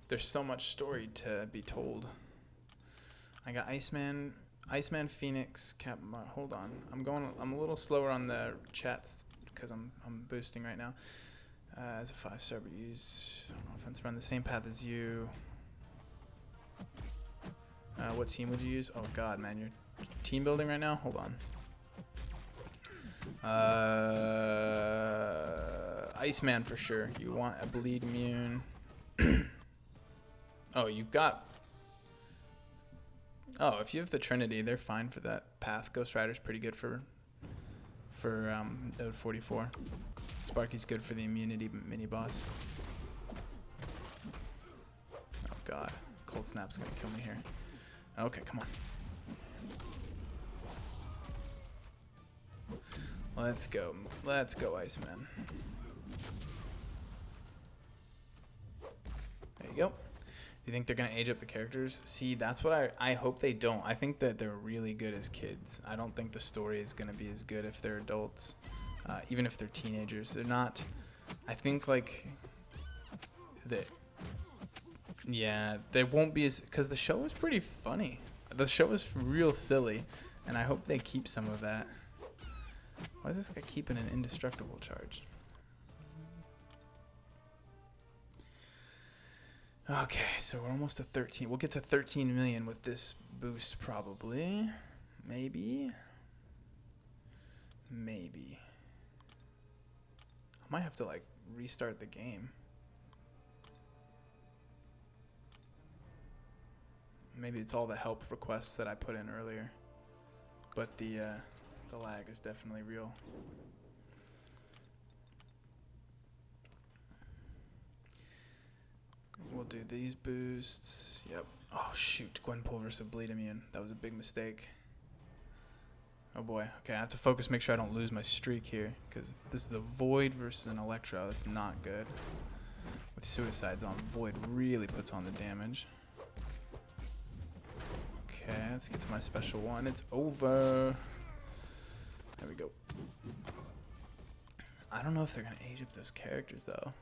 there's so much story to be told. I got Iceman, Phoenix, hold on, I'm a little slower on the chats because I'm boosting right now. As a 5-star, but use offense, run the same path as you. What team would you use? Oh God, man, you're team building right now. Hold on. Iceman for sure. You want a bleed immune. Oh, you've got. Oh, if you have the Trinity, they're fine for that path. Ghost Rider's pretty good for node 44. Sparky's good for the immunity mini boss. Oh God, Cold Snap's gonna kill me here. Okay, come on. Let's go, Iceman. There you go. Do you think they're gonna age up the characters? See, that's what I hope they don't. I think that they're really good as kids. I don't think the story is gonna be as good if they're adults. Even if they're teenagers, they're not. I think like that. Yeah, they won't be as, because the show was pretty funny. The show was real silly, and I hope they keep some of that. Why is this guy keeping an indestructible charge? Okay, so we're almost to 13. We'll get to 13 million with this boost probably. Maybe. I might have to like restart the game. Maybe it's all the help requests that I put in earlier. But the lag is definitely real. We'll do these boosts. Yep. Oh shoot, Gwenpool versus Bleed Immune. That was a big mistake. Oh boy. Okay, I have to focus, make sure I don't lose my streak here, because this is a Void versus an Electro. That's not good. With Suicides on, Void really puts on the damage. Okay, let's get to my special one. It's over. There we go. I don't know if they're going to age up those characters, though.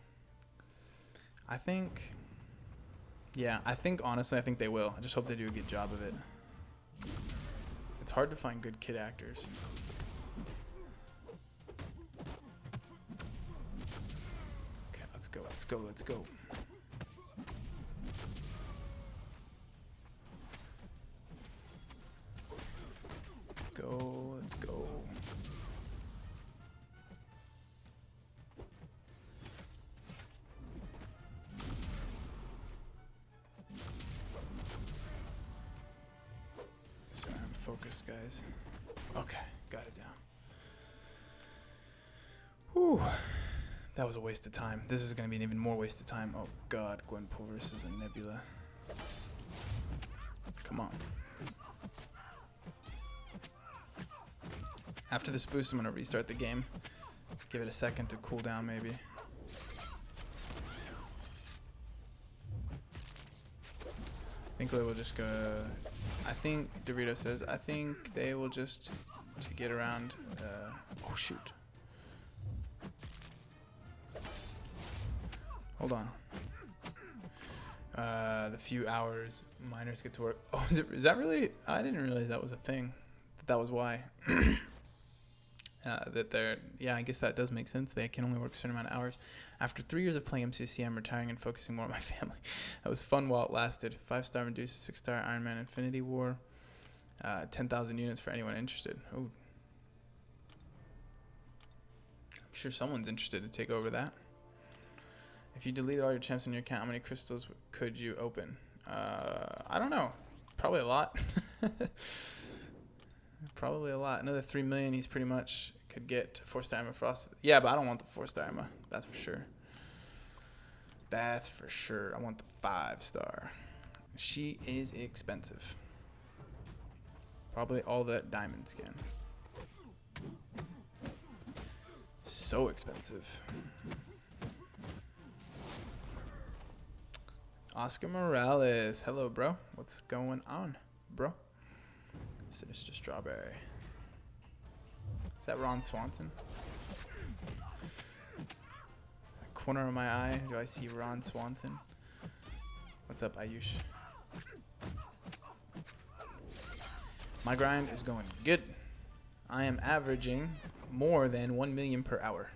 I think... Yeah, honestly, I think they will. I just hope they do a good job of it. It's hard to find good kid actors. Okay, let's go, let's go, let's go. Let's go, let's go. Sorry, I'm focused, guys. Okay, got it down. Whew. That was a waste of time. This is going to be an even more waste of time. Oh god, Gwenpool versus a Nebula. Come on. After this boost, I'm going to restart the game. Give it a second to cool down, maybe. I think they will just go... I think Dorito says, I think they will just to get around... oh shoot. Hold on. The few hours miners get to work. Oh, is that really? I didn't realize that was a thing. That was why. That they're, yeah, I guess that does make sense. They can only work a certain amount of hours. After 3 years of playing MCC, I'm retiring and focusing more on my family. That was fun while it lasted. 5-star Medusa, 6-star Iron Man Infinity War. 10,000 units for anyone interested. Oh, I'm sure someone's interested to take over that. If you deleted all your champs on your account, how many crystals could you open? I don't know. Probably a lot. Probably a lot. Another 3 million, he's pretty much could get 4-star Emma Frost. Yeah, but I don't want the 4-star Emma. That's for sure. That's for sure. I want the 5-star. She is expensive. Probably all that diamond skin. So expensive. Oscar Morales. Hello, bro. What's going on, bro? Sinister Strawberry. Is that Ron Swanson? Corner of my eye, do I see Ron Swanson? What's up, Ayush? My grind is going good. I am averaging more than 1 million per hour.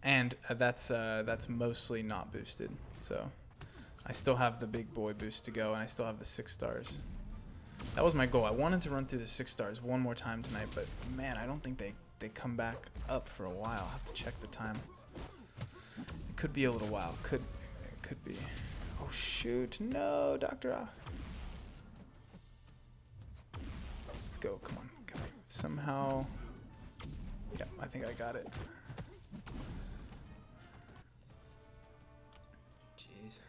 And that's mostly not boosted, so I still have the big boy boost to go, and I still have the 6 stars. That was my goal. I wanted to run through the 6 stars one more time tonight, but man, I don't think they come back up for a while. I'll have to check the time. It could be a little while. It could be. Oh shoot! No, Doctor. Let's go. Come on. Can I somehow? Yep, I think I got it. Jeez.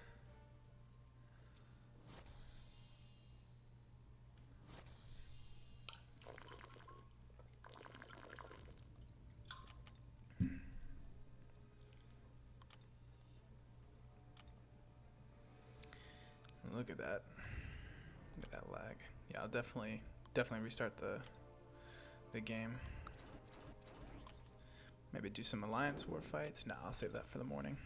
Look at that. Look at that lag. Yeah, I'll definitely restart the game. Maybe do some alliance war fights. No, I'll save that for the morning.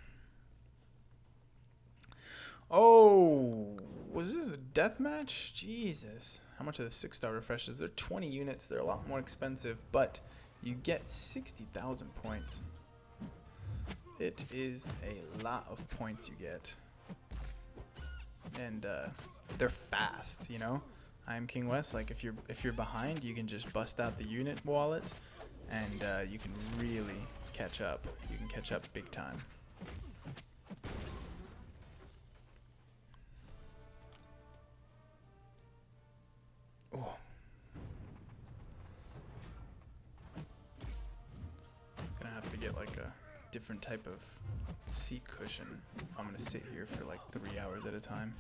Oh, was this a death match? Jesus. How much are the 6-star refreshes? They're 20 units. They're a lot more expensive, but you get 60,000 points. It is a lot of points you get. And they're fast, you know. I am King West. Like if you're behind, you can just bust out the unit wallet, and you can really catch up. You can catch up big time. different type of seat cushion. I'm gonna sit here for like 3 hours at a time.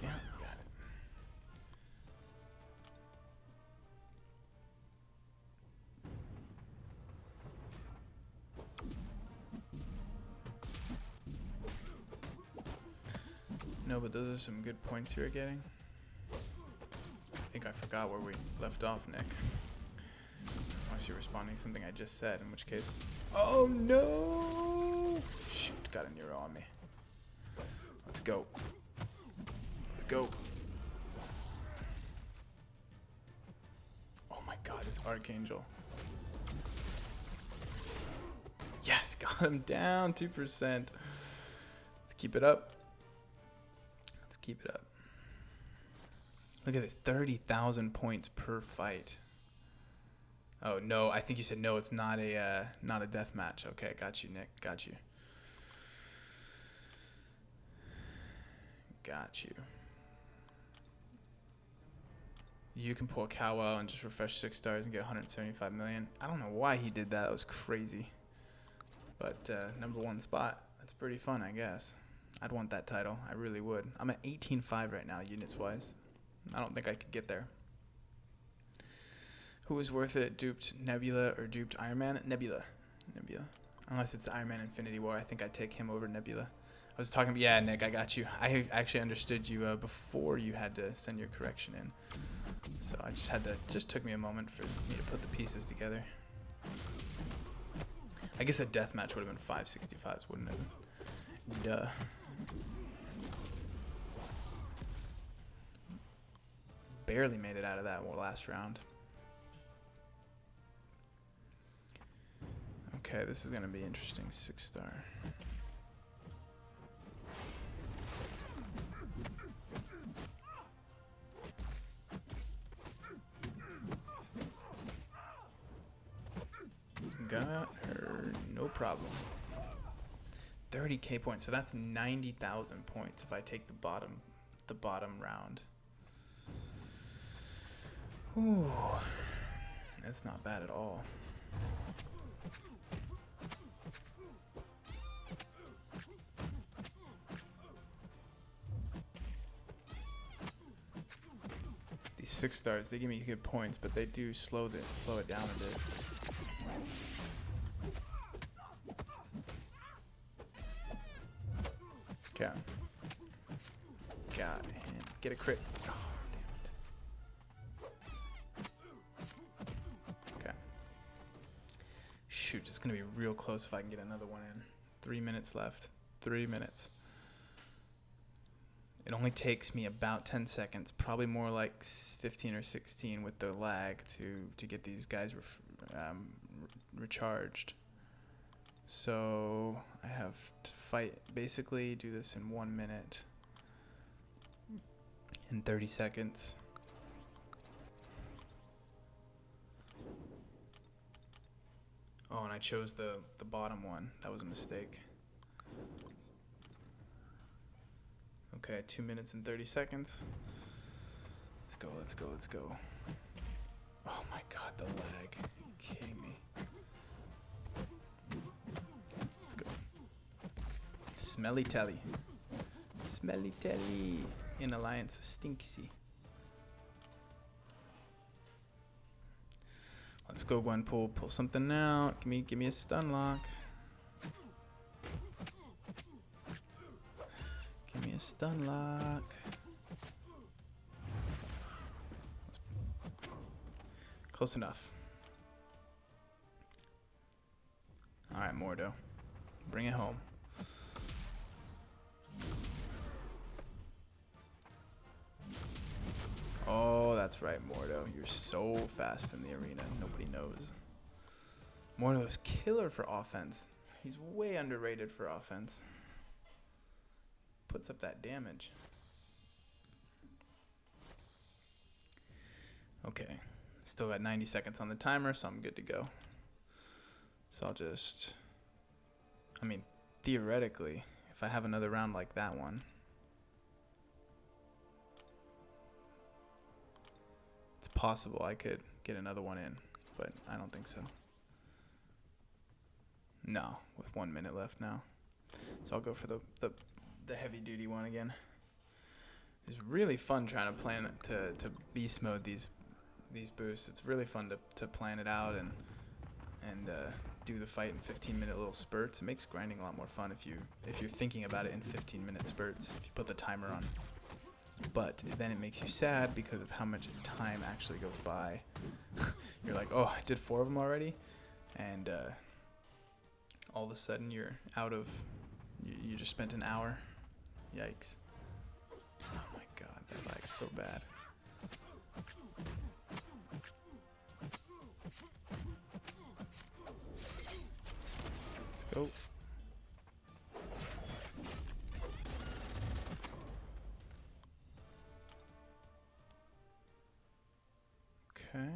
Yeah, got it. No, but those are some good points you were getting. I think I forgot where we left off, Nick. Unless you're responding to something I just said, in which case... Oh no! Shoot, got a Nero on me. Let's go. Let's go. Oh my god, this Archangel. Yes, got him down 2%. Let's keep it up. Let's keep it up. Look at this, 30,000 points per fight. Oh no, I think you said no. It's not a death match. Okay, got you, Nick. Got you. Got you. You can pull a Cowell and just refresh 6 stars and get 175 million. I don't know why he did that. That was crazy. But #1 spot. That's pretty fun, I guess. I'd want that title. I really would. I'm at 18.5 right now, units wise. I don't think I could get there. Who was worth it? Duped Nebula or duped Iron Man? Nebula. Nebula. Unless it's the Iron Man Infinity War, I think I'd take him over Nebula. I was talking, yeah, Nick, I got you. I actually understood you before you had to send your correction in. So I just took me a moment for me to put the pieces together. I guess a death match would have been 565s, wouldn't it? Duh. Barely made it out of that last round. Okay, this is gonna be interesting. 6 star. Got her, no problem. 30k points, so that's 90,000 points if I take the bottom round. Ooh, that's not bad at all. These 6 stars, they give me good points, but they do slow it down a bit. Okay. Got him. Get a crit. Oh, damn it. Okay. Shoot, it's gonna be real close if I can get another one in. 3 minutes left. 3 minutes. It only takes me about 10 seconds, probably more like 15 or 16 with the lag to get these guys recharged. So I have to fight, basically do this in 1 minute and 30 seconds. Oh, and I chose the bottom one. That was a mistake. Okay, 2 minutes and 30 seconds. Let's go, let's go, let's go. Oh my god, the lag. Are you kidding me? Let's go. Smelly Telly. Smelly Telly. In Alliance Stinksy. Let's go, Gwenpool. Pull something out. Give me a stun lock. Give me a stun lock. Close enough. Alright, Mordo. Bring it home. Oh, that's right, Mordo. You're so fast in the arena. Nobody knows. Mordo's killer for offense. He's way underrated for offense. Puts up that damage. Okay. Still got 90 seconds on the timer, so I'm good to go. So I'll just... I mean, theoretically, if I have another round like that one... It's possible I could get another one in, but I don't think so. No, with 1 minute left now. So I'll go for the heavy duty one again. It's really fun trying to plan to beast mode these boosts. It's really fun to plan it out and do the fight in 15-minute little spurts. It makes grinding a lot more fun if you're thinking about it in 15-minute spurts. If you put the timer on. But then it makes you sad because of how much time actually goes by. You're like, oh, I did 4 of them already, and all of a sudden you're out of. You just spent an hour. Yikes! Oh my god, that lag's so bad. Let's go. Okay.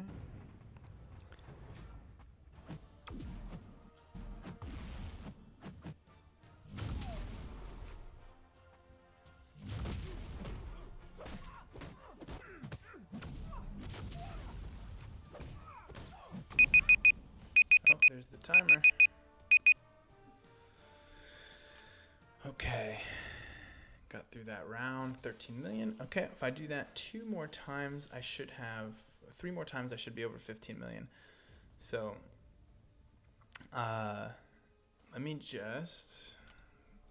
Oh, there's the timer. Okay. Got through that round, 13 million. Okay, if I do that 2 more times, I should have 3 more times. I should be over 15 million. So, let me just.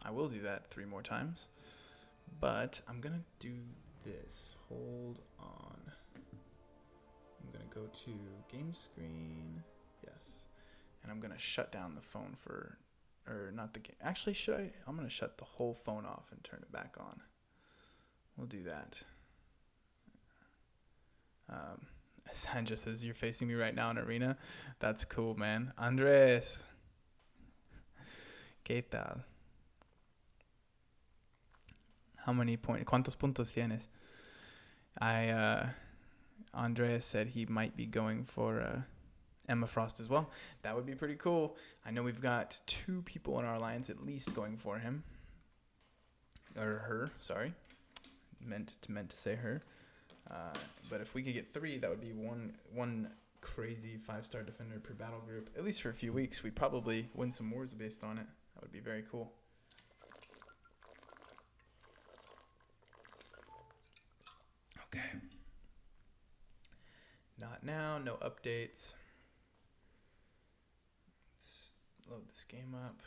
I will do that 3 more times, but I'm gonna do this. Hold on. I'm gonna go to game screen. Yes, and I'm gonna shut down the phone for. Or not the game. Actually, should I? I'm going to shut the whole phone off and turn it back on. We'll do that. Sanjo says, you're facing me right now in arena. That's cool, man. Andres. ¿Qué tal? How many points? ¿Cuántos puntos tienes? Andres said he might be going for Emma Frost as well. That would be pretty cool. I know we've got 2 people in our alliance at least going for him. Or her, sorry. Meant to say her. But if we could get 3, that would be one crazy 5-star defender per battle group. At least for a few weeks. We'd probably win some wars based on it. That would be very cool. Okay. Not now, no updates. Load this game up.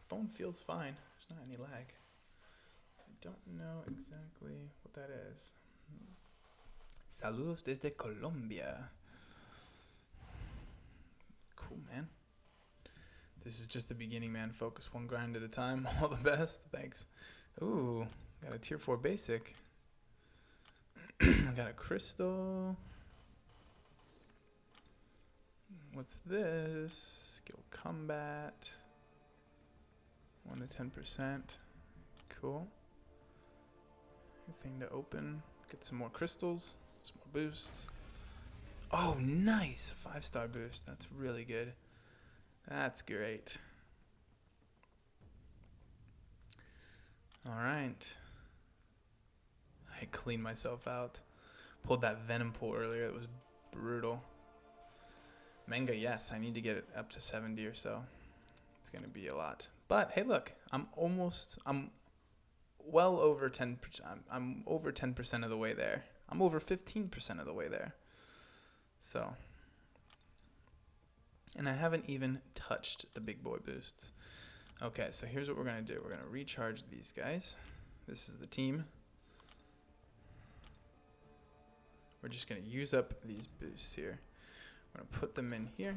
Phone feels fine. There's not any lag. I don't know exactly what that is. Saludos desde Colombia. Cool, man. This is just the beginning, man. Focus 1 grind at a time. All the best. Thanks. Ooh, got a tier 4 basic. I got a crystal. What's this? Skill combat. 1 to 10%. Cool. Thing to open. Get some more crystals. Some more boosts. Oh, nice! A 5-star boost. That's really good. That's great. Alright. I cleaned myself out. Pulled that venom pull earlier. It was brutal. Manga, yes, I need to get it up to 70 or so. It's going to be a lot. But, hey, look, I'm well over 10%. I'm over 10% of the way there. I'm over 15% of the way there. So, and I haven't even touched the big boy boosts. Okay, so here's what we're going to do. We're going to recharge these guys. This is the team. We're just going to use up these boosts here. I'm going to put them in here.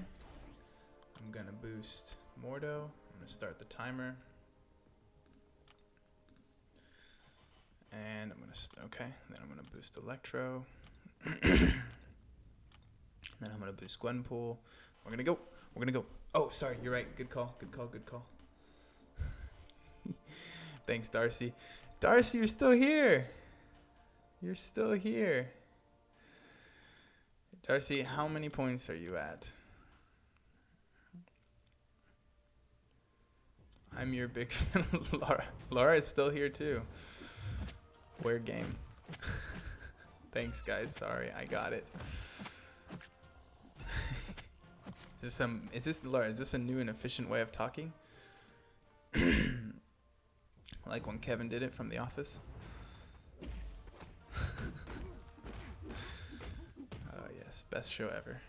I'm going to boost Mordo. I'm going to start the timer. And I'm going to, okay, then I'm going to boost Electro. Then I'm going to boost Gwenpool. We're going to go. We're going to go. Oh, sorry, you're right. Good call, good call, good call. Thanks, Darcy. Darcy, you're still here. You're still here. Darcy, how many points are you at? I'm your big fan. Laura. Laura is still here too. Where game? Thanks, guys. Sorry, I got it. Is this Laura? Is this a new and efficient way of talking? like when Kevin did it from The Office. Oh yes, best show ever.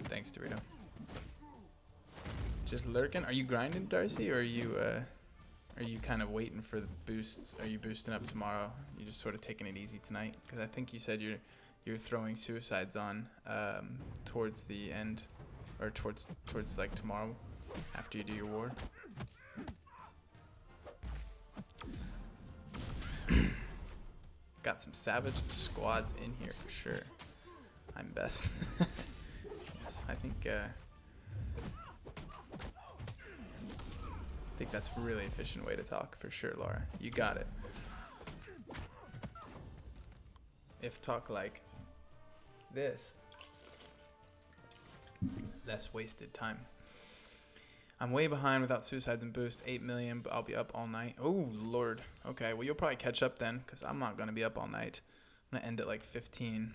Thanks, Dorito. Just lurking. Are you grinding, Darcy, or are you kind of waiting for the boosts? Are you boosting up tomorrow? You just sort of taking it easy tonight? Because I think you said you're throwing suicides on towards the end, or towards like tomorrow, after you do your war. Got some savage squads in here for sure. I'm best. Yes, I think that's a really efficient way to talk for sure, Laura. You got it. If talk like this, less wasted time. I'm way behind without suicides and boost, 8 million, but I'll be up all night. Oh, Lord. Okay, well, you'll probably catch up then, because I'm not going to be up all night. I'm going to end at like 15.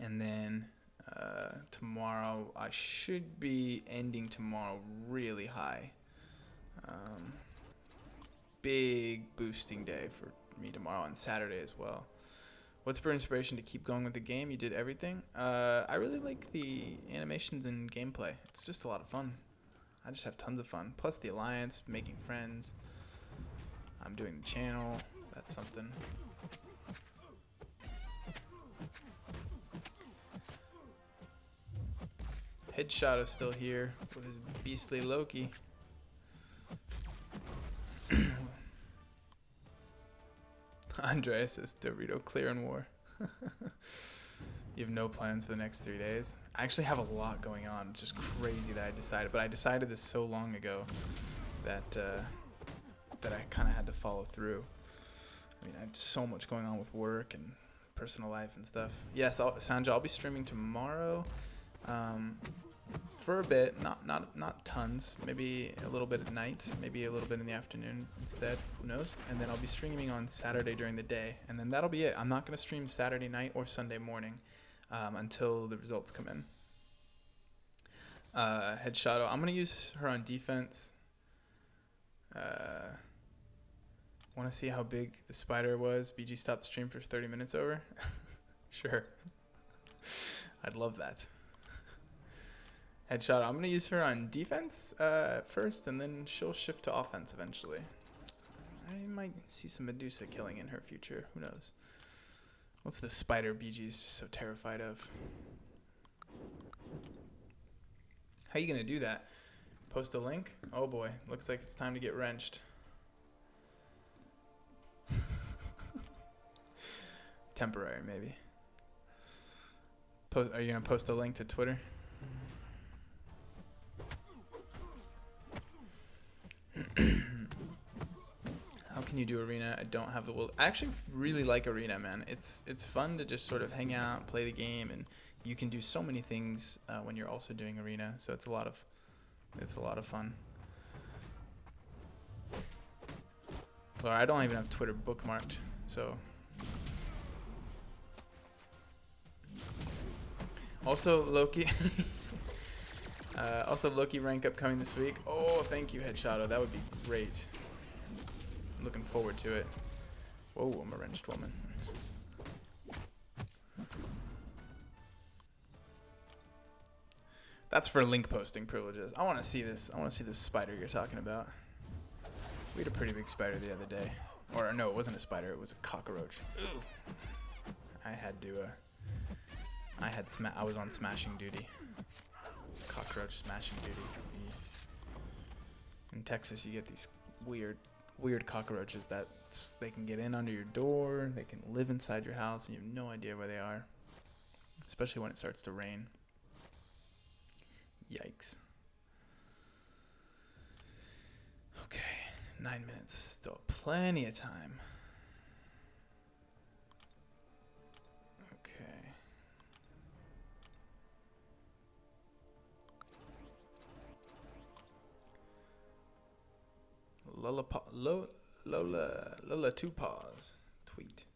And then tomorrow, I should be ending tomorrow really high. Big boosting day for me tomorrow, and Saturday as well. What's your inspiration to keep going with the game? You did everything. I really like the animations and gameplay. It's just a lot of fun. I just have tons of fun. Plus the alliance, making friends. I'm doing the channel. That's something. Headshot is still here with his beastly Loki. Andreas says Dorito clear in war. You have no plans for the next 3 days? I actually have a lot going on. It's just crazy that I decided. But I decided this so long ago that that I kind of had to follow through. I mean, I have so much going on with work and personal life and stuff. Yes, Sandra, I'll be streaming tomorrow. For a bit, not tons, maybe a little bit at night, maybe a little bit in the afternoon instead, who knows. And then I'll be streaming on Saturday during the day, and then that'll be it. I'm not going to stream Saturday night or Sunday morning until the results come in. Headshot, I'm going to use her on defense. Want to see how big the spider was? BG stopped the stream for 30 minutes over? Sure. I'd love that. Headshot, I'm going to use her on defense first, and then she'll shift to offense eventually. I might see some Medusa killing in her future. Who knows? What's the spider BG is just so terrified of? How are you going to do that? Post a link? Oh boy, looks like it's time to get wrenched. Temporary, maybe. Are you going to post a link to Twitter? How can you do arena? I don't have the will. I actually really like arena, man. It's fun to just sort of hang out, play the game, and you can do so many things when you're also doing arena. So it's a lot of fun. Well, I don't even have Twitter bookmarked, so. Also, Loki. Also, Loki rank upcoming this week. Oh, thank you, Headshoto. That would be great. I'm looking forward to it. Whoa, I'm a wrenched woman. That's for link posting privileges. I want to see this. I want to see this spider you're talking about. We had a pretty big spider the other day. Or no, it wasn't a spider. It was a cockroach. Ooh. I was on smashing duty. Cockroach smashing duty. In Texas, you get these weird cockroaches that they can get in under your door. They can live inside your house, and you have no idea where they are. Especially when it starts to rain. Yikes. Okay, 9 minutes. Still plenty of time. Okay. Lola two paws. Tweet.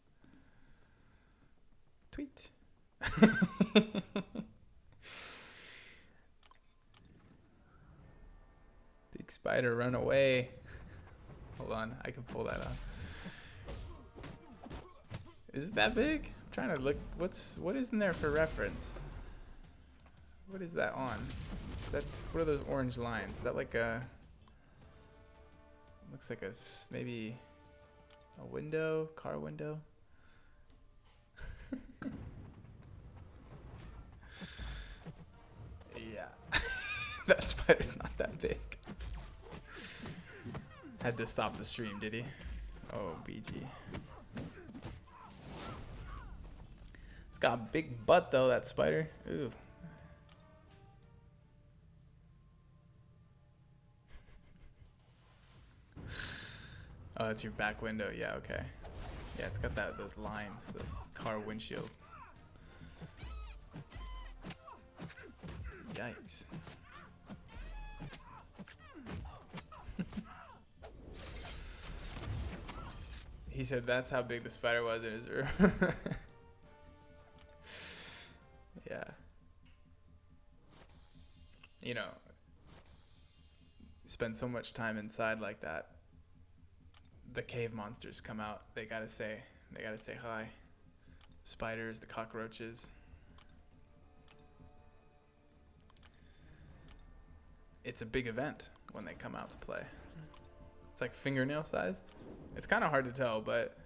Big spider, run away. Hold on, I can pull that off. Is it that big? I'm trying to look. What is in there for reference? What is that on? Is that, what are those orange lines? Is that like a? Looks like maybe a window, car window. Yeah, that spider's not that big. Had to stop the stream, did he? Oh, BG. It's got a big butt though, that spider. Ooh. Oh, that's your back window. Yeah, okay. Yeah, it's got those lines, those car windshield. Yikes. He said that's how big the spider was in his room. Yeah. You know, spend so much time inside like that, the cave monsters come out. They gotta say hi. Spiders, the cockroaches. It's a big event when they come out to play. It's like fingernail sized. It's kind of hard to tell, but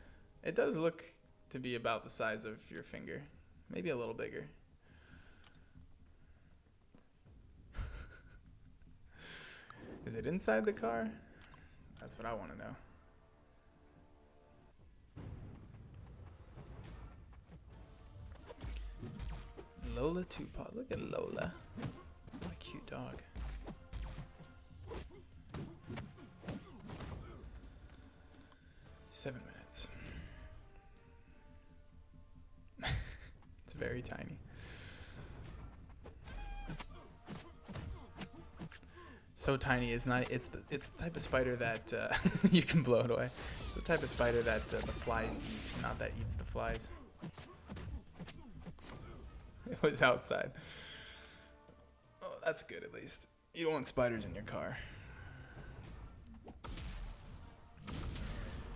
it does look to be about the size of your finger. Maybe a little bigger. Is it inside the car? That's what I want to know. Lola Tupac. Look at Lola. What a cute dog. Seven minutes. It's very tiny. So tiny, it's not. It's the type of spider that you can blow it away. It's the type of spider that the flies eat, not that eats the flies. It was outside. Oh, that's good at least. You don't want spiders in your car.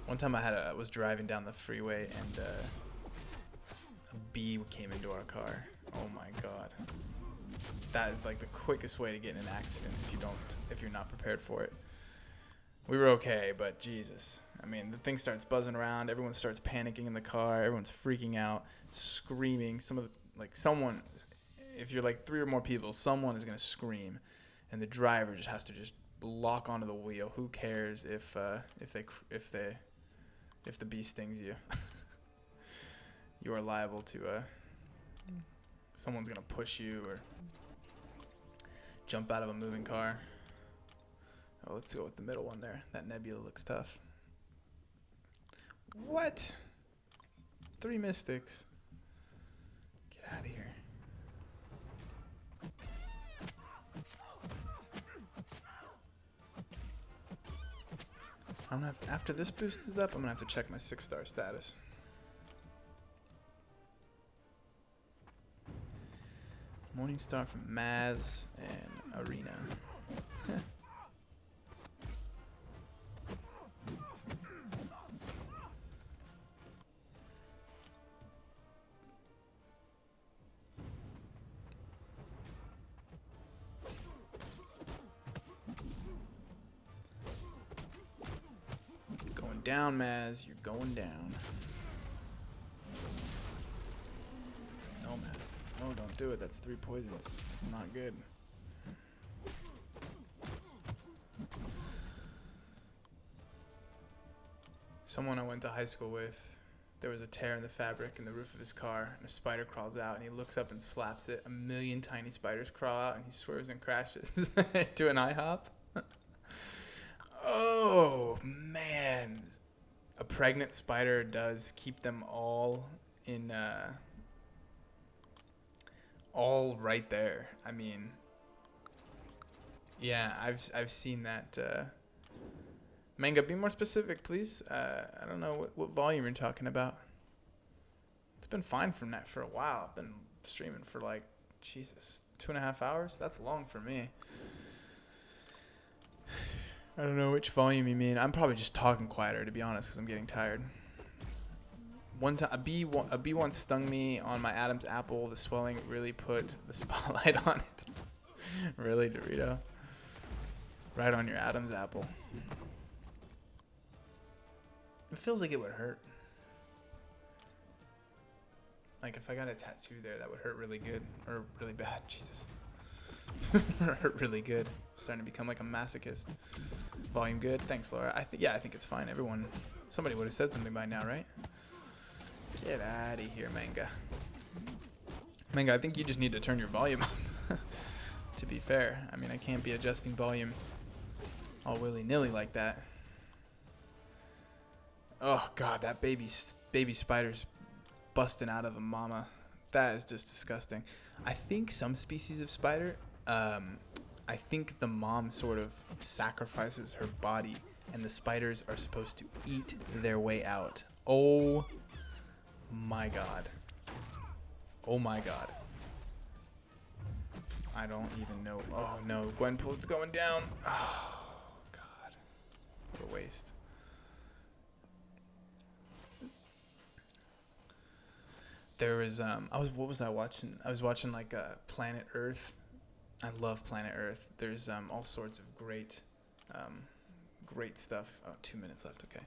One time I was driving down the freeway and a bee came into our car. Oh my god. That is like the quickest way to get in an accident if you're not prepared for it. We were okay, but Jesus. I mean, the thing starts buzzing around, everyone starts panicking in the car, everyone's freaking out, screaming. Someone, if you're like 3 or more people, someone is gonna scream, and the driver just has to just lock onto the wheel. Who cares if the bee stings you? You are liable to someone's gonna push you or jump out of a moving car. Oh, let's go with the middle one there. That nebula looks tough. What? 3 mystics. Get out of here. I'm gonna have after this boost is up, I'm gonna have to check my 6-star status. Morning Star from Maz and Arena. You're going down, Maz. You're going down. No, Maz. No, don't do it. That's 3 poisons. It's not good. Someone I went to high school with, there was a tear in the fabric in the roof of his car, and a spider crawls out, and he looks up and slaps it. 1,000,000 tiny spiders crawl out, and he swerves and crashes into an IHOP. Oh, man. A pregnant spider does keep them all in... all right there. I mean, yeah, I've seen that. Manga, be more specific, please. I don't know what volume you're talking about. It's been fine from that for a while. I've been streaming for like, Jesus, 2.5 hours. That's long for me. I don't know which volume you mean. I'm probably just talking quieter, to be honest, because I'm getting tired. One time, a bee once stung me on my Adam's apple. The swelling really put the spotlight on it. Really, Dorito? Right on your Adam's apple. It feels like it would hurt. Like if I got a tattoo there, that would hurt really good or really bad. Jesus. Hurt really good. Starting to become like a masochist. Volume good. Thanks, Laura. I think it's fine. Somebody would have said something by now, right? Get out of here, Manga. Manga, I think you just need to turn your volume up. To be fair, I mean, I can't be adjusting volume all willy-nilly like that. Oh God, that baby spider's busting out of a mama. That is just disgusting. I think some species of spider, I think the mom sort of sacrifices her body, and the spiders are supposed to eat their way out. Oh my God. Oh my God. I don't even know. Oh no, Gwenpool's going down. Oh God. What a waste. There was what was I watching? I was watching like Planet Earth. I love Planet Earth. There's all sorts of great stuff. Oh, 2 minutes left. Okay.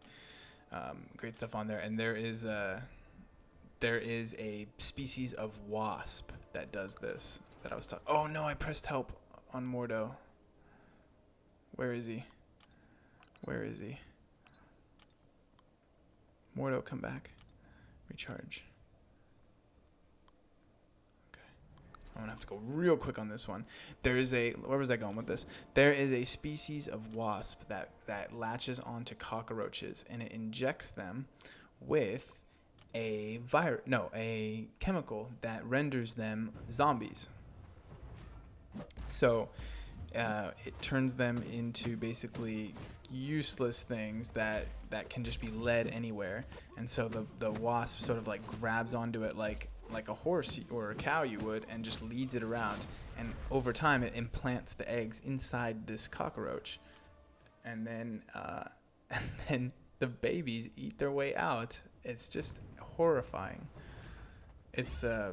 Great stuff on there, and there is a species of wasp that does this that I was talking. Oh no, I pressed help on Mordo. Where is he? Mordo, come back. Recharge. I'm gonna have to go real quick on this one. Where was I going with this? There is a species of wasp that latches onto cockroaches, and it injects them with a chemical that renders them zombies. So it turns them into basically useless things that can just be led anywhere. And so the wasp sort of like grabs onto it like a horse or a cow you would, and just leads it around. And over time, it implants the eggs inside this cockroach, and then the babies eat their way out. It's just horrifying. It's I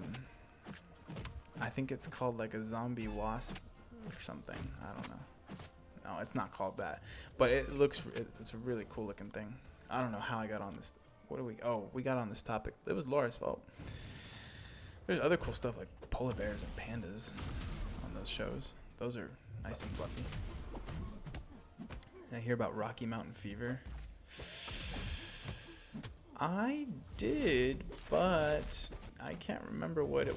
think it's called like a zombie wasp or something. I don't know. No, it's not called that, but it's a really cool looking thing. I don't know how I got on this. We got on this topic. It was Laura's fault. There's other cool stuff like polar bears and pandas on those shows. Those are nice and fluffy. And I hear about Rocky Mountain Fever. I did, but I can't remember what it.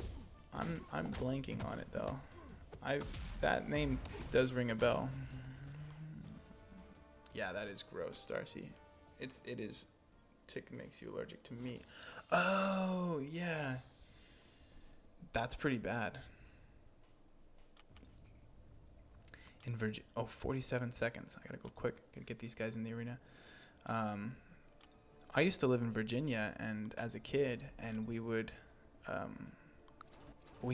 I'm blanking on it though. That name does ring a bell. Yeah, that is gross, Darcy. It is. Tick makes you allergic to meat. Oh yeah. That's pretty bad. In 47 seconds. I gotta go quick. Gotta get these guys in the arena. I used to live in Virginia, and as a kid, and we'd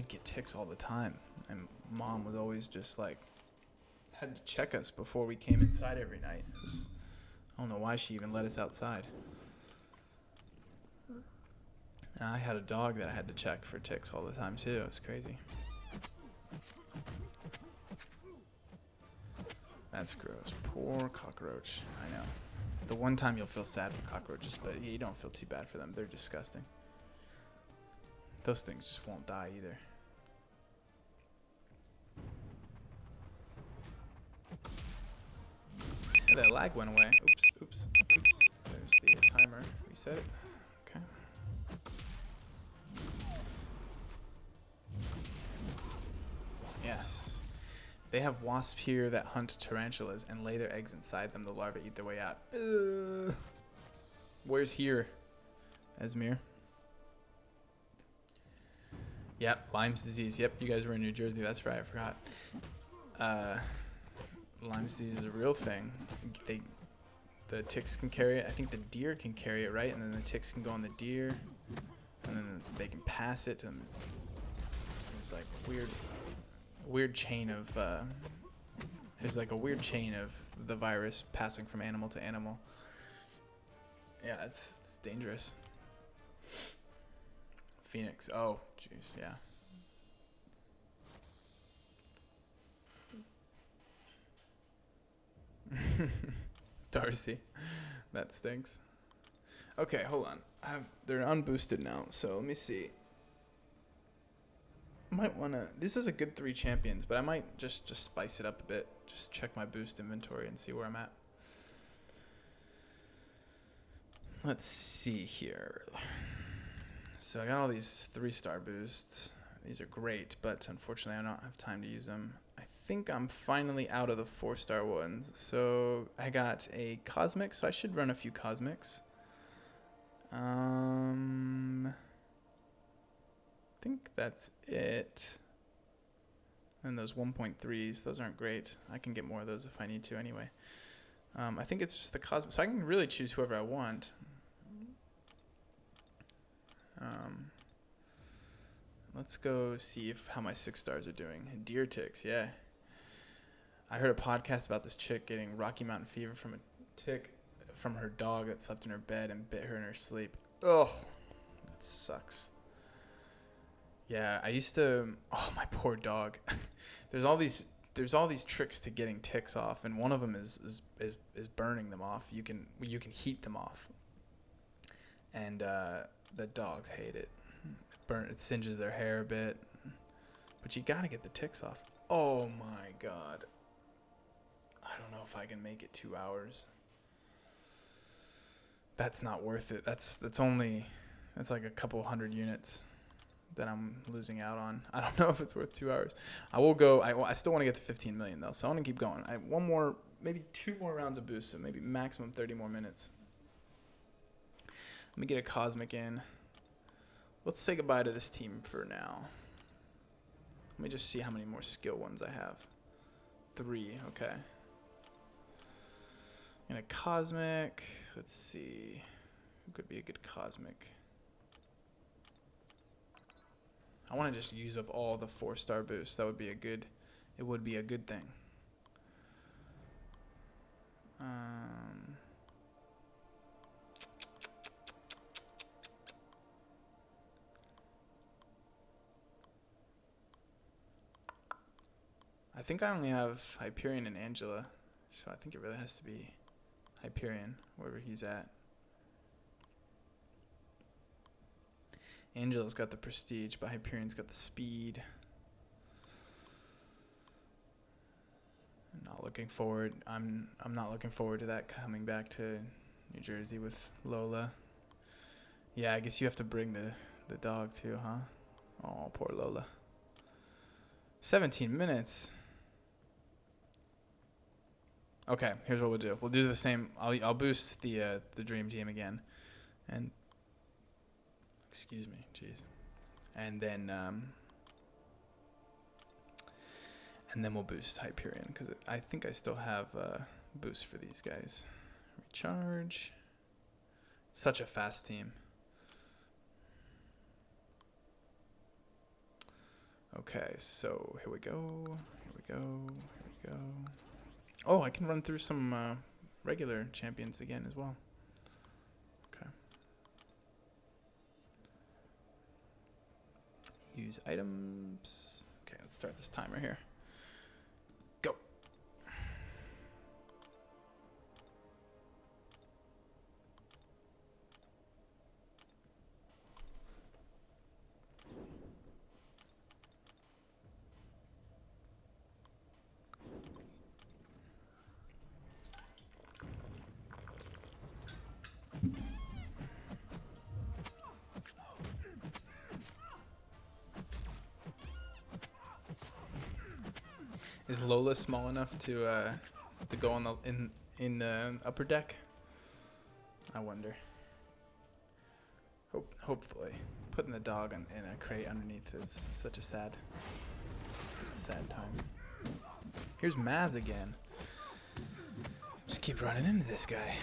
get ticks all the time. And Mom was always just like, had to check us before we came inside every night. I don't know why she even let us outside. And I had a dog that I had to check for ticks all the time too. It was crazy. That's gross. Poor cockroach. I know. The one time you'll feel sad for cockroaches, but you don't feel too bad for them. They're disgusting. Those things just won't die either. Oh, that lag went away. Oops. There's the timer. Reset it. Okay. Yes. They have wasps here that hunt tarantulas and lay their eggs inside them. The larvae eat their way out. Where's here? Esmir? Yep, Lyme's disease. Yep, you guys were in New Jersey. That's right, I forgot. Lyme's disease is a real thing. The ticks can carry it. I think the deer can carry it, right? And then the ticks can go on the deer, and then they can pass it to them. It's like weird chain of there's like a weird chain of the virus passing from animal to animal. Yeah, it's dangerous. Phoenix. Oh, jeez, yeah. Darcy. That stinks. Okay, hold on. They're unboosted now, so let me see. Might wanna. This is a good 3 champions, but I might just spice it up a bit. Just check my boost inventory and see where I'm at. Let's see here. So I got all these 3-star boosts. These are great, but unfortunately I don't have time to use them. I think I'm finally out of the 4-star ones. So I got a cosmic, so I should run a few cosmics. I think that's it. And those 1.3s, those aren't great. I can get more of those if I need to anyway. I think it's just the cosmic, so I can really choose whoever I want. Let's go see how my 6-stars are doing. Deer ticks, yeah. I heard a podcast about this chick getting Rocky Mountain fever from a tick from her dog that slept in her bed and bit her in her sleep. Ugh, that sucks. Yeah, I used to. Oh, my poor dog. There's all these tricks to getting ticks off, and one of them is burning them off. You can heat them off, and the dogs hate it. It singes their hair a bit, but you gotta get the ticks off. Oh my god. I don't know if I can make it 2 hours. That's not worth it. That's like a couple hundred units that I'm losing out on. I don't know if it's worth 2 hours. I will go. I still want to get to 15 million though, so I want to keep going. I have one more, maybe 2 more rounds of boost, so maybe maximum 30 more minutes. Let me get a cosmic in. Let's say goodbye to this team for now. Let me just see how many more skill ones I have. 3, okay. And a cosmic. Let's see. Who could be a good cosmic? I want to just use up all the 4-star boosts. That would be a good. It would be a good thing. I think I only have Hyperion and Angela, so I think it really has to be Hyperion, wherever he's at. Angela's got the prestige, but Hyperion's got the speed. I'm not looking forward. I'm not looking forward to that coming back to New Jersey with Lola. Yeah, I guess you have to bring the dog too, huh? Oh, poor Lola. 17 minutes. Okay, here's what we'll do. We'll do the same. I'll boost the dream team again, and excuse me, jeez, and then we'll boost Hyperion because I think I still have boost for these guys. Recharge. It's such a fast team. Okay, so here we go. Oh, I can run through some regular champions again as well. Okay. Use items. Okay, let's start this timer here. Go. Is Lola small enough to go on in the upper deck? I wonder. Hopefully, putting the dog in a crate underneath is such a sad time. Here's Maz again. Just keep running into this guy.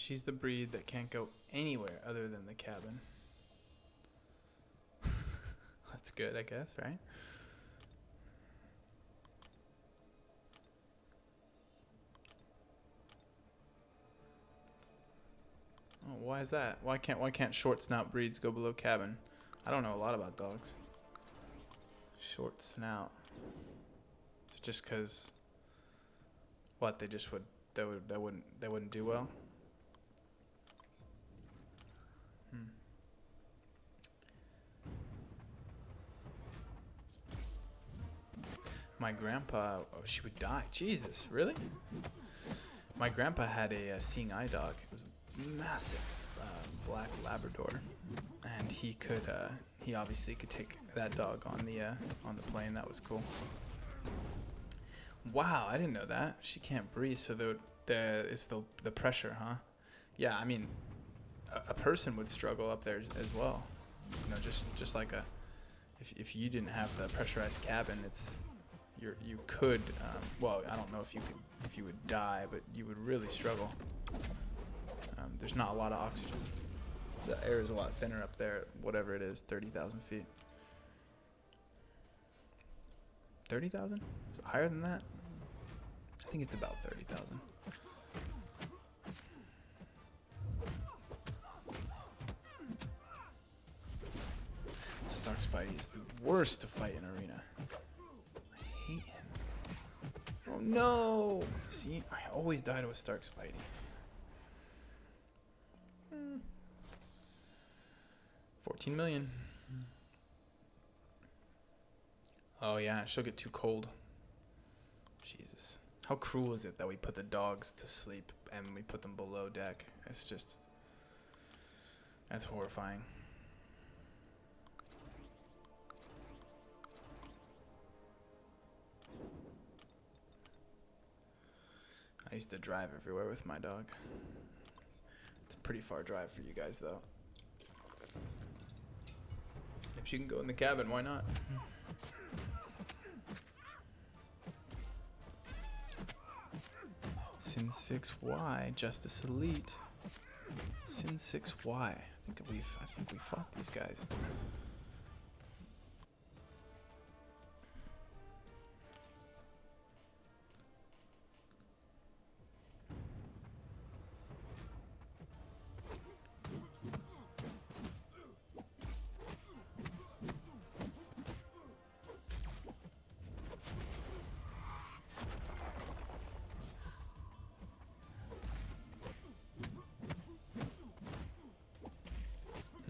She's the breed that can't go anywhere other than the cabin. That's good, I guess, right? Oh, why is that? Why can't short snout breeds go below cabin? I don't know a lot about dogs. Short snout. It's just because what they just wouldn't do well. My grandpa, oh, she would die. Jesus, really? My grandpa had a seeing eye dog. It was a massive black Labrador, and he obviously could take that dog on the plane. That was cool. Wow, I didn't know that. She can't breathe, so it's the pressure, huh? Yeah, I mean, a person would struggle up there as well. You know, just like if you didn't have the pressurized cabin, you could well, I don't know if you would die, but you would really struggle. There's not a lot of oxygen. The air is a lot thinner up there, whatever it is, 30,000 feet. 30,000? Is it higher than that? I think it's about 30,000. Stark Spidey is the worst to fight in arena. I hate him. Oh no! See, I always die to a Stark Spidey. 14 million. Oh yeah, she'll get too cold. Jesus. How cruel is it that we put the dogs to sleep and we put them below deck? That's horrifying. I used to drive everywhere with my dog. It's a pretty far drive for you guys though. If she can go in the cabin, why not? Sin 6Y, Justice Elite. Sin 6Y. I think we fought these guys.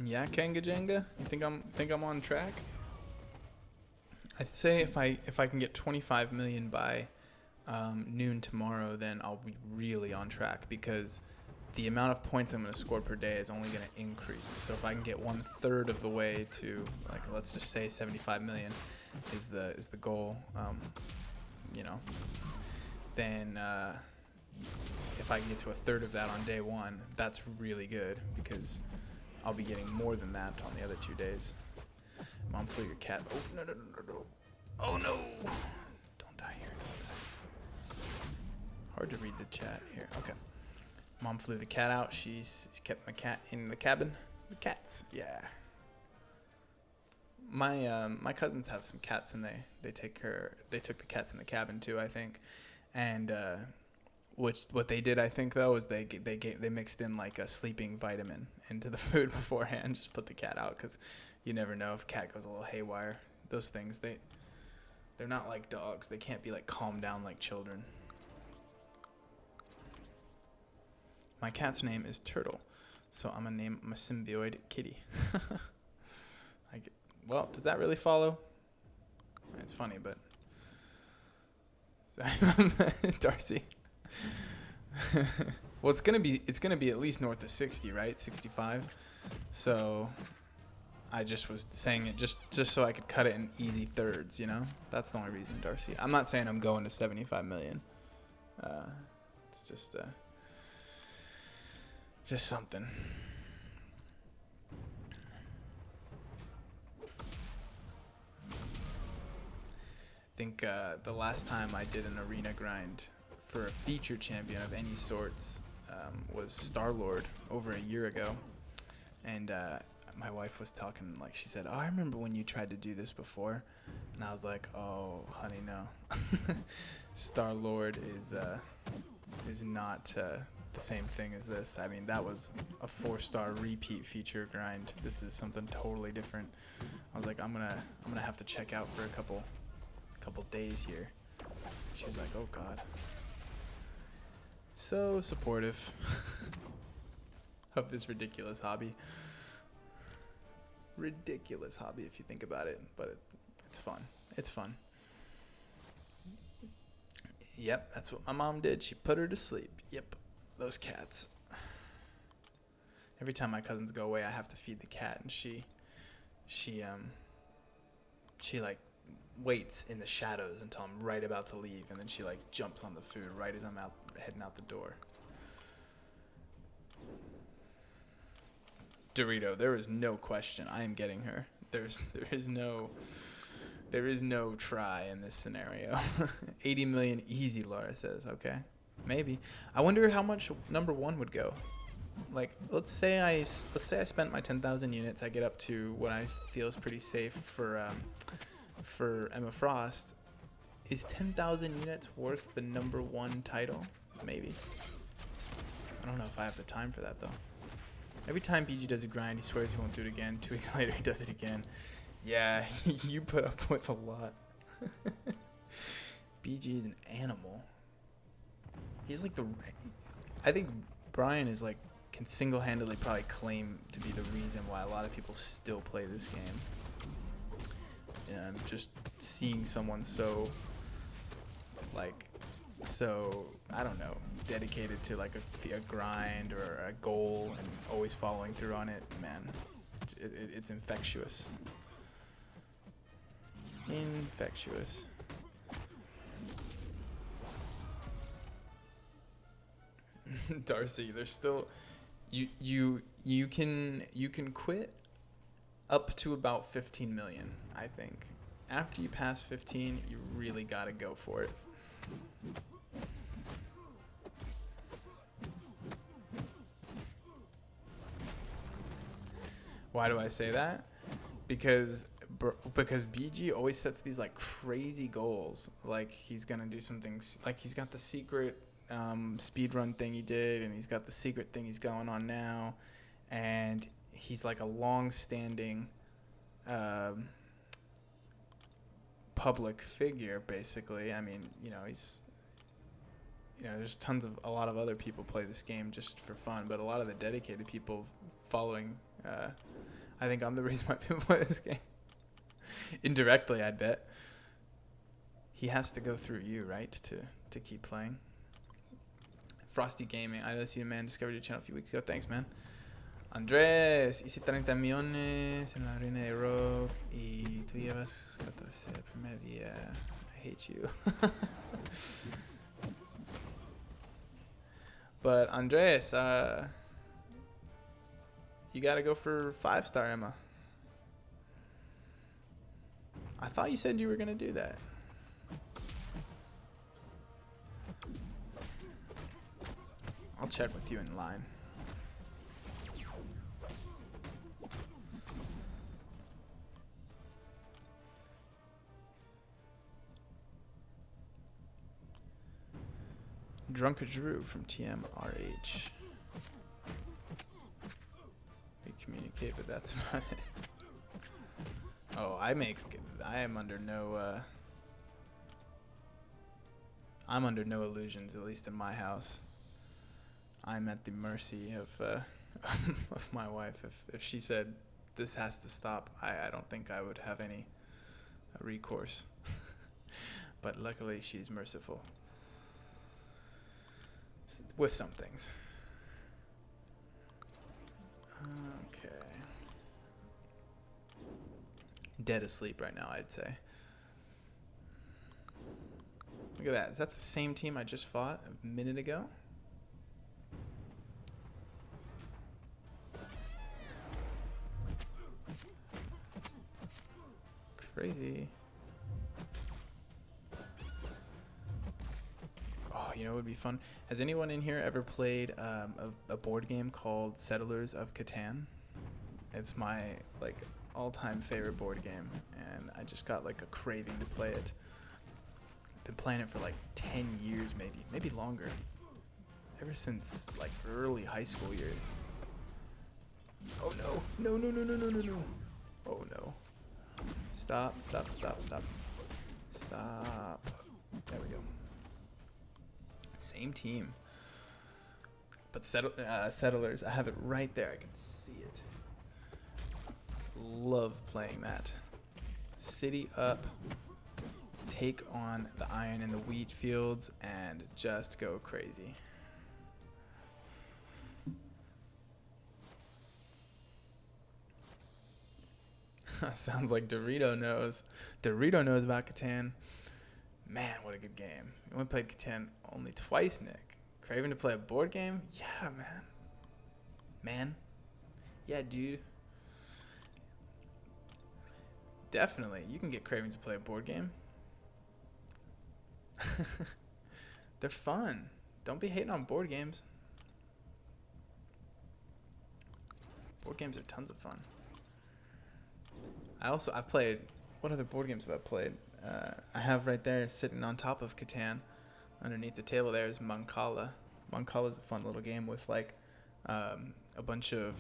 Yeah, Kanga Jenga. You think I'm on track? I'd say if I can get 25 million by noon tomorrow, then I'll be really on track because the amount of points I'm going to score per day is only going to increase. So if I can get 1/3 of the way to, like, let's just say 75 million is the goal, you know, then if I can get to 1/3 of that on day one, that's really good because I'll be getting more than that on the other 2 days. Mom flew your cat. Oh, no. Oh, no. Don't die here. Hard to read the chat here. Okay. Mom flew the cat out. She's kept my cat in the cabin. The cats. Yeah. My cousins have some cats, and they took the cats in the cabin too, I think. And what they did, I think, though, is they mixed in like a sleeping vitamin into the food beforehand. Just put the cat out because you never know if cat goes a little haywire. Those things, they're not like dogs. They can't be like calmed down like children. My cat's name is Turtle, so I'm gonna name my symbiote Kitty. Well, does that really follow? It's funny, but Darcy. Well, it's gonna be at least north of 60, right? 65. So I just was saying it just so I could cut it in easy thirds, you know? That's the only reason, Darcy. I'm not saying I'm going to 75 million. It's just something. I think the last time I did an arena grind for a feature champion of any sorts, was Star-Lord over a year ago, and my wife was talking, like, she said, "Oh, I remember when you tried to do this before," and I was like, "Oh, honey, no." Star-Lord is not the same thing as this. I mean, that was a 4-star repeat feature grind. This is something totally different. I was like, I'm gonna have to check out for a couple days here. She was like, "Oh God." So supportive of this ridiculous hobby. Ridiculous hobby if you think about it, but it's fun. It's fun. Yep, that's what my mom did. She put her to sleep. Yep, those cats. Every time my cousins go away, I have to feed the cat, and she like waits in the shadows until I'm right about to leave, and then she like jumps on the food right as I'm heading out the door. Dorito, there is no question. I am getting her. There is no try in this scenario. 80 million easy, Laura says. Okay, maybe. I wonder how much number 1 would go. Like, let's say I spent my 10,000 units. I get up to what I feel is pretty safe for Emma Frost. Is 10,000 units worth the number 1 title? Maybe. I don't know if I have the time for that though. Every time BG does a grind, he swears he won't do it again. 2 weeks later, he does it again. Yeah, you put up with a lot. BG is an animal. He's like I think Brian is like, can single-handedly probably claim to be the reason why a lot of people still play this game. And just seeing someone so, like, I don't know, dedicated to like a grind or a goal and always following through on it, man, it's infectious. Infectious. Darcy, there's still you can quit up to about 15 million, I think. After you pass 15, you really gotta go for it. Why do I say that? Because BG always sets these like crazy goals. Like he's gonna do something, like he's got the secret speedrun thing he did, and he's got the secret thing he's going on now, and he's like a long-standing public figure, basically. I mean, there's a lot of other people play this game just for fun, but a lot of the dedicated people following, I think I'm the reason why people play this game. Indirectly, I'd bet. He has to go through you, right, to keep playing. Frosty Gaming, I see you, man. Discovered your channel a few weeks ago. Thanks, man. Andrés, hice 30 millones en la arena de rock y tú llevas 14 el primer día. I hate you. But Andrés, you gotta go for 5-star, Emma. I thought you said you were gonna do that. I'll check with you in line. Drunker Drew from TMRH. We communicate, but that's about it. Oh, I am under no I'm under no illusions, at least in my house. I'm at the mercy of of my wife. If she said this has to stop, I don't think I would have any recourse. But luckily she's merciful with some things. Okay. Dead asleep right now, I'd say. Look at that. Is that the same team I just fought a minute ago? Crazy. Oh, you know, it would be fun. Has anyone in here ever played a board game called Settlers of Catan? It's my like all-time favorite board game, and I just got like a craving to play it. Been playing it for like 10 years, maybe longer. Ever since like early high school years. Oh no! No! No! No! No! No! No! No! Oh no! Stop! Stop! Stop! Stop! Stop! There we go. Same team. But Settlers, I have it right there. I can see it. Love playing that. City up. Take on the iron and the wheat fields and just go crazy. Sounds like Dorito knows. Dorito knows about Catan. Man, what a good game. You only played Catan only twice, Nick. Craving to play a board game? Yeah, man. Man? Yeah, dude. Definitely. You can get cravings to play a board game. They're fun. Don't be hating on board games. Board games are tons of fun. I've played, what other board games have I played? I have right there sitting on top of Catan, underneath the table there is Mancala. Mancala is a fun little game with like a bunch of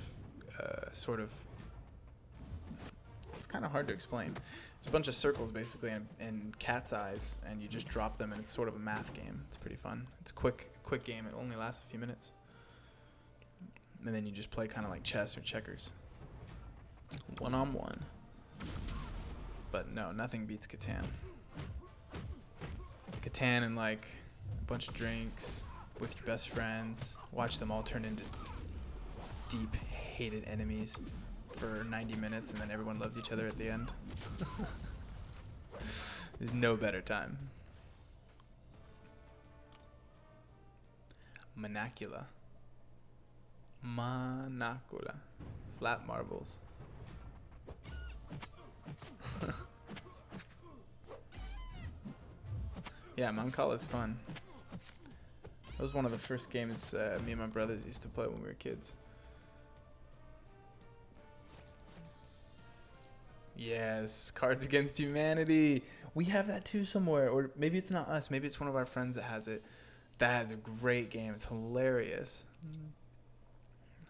sort of, it's kind of hard to explain. There's a bunch of circles basically and cat's eyes, and you just drop them, and it's sort of a math game. It's pretty fun. It's a quick game. It only lasts a few minutes. And then you just play kind of like chess or checkers. One-on-one. But no, nothing beats Catan. Catan and like a bunch of drinks with your best friends. Watch them all turn into deep hated enemies for 90 minutes, and then everyone loves each other at the end. There's no better time. Manacula. Flat marbles. Yeah, Mancala is fun. That was one of the first games me and my brothers used to play when we were kids. Yes, Cards Against Humanity. We have that too somewhere, or maybe it's not us. Maybe it's one of our friends that has it. That is a great game. It's hilarious.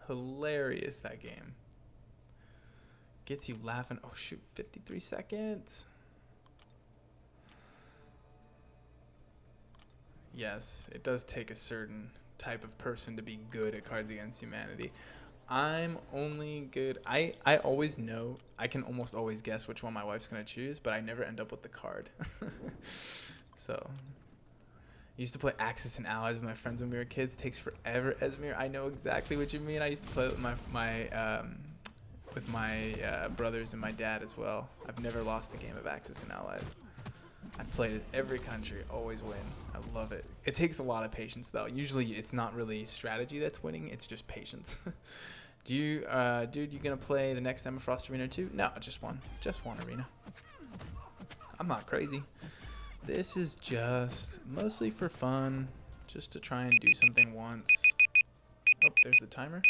Hilarious, that game. Gets you laughing. Oh shoot, 53 seconds. Yes, it does take a certain type of person to be good at Cards Against Humanity. I'm only good. I always know. I can almost always guess which one my wife's going to choose, but I never end up with the card. So, I used to play Axis and Allies with my friends when we were kids. Takes forever, Esmir. I know exactly what you mean. I used to play with my brothers and my dad as well. I've never lost a game of Axis and Allies. I've played it every country, always win. I love it. It takes a lot of patience though. Usually it's not really strategy that's winning, it's just patience. Dude, you gonna play the next Emma Frost Arena too? No, just one arena. I'm not crazy. This is just mostly for fun, just to try and do something once. Oh, there's the timer.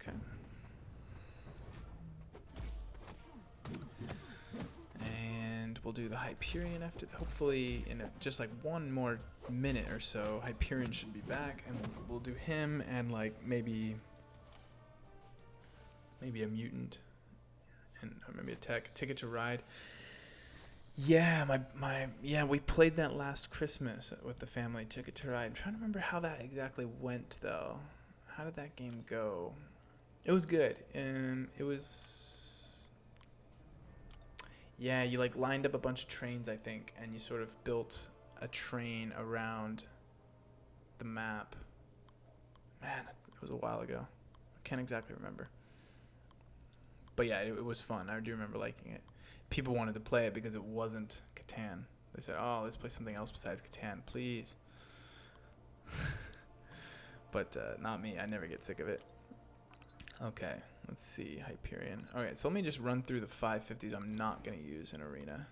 Okay. We'll do the Hyperion after, hopefully in just like one more minute or so. Hyperion should be back, and we'll do him and like maybe a mutant, and or maybe a Ticket to Ride. Yeah, we played that last Christmas with the family, Ticket to Ride. I'm trying to remember how that exactly went though. How did that game go? It was good, and it was. Yeah, you like lined up a bunch of trains, I think, and you sort of built a train around the map. Man, it was a while ago. I can't exactly remember. But yeah, it was fun. I do remember liking it. People wanted to play it because it wasn't Catan. They said, oh, let's play something else besides Catan, please. But not me. I never get sick of it. Okay, let's see, Hyperion. Okay, so let me just run through the 550s I'm not going to use in Arena.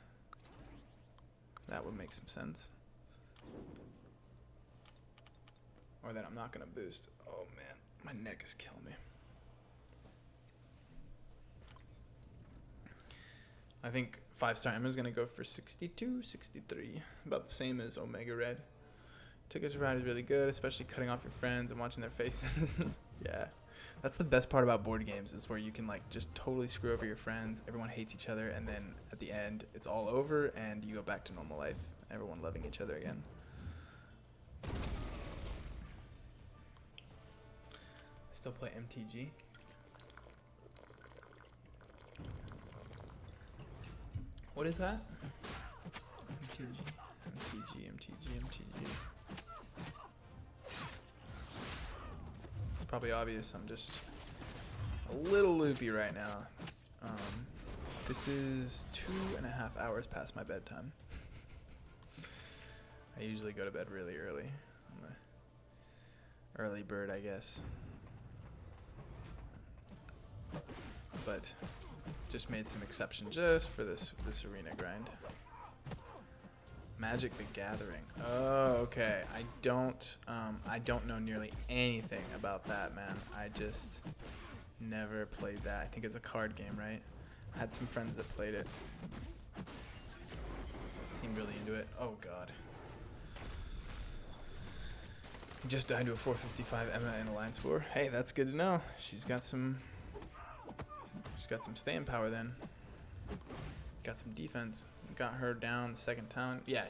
That would make some sense. or that I'm not gonna boost. Oh man, my neck is killing me. I think 5-star Emma is gonna go for 62, 63, about the same as Omega Red. Ticket to Ride is really good, especially cutting off your friends and watching their faces. Yeah, that's the best part about board games, is where you can like just totally screw over your friends. Everyone hates each other, and then at the end, it's all over, and you go back to normal life. Everyone loving each other again. I still play MTG. What is that? MTG. It's probably obvious. I'm just a little loopy right now. This is 2.5 hours past my bedtime. I usually go to bed really early. I'm an early bird, I guess. But just made some exception just for this arena grind. Magic the Gathering. Oh, okay. I don't know nearly anything about that, man. I just never played that. I think it's a card game, right? I had some friends that played it. Seemed really into it. Oh god. Just died to a 455 Emma in Alliance War. Hey, that's good to know. She's got some staying power then. Got some defense. Got her down the second time. Yeah,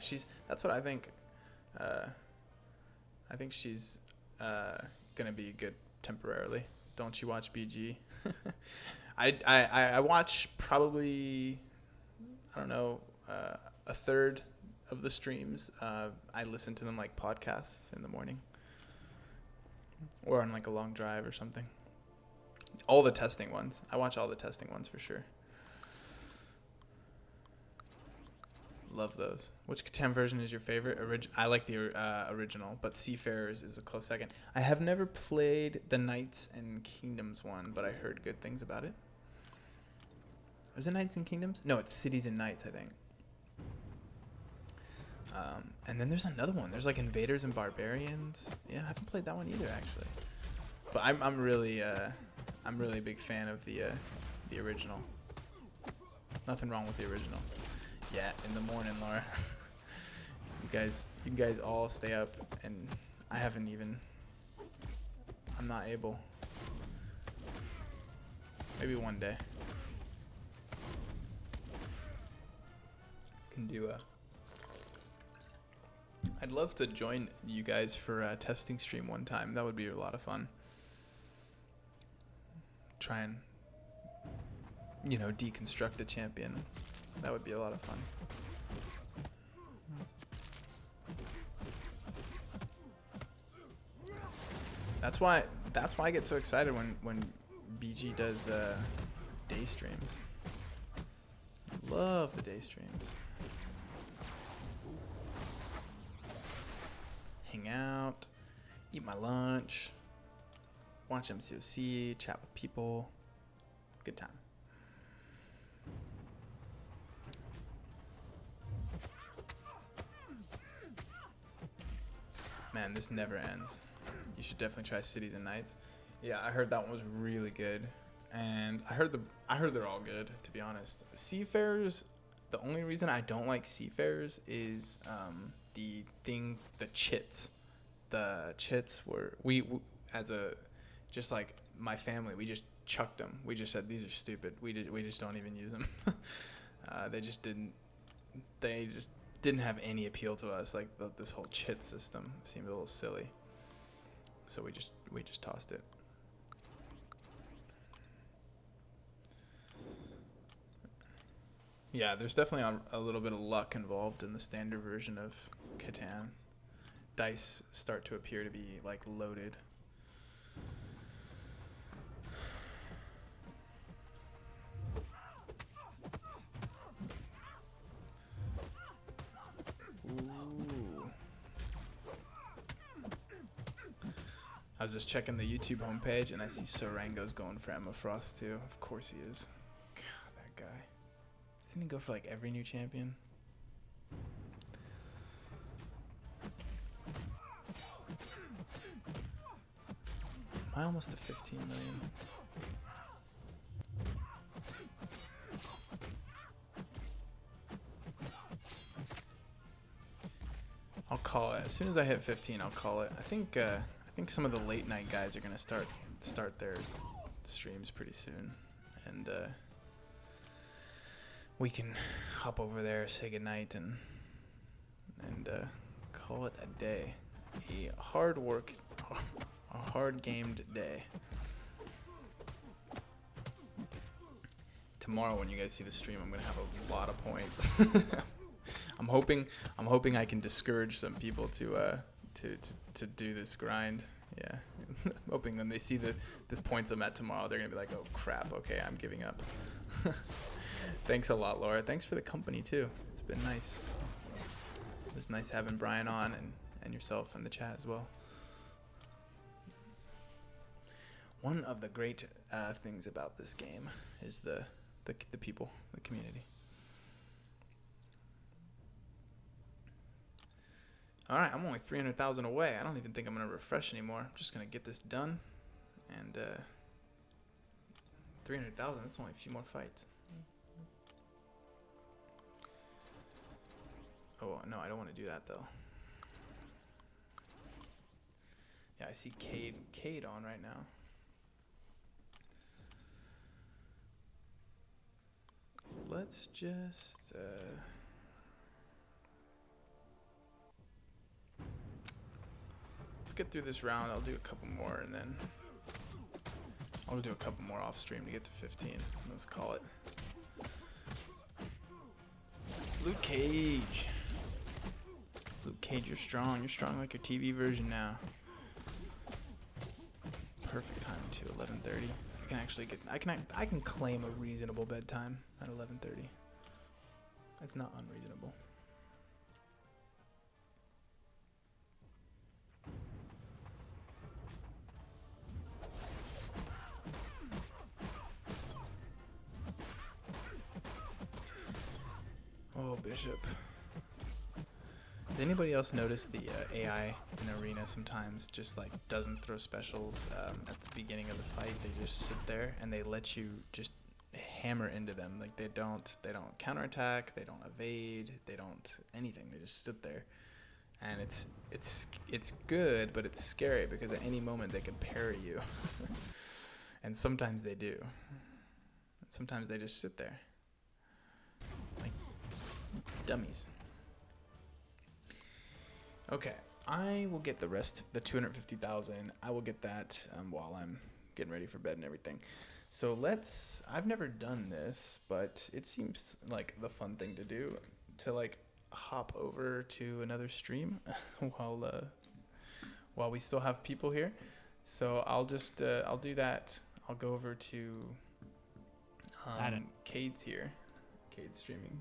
that's what I think. I think she's gonna be good temporarily. Don't you watch BG? I watch probably, I don't know, a third of the streams. I listen to them like podcasts in the morning, or on like a long drive or something. All the testing ones. I watch all the testing ones for sure. Love those. Which Catan version is your favorite? I like the original, but Seafarers is a close second. I have never played the Knights and Kingdoms one, but I heard good things about it. Is it Knights and Kingdoms? No, it's Cities and Knights, I think. And then there's another one. There's like Invaders and Barbarians. Yeah, I haven't played that one either, actually. But I'm really a big fan of the original. Nothing wrong with the original. Yeah, in the morning, Laura. You guys all stay up, and I haven't even. I'm not able. Maybe one day. Can do a. I'd love to join you guys for a testing stream one time. That would be a lot of fun. Try and, deconstruct a champion. That would be a lot of fun. That's why I get so excited when BG does day streams. Love the day streams. Hang out, eat my lunch, watch MCOC, chat with people. Good time. Man, this never ends. You should definitely try Cities and Knights. Yeah, I heard that one was really good, and I heard they're all good, to be honest. Seafarers, the only reason I don't like Seafarers is the chits. The chits were just like my family, we just chucked them. We just said these are stupid. We just don't even use them. They just didn't have any appeal to us. Like this whole chit system seemed a little silly, so we just tossed it. Yeah, there's definitely a little bit of luck involved in the standard version of Catan. Dice start to appear to be like loaded. Ooh. I was just checking the YouTube homepage and I see Sorango's going for Emma Frost too. Of course he is. God, that guy. Doesn't he go for like every new champion? Am I almost to 15 million? I'll call it as soon as I hit 15. I'll call it. I think some of the late night guys are gonna start their streams pretty soon, and we can hop over there, say goodnight, and call it a day. A hard gamed day. Tomorrow, when you guys see the stream, I'm gonna have a lot of points. I'm hoping I can discourage some people to do this grind. Yeah, I'm hoping when they see the points I'm at tomorrow, they're gonna be like, oh crap, okay, I'm giving up. Thanks a lot, Laura. Thanks for the company too. It's been nice. It was nice having Brian on and yourself in the chat as well. One of the great things about this game is the people, the community. All right, I'm only 300,000 away. I don't even think I'm gonna refresh anymore. I'm just gonna get this done, and 300,000. That's only a few more fights. Oh no, I don't want to do that though. Yeah, I see Cade on right now. Let's just let's get through this round. I'll do a couple more, and then I'll do a couple more off stream to get to 15. Let's call it. Luke Cage. Luke Cage, you're strong. You're strong like your TV version now. Perfect time to 11:30. I can actually get. I can claim a reasonable bedtime at 11:30. It's not unreasonable. Oh, Bishop. Did anybody else notice the AI in Arena sometimes just like doesn't throw specials at the beginning of the fight? They just sit there and they let you just hammer into them. Like they don't counterattack, they don't evade, they don't anything. They just sit there, and it's good, but it's scary because at any moment they can parry you, and sometimes they do. And sometimes they just sit there like dummies. Okay, I will get the rest, the 250,000. I will get that while I'm getting ready for bed and everything. So I've never done this, but it seems like the fun thing to do, to like hop over to another stream while we still have people here. So I'll just, I'll do that. I'll go over to Cade's here. Cade's streaming.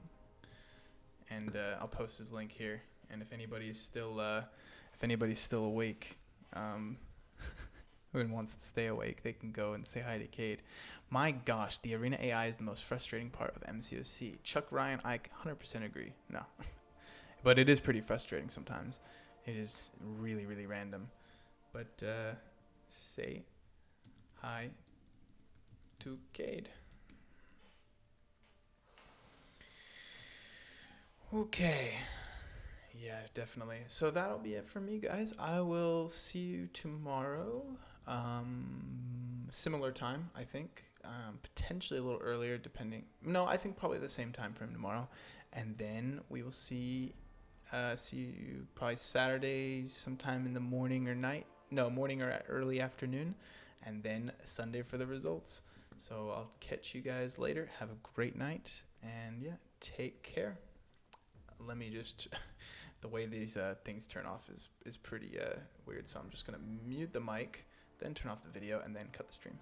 And I'll post his link here. And if anybody's still awake, who wants to stay awake, they can go and say hi to Cade. My gosh, the Arena AI is the most frustrating part of MCOC. Chuck Ryan, I 100% agree. No, but it is pretty frustrating sometimes. It is really, really random. But say hi to Cade. Okay. Yeah, definitely. So that'll be it for me, guys. I will see you tomorrow. Similar time, I think. Potentially a little earlier, depending. No, I think probably the same time frame tomorrow. And then we will see you probably Saturday sometime in the morning or night. No, morning or early afternoon. And then Sunday for the results. So I'll catch you guys later. Have a great night. And yeah, take care. Let me just... The way these things turn off is pretty weird, so I'm just going to mute the mic, then turn off the video, and then cut the stream.